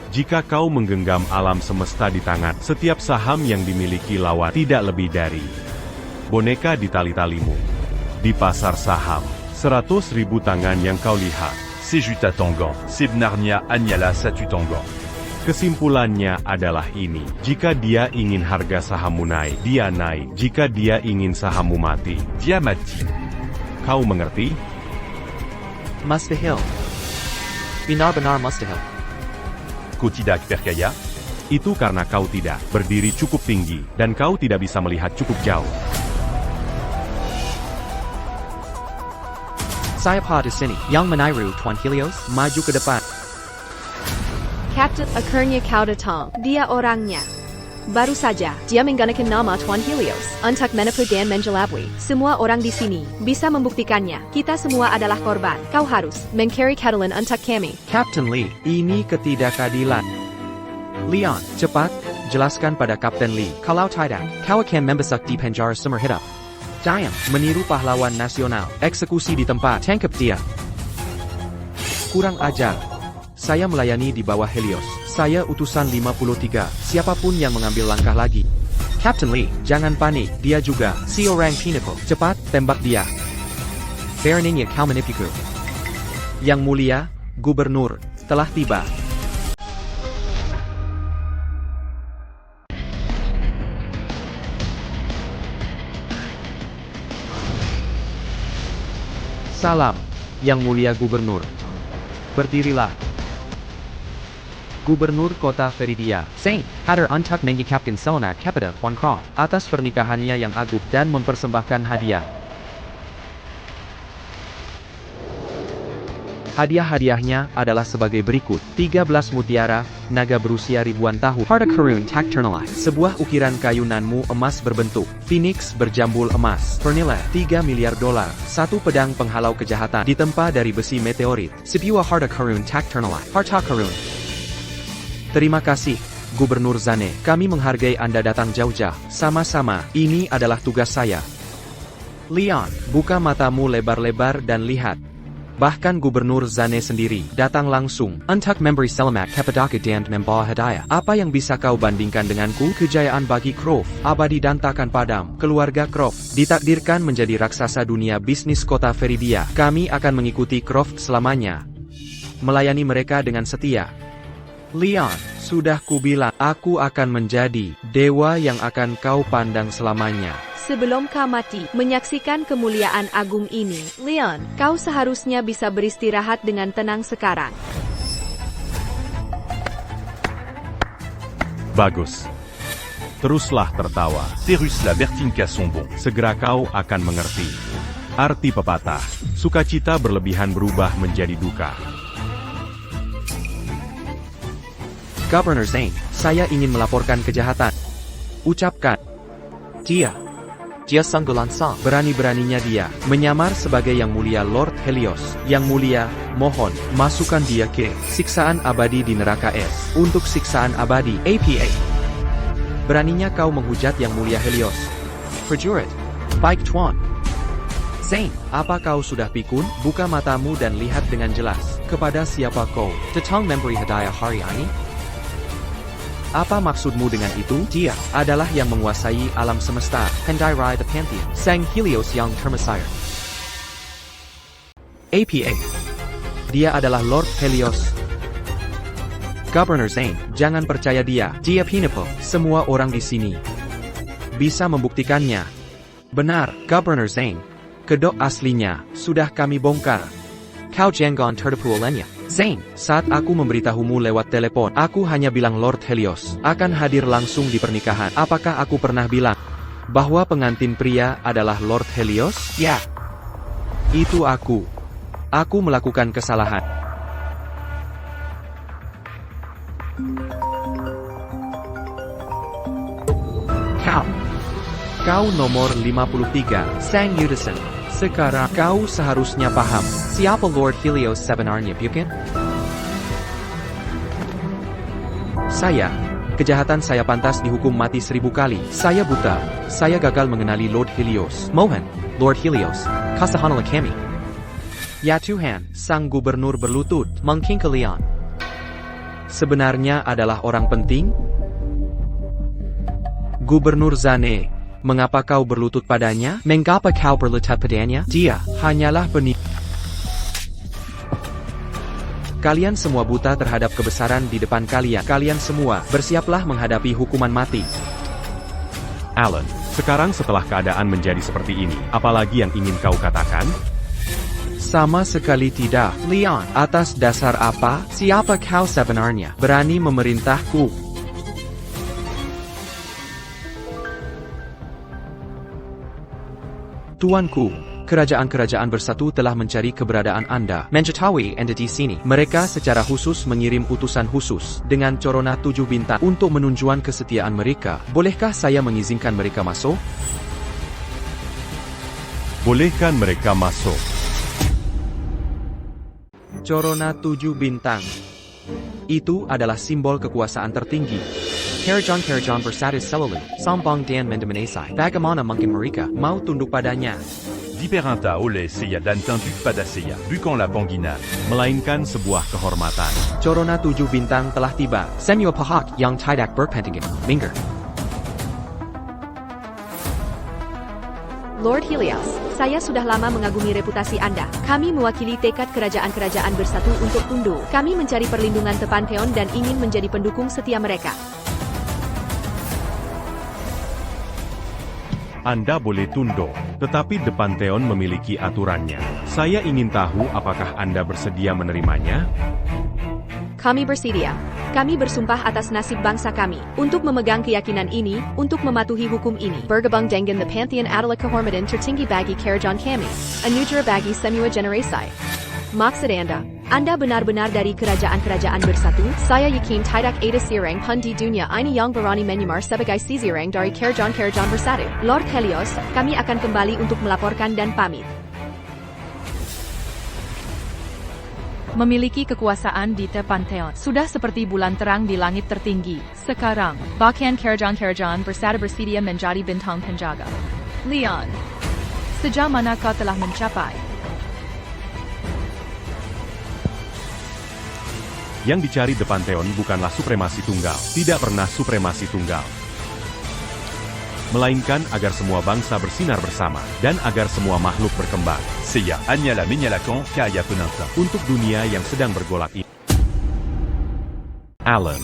Jika kau menggenggam alam semesta di tangan, setiap saham yang dimiliki lawan tidak lebih dari boneka di tali-talimu. Di pasar saham, 100.000 tangan yang kau lihat. C'est Juta Tangan, c'est Bnarnia Agnala Satu Tangan. Kesimpulannya adalah ini. Jika dia ingin harga sahammu naik, dia naik. Jika dia ingin sahammu mati, dia mati. Kau mengerti? Mustahil. Benar-benar mustahil. Kau tidak percaya? Itu karena kau tidak berdiri cukup tinggi, dan kau tidak bisa melihat cukup jauh. Saya pa di sini. Yang meniru Tuan Helios. Maju ke depan. Captain, akhirnya kau datang. Dia orangnya. Baru saja, dia menggunakan nama Tuan Helios untuk menipu dan menjelabui. Semua orang di sini bisa membuktikannya. Kita semua adalah korban. Kau harus mencari keadilan untuk kami. Captain Lee, ini ketidakadilan. Leon, Cepat, jelaskan pada Kapten Lee. kalau tidak, kau akan membesuk di penjara seumur hidup. Diam. Meniru pahlawan nasional. Eksekusi di tempat. Tangkap dia. Kurang ajar. Saya melayani di bawah Helios. Saya utusan 53. Siapapun yang mengambil langkah lagi. Captain Lee, Jangan panik, dia juga. si orang pinnacle. Cepat, tembak dia. Baronnya kau menipuku. Yang mulia, Gubernur, telah tiba. Salam, Yang Mulia Gubernur. Berdirilah. Gubernur Kota Veridia, Saint, hadir untuk menyikapkan selamat kepada Tuan Croft. atas pernikahannya yang agung dan mempersembahkan hadiah. Hadiah-hadiahnya adalah sebagai berikut. 13 mutiara, naga berusia ribuan tahun. Harta karun tak ternilai. Sebuah ukiran kayunanmu emas berbentuk. Phoenix berjambul emas. Bernilai 3 miliar dolar. Satu pedang penghalau kejahatan ditempa dari besi meteorit. Sebuah harta karun tak ternilai. Harta karun. Terima kasih, Gubernur Zane. Kami menghargai Anda datang jauh-jauh. Sama-sama, ini adalah tugas saya. Leon, Buka matamu lebar-lebar dan lihat. Bahkan Gubernur Zane sendiri datang langsung. untuk memberi selamat kepada dan membawa hadiah. Apa yang bisa kau bandingkan denganku? Kejayaan bagi Croft, abadi dan takkan padam. Keluarga Croft ditakdirkan menjadi raksasa dunia bisnis kota Veridia. Kami akan mengikuti Croft selamanya. Melayani mereka dengan setia. Leon, Sudah kubilang, aku akan menjadi dewa yang akan kau pandang selamanya. Sebelum kau mati, menyaksikan kemuliaan agung ini, Leon, kau seharusnya bisa beristirahat dengan tenang sekarang. Bagus. Teruslah tertawa. Teruslah bertingkah sombong. Segera kau akan mengerti. Arti pepatah, sukacita berlebihan berubah menjadi duka. Governor Zane, Saya ingin melaporkan kejahatan. Ucapkan. dia sunggulan sang. Berani-beraninya dia menyamar sebagai Yang Mulia Lord Helios. Yang Mulia, mohon, masukkan dia ke siksaan abadi di neraka es. Untuk siksaan abadi, APA, beraninya kau menghujat Yang Mulia Helios. prajurit, baik Tuan. Zane, Apa kau sudah pikun? Buka matamu dan lihat dengan jelas. Kepada siapa kau? datang memberi hadiah hari ini. Apa maksudmu dengan itu? Dia Adalah yang menguasai alam semesta. Rai the Pantheon, Sang Helios yang termesir. APA, Dia adalah Lord Helios. Governor Zane, Jangan percaya dia. dia pinnacle. Semua orang di sini bisa membuktikannya. Benar, Governor Zane. Kedok aslinya, sudah kami bongkar. Kau jangan tertipu olehnya. Zane, Saat aku memberitahumu lewat telepon, aku hanya bilang Lord Helios akan hadir langsung di pernikahan. Apakah aku pernah bilang bahwa pengantin pria adalah Lord Helios? ya. Itu aku. Aku melakukan kesalahan. Kau nomor 53. Sang Udison. Sekarang kau seharusnya paham. Siapa Lord Helios sebenarnya, bukan? Saya. Kejahatan saya pantas dihukum mati 1000 kali. Saya buta. Saya gagal mengenali Lord Helios. Mohan, Lord Helios. Kasahanala kami. Ya Tuhan, sang gubernur berlutut. Mungkin kalian. Sebenarnya adalah orang penting? Gubernur Zane, mengapa kau berlutut padanya? Mengapa kau berlutut padanya? Dia hanyalah penipu. Kalian semua buta terhadap kebesaran di depan kalian. Kalian semua bersiaplah menghadapi hukuman mati. Alan, sekarang setelah keadaan menjadi seperti ini, apalagi yang ingin kau katakan? Sama sekali tidak. Leon, Atas dasar apa? siapa kau sebenarnya? Berani memerintahku? Tuanku, kerajaan-kerajaan bersatu telah mencari keberadaan Anda. Menjetawi Anda di sini. Mereka secara khusus mengirim utusan khusus dengan corona 7 bintang untuk menunjukkan kesetiaan mereka. Bolehkah saya mengizinkan mereka masuk? Bolehkan mereka masuk. Corona 7 bintang. Itu adalah simbol kekuasaan tertinggi. Karajan bersatu selalu. Sambang dan mendemenasai. Bagaimana mungkin mereka Mau tunduk padanya. Diperanta oleh seya dan tenduk pada seya. Bukan la pangina. Melainkan sebuah kehormatan. Corona 7 bintang telah tiba. Semua pihak yang tidak berpentingan. Minggir. Lord Helios, saya sudah lama mengagumi reputasi Anda. Kami mewakili tekad kerajaan-kerajaan bersatu untuk tunduk. Kami mencari perlindungan The Pantheon dan ingin menjadi pendukung setia mereka. Anda boleh tunduk, tetapi The Pantheon memiliki aturannya. Saya ingin tahu apakah Anda bersedia menerimanya? Kami bersedia. Kami bersumpah atas nasib bangsa kami untuk memegang keyakinan ini, untuk mematuhi hukum ini. Bergabung dengan The Pantheon adalah kehormatan tertinggi bagi kerajaan kami. Anugerah bagi semua generasi. Maksud Anda benar-benar dari kerajaan-kerajaan bersatu? Saya yakin tidak ada seorang pun di dunia ini yang berani menyamar sebagai seorang dari kerajaan-kerajaan bersatu. Lord Helios, kami akan kembali untuk melaporkan dan pamit. Memiliki kekuasaan di The Pantheon. Sudah seperti bulan terang di langit tertinggi. Sekarang, bahkan kerajaan-kerajaan bersatu bersedia menjadi bintang penjaga. Leon, sejauh mana kau telah mencapai? Yang dicari The Pantheon bukanlah supremasi tunggal, tidak pernah supremasi tunggal. Melainkan agar semua bangsa bersinar bersama, dan agar semua makhluk berkembang. Seya anyala menyalakan kaya penanta. Untuk dunia yang sedang bergolak ini. Alan,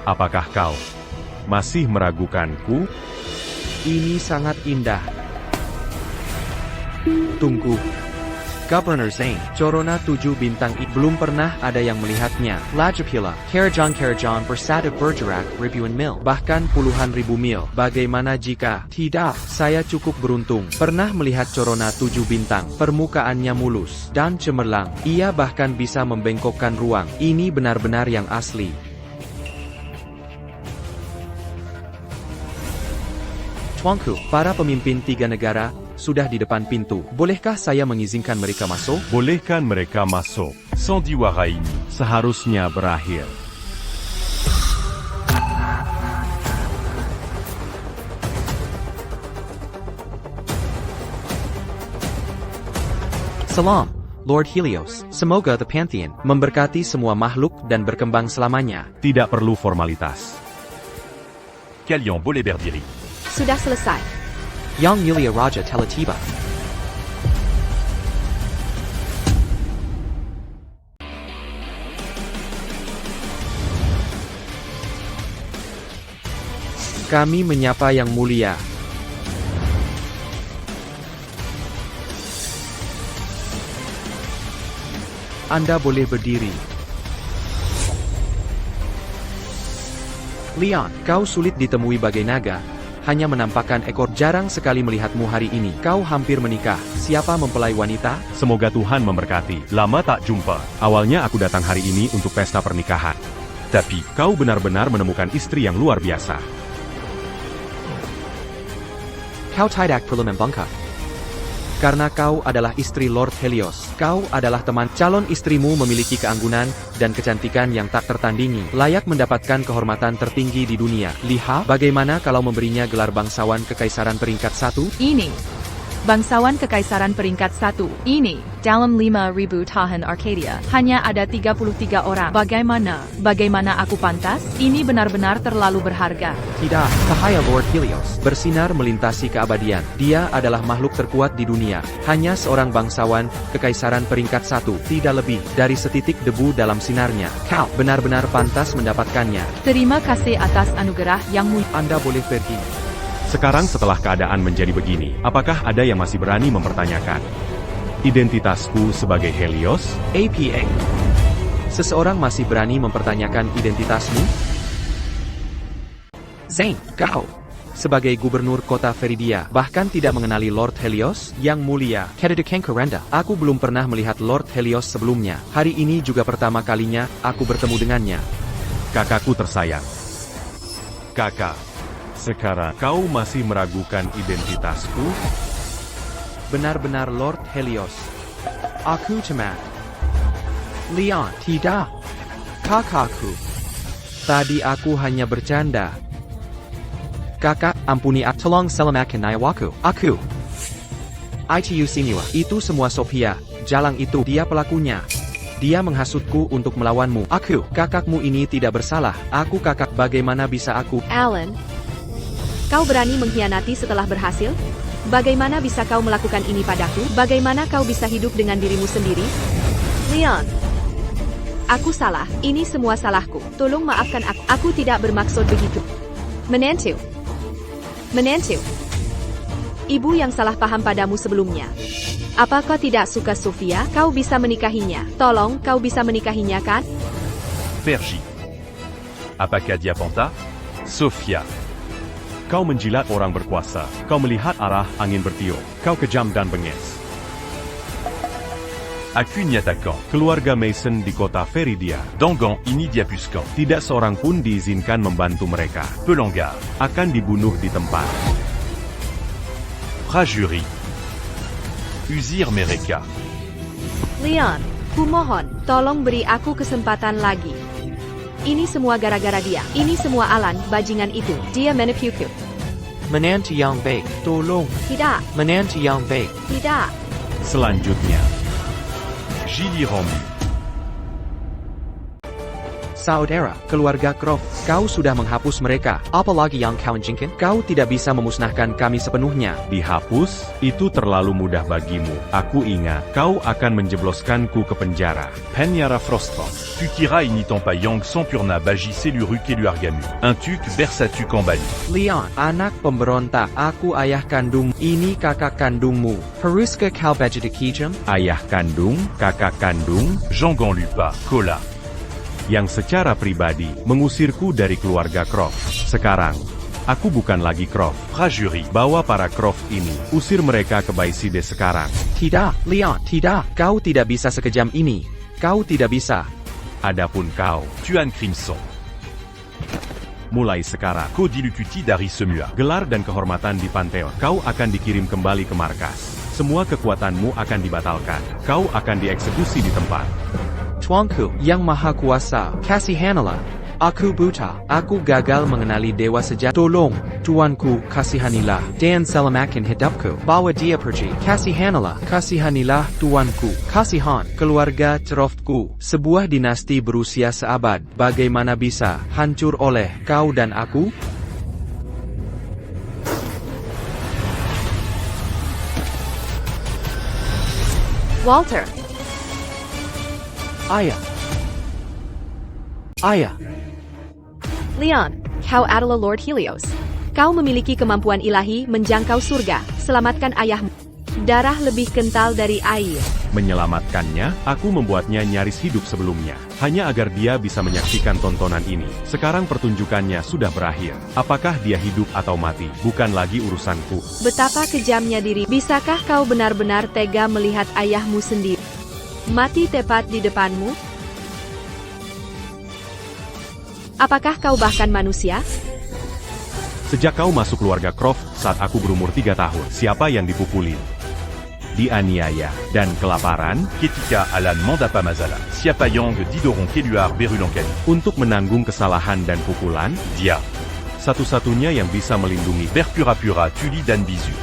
apakah kau masih meragukanku? Ini sangat indah. Tunggu. Governor Zane, corona 7 bintang belum pernah ada yang melihatnya. Lajapila, Karajan bersatu bergerak ribuan mil. Bahkan puluhan ribu mil. Bagaimana jika tidak? Saya cukup beruntung. Pernah melihat corona 7 bintang. Permukaannya mulus dan cemerlang. Ia bahkan bisa membengkokkan ruang. Ini benar-benar yang asli. Tuanku, Para pemimpin 3 negara sudah di depan pintu. Bolehkah saya mengizinkan mereka masuk? Bolehkan mereka masuk. Sandiwara ini. Seharusnya berakhir. Salam, Lord Helios. Semoga The Pantheon Memberkati semua makhluk dan berkembang selamanya. Tidak perlu formalitas. Kalian boleh berdiri. Sudah selesai. Yang Mulia Raja telah tiba. Kami menyapa yang mulia. Anda boleh berdiri. Leon, kau sulit ditemui bagai naga. Hanya menampakkan ekor. Jarang sekali melihatmu hari ini. Kau hampir menikah. Siapa mempelai wanita? Semoga Tuhan memberkati. Lama tak jumpa. Awalnya aku datang hari ini untuk pesta pernikahan. Tapi, kau benar-benar menemukan istri yang luar biasa. Kau tidak perlu membangkang. Karena kau adalah istri Lord Helios. Kau adalah teman. Calon istrimu memiliki keanggunan dan kecantikan yang tak tertandingi. Layak mendapatkan kehormatan tertinggi di dunia. Lihat, bagaimana kalau memberinya gelar bangsawan kekaisaran peringkat 1? Ini. Bangsawan Kekaisaran peringkat 1. Ini, dalam 5.000 tahun Arcadia, hanya ada 33 orang. Bagaimana aku pantas? Ini benar-benar terlalu berharga. Tidak, cahaya Lord Helios bersinar melintasi keabadian. Dia adalah makhluk terkuat di dunia. Hanya seorang bangsawan kekaisaran peringkat 1, tidak lebih dari setitik debu dalam sinarnya. Kau benar-benar pantas mendapatkannya. Terima kasih atas anugerah yang mulia. Anda boleh pergi. Sekarang setelah keadaan menjadi begini, apakah ada yang masih berani mempertanyakan identitasku sebagai Helios? APA. Seseorang masih berani mempertanyakan identitasmu? Zane, kau sebagai gubernur kota Feridia, bahkan tidak mengenali Lord Helios? Yang mulia, Kededekang Karenda. aku belum pernah melihat Lord Helios sebelumnya. Hari ini juga pertama kalinya aku bertemu dengannya. Kakakku tersayang. Kakak, sekarang kau masih meragukan identitasku? Benar-benar Lord Helios. Aku cemat. Leon, tidak. Kakakku. Tadi aku hanya bercanda. Kakak, ampuni aku. Tolong selamatkan nyawaku. Aku. Itu semua. Itu semua Sophia. Jalang itu, dia pelakunya. Dia menghasutku untuk melawanmu. Aku. Kakakmu ini tidak bersalah. Aku kakak, bagaimana bisa aku? Alan, kau berani mengkhianati setelah berhasil? Bagaimana bisa kau melakukan ini padaku? Bagaimana kau bisa hidup dengan dirimu sendiri? Leon, aku salah. Ini semua salahku. Tolong maafkan aku. Aku tidak bermaksud begitu. Menantu. Ibu yang salah paham padamu sebelumnya. Apa kau tidak suka Sophia? Kau bisa menikahinya. Tolong, kau bisa menikahinya kan? Pergy. Apaka Diapanta? Sophia. Kau menjilat orang berkuasa. Kau melihat arah angin bertiup. Kau kejam dan bengis. Aku ni attaquant. Keluarga Mason di kota Feridia. Dangan ini Diapuscan. Tidak seorang pun diizinkan membantu mereka. Pelongar. Akan dibunuh di tempat. Rajuri. Uzir Mereka. Leon, kumohon, tolong beri aku kesempatan lagi. Ini semua gara-gara dia. Ini semua Alan, bajingan itu. Dia menipuku. Menantu yang baik. Tolong. Tidak, Menantu yang baik. tidak. Selanjutnya, Gilly Romy. Saudara, keluarga Croft, kau sudah menghapus mereka. Apalagi yang kau inginkan? Kau tidak bisa memusnahkan kami sepenuhnya. dihapus, itu terlalu mudah bagimu. Aku ingat, kau akan menjebloskanku ke penjara. Penyara Frostbox. Tukira initon pa yang Sampurna Baji Seluruk Eluargamu. Un tuk Bersatu Kambali. Leon, anak pemberontak, aku ayah kandung, ini kakak kandungmu. Haruska kau baju dikijem? Ayah kandung, kakak kandung, Jangan lupa. Kola. yang secara pribadi mengusirku dari keluarga Croft. Sekarang, aku bukan lagi Croft. Rajuri. Bawa para Croft ini, usir mereka ke Baiside sekarang. Tidak, Leon, tidak. Kau tidak bisa sekejam ini. Kau tidak bisa. Adapun kau, Tuan Crimson. mulai sekarang, Kodilukuti dari semua. gelar dan kehormatan di Pantheon, kau akan dikirim kembali ke markas. Semua kekuatanmu akan dibatalkan. Kau akan dieksekusi di tempat. Tuanku, Yang Maha Kuasa, kasihanilah. Aku buta. aku gagal mengenali Dewa Sejati. Tolong, Tuanku, kasihanilah. Dan selamatkan hidupku. Bawa dia pergi. Kasihanilah. Kasihanilah, Tuanku. Kasihan. Keluarga Croftku, sebuah dinasti berusia seabad, bagaimana bisa hancur oleh kau dan aku? Walter, Ayah. Ayah. Leon, kau adalah Lord Helios. Kau memiliki kemampuan ilahi menjangkau surga. Selamatkan ayahmu. Darah lebih kental dari air. Menyelamatkannya, aku membuatnya nyaris hidup sebelumnya. Hanya agar dia bisa menyaksikan tontonan ini. Sekarang pertunjukannya sudah berakhir. Apakah dia hidup atau mati, bukan lagi urusanku. Betapa kejamnya diri. Bisakah kau benar-benar tega melihat ayahmu sendiri mati tepat di depanmu? Apakah kau bahkan manusia? Sejak kau masuk keluarga Croft, saat aku berumur 3 tahun, siapa yang dipukulin? Dianiaya, dan kelaparan? Ketika Alan Mandapa Mazala, Siapayang Didoron Keluar Berulankali. Untuk menanggung kesalahan dan pukulan? Dia, Satu-satunya yang bisa melindungi Berpura-Pura Tuli dan Bisu.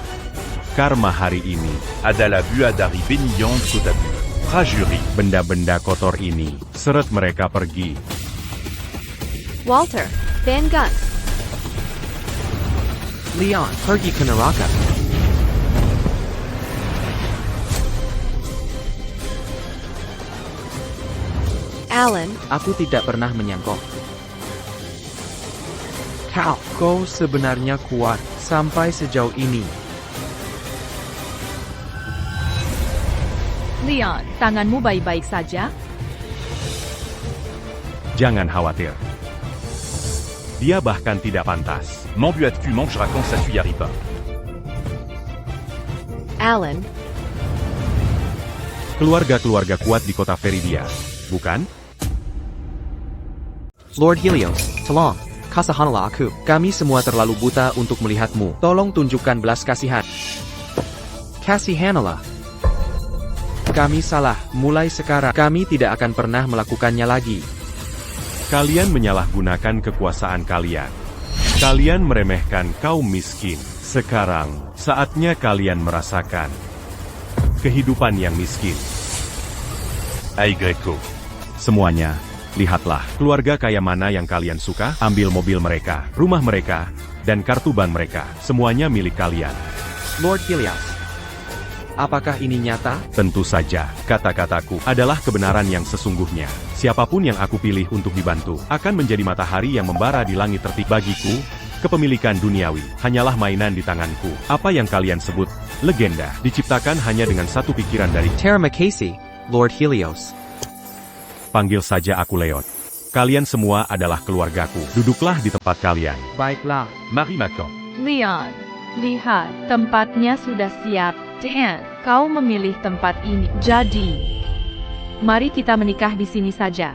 karma hari ini. Adala Bua dari Benillon Kotabu. Rajuri. Benda-benda kotor ini, seret mereka pergi. Walter, Van Gun. Leon, pergi ke neraka. Alan, Aku tidak pernah menyangkok. Kau sebenarnya kuat sampai sejauh ini. Leon, tanganmu baik-baik saja? Jangan khawatir. Dia bahkan tidak pantas. M'embuat-tu mangera quand ça tu y arrives pas. Alan, Keluarga-keluarga kuat di kota Feridia, bukan? Lord Helios, tolong, kasahanlah aku. Kami semua terlalu buta untuk melihatmu. Tolong tunjukkan belas kasihan. Kasihanilah. Kami salah. Mulai sekarang, kami tidak akan pernah melakukannya lagi. Kalian menyalahgunakan kekuasaan kalian. Kalian meremehkan kaum miskin. Sekarang, saatnya kalian merasakan kehidupan yang miskin. Ay Greco. Semuanya, lihatlah, keluarga kaya mana yang kalian suka? Ambil mobil mereka, rumah mereka, dan kartu bank mereka. Semuanya milik kalian. Lord Helios, Apakah ini nyata? Tentu saja, kata-kataku adalah kebenaran yang sesungguhnya. Siapapun yang aku pilih untuk dibantu, akan menjadi matahari yang membara di langit tertik. Bagiku, kepemilikan duniawi hanyalah mainan di tanganku. Apa yang kalian sebut legenda diciptakan hanya dengan satu pikiran dari Terima kasih, Lord Helios. panggil saja aku Leon. Kalian semua adalah keluargaku. Duduklah di tempat kalian. Baiklah. Marie Macan. Leon, lihat, tempatnya sudah siap. Dan, kau memilih tempat ini. Jadi, mari kita menikah di sini saja.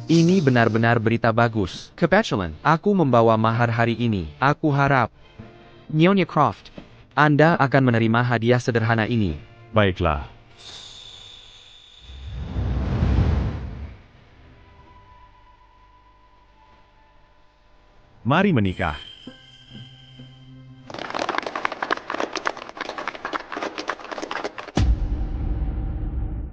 Ini benar-benar berita bagus. Kebetulan, Aku membawa mahar hari ini. Aku harap Nyonya Croft, Anda akan menerima hadiah sederhana ini. Baiklah. Mari menikah.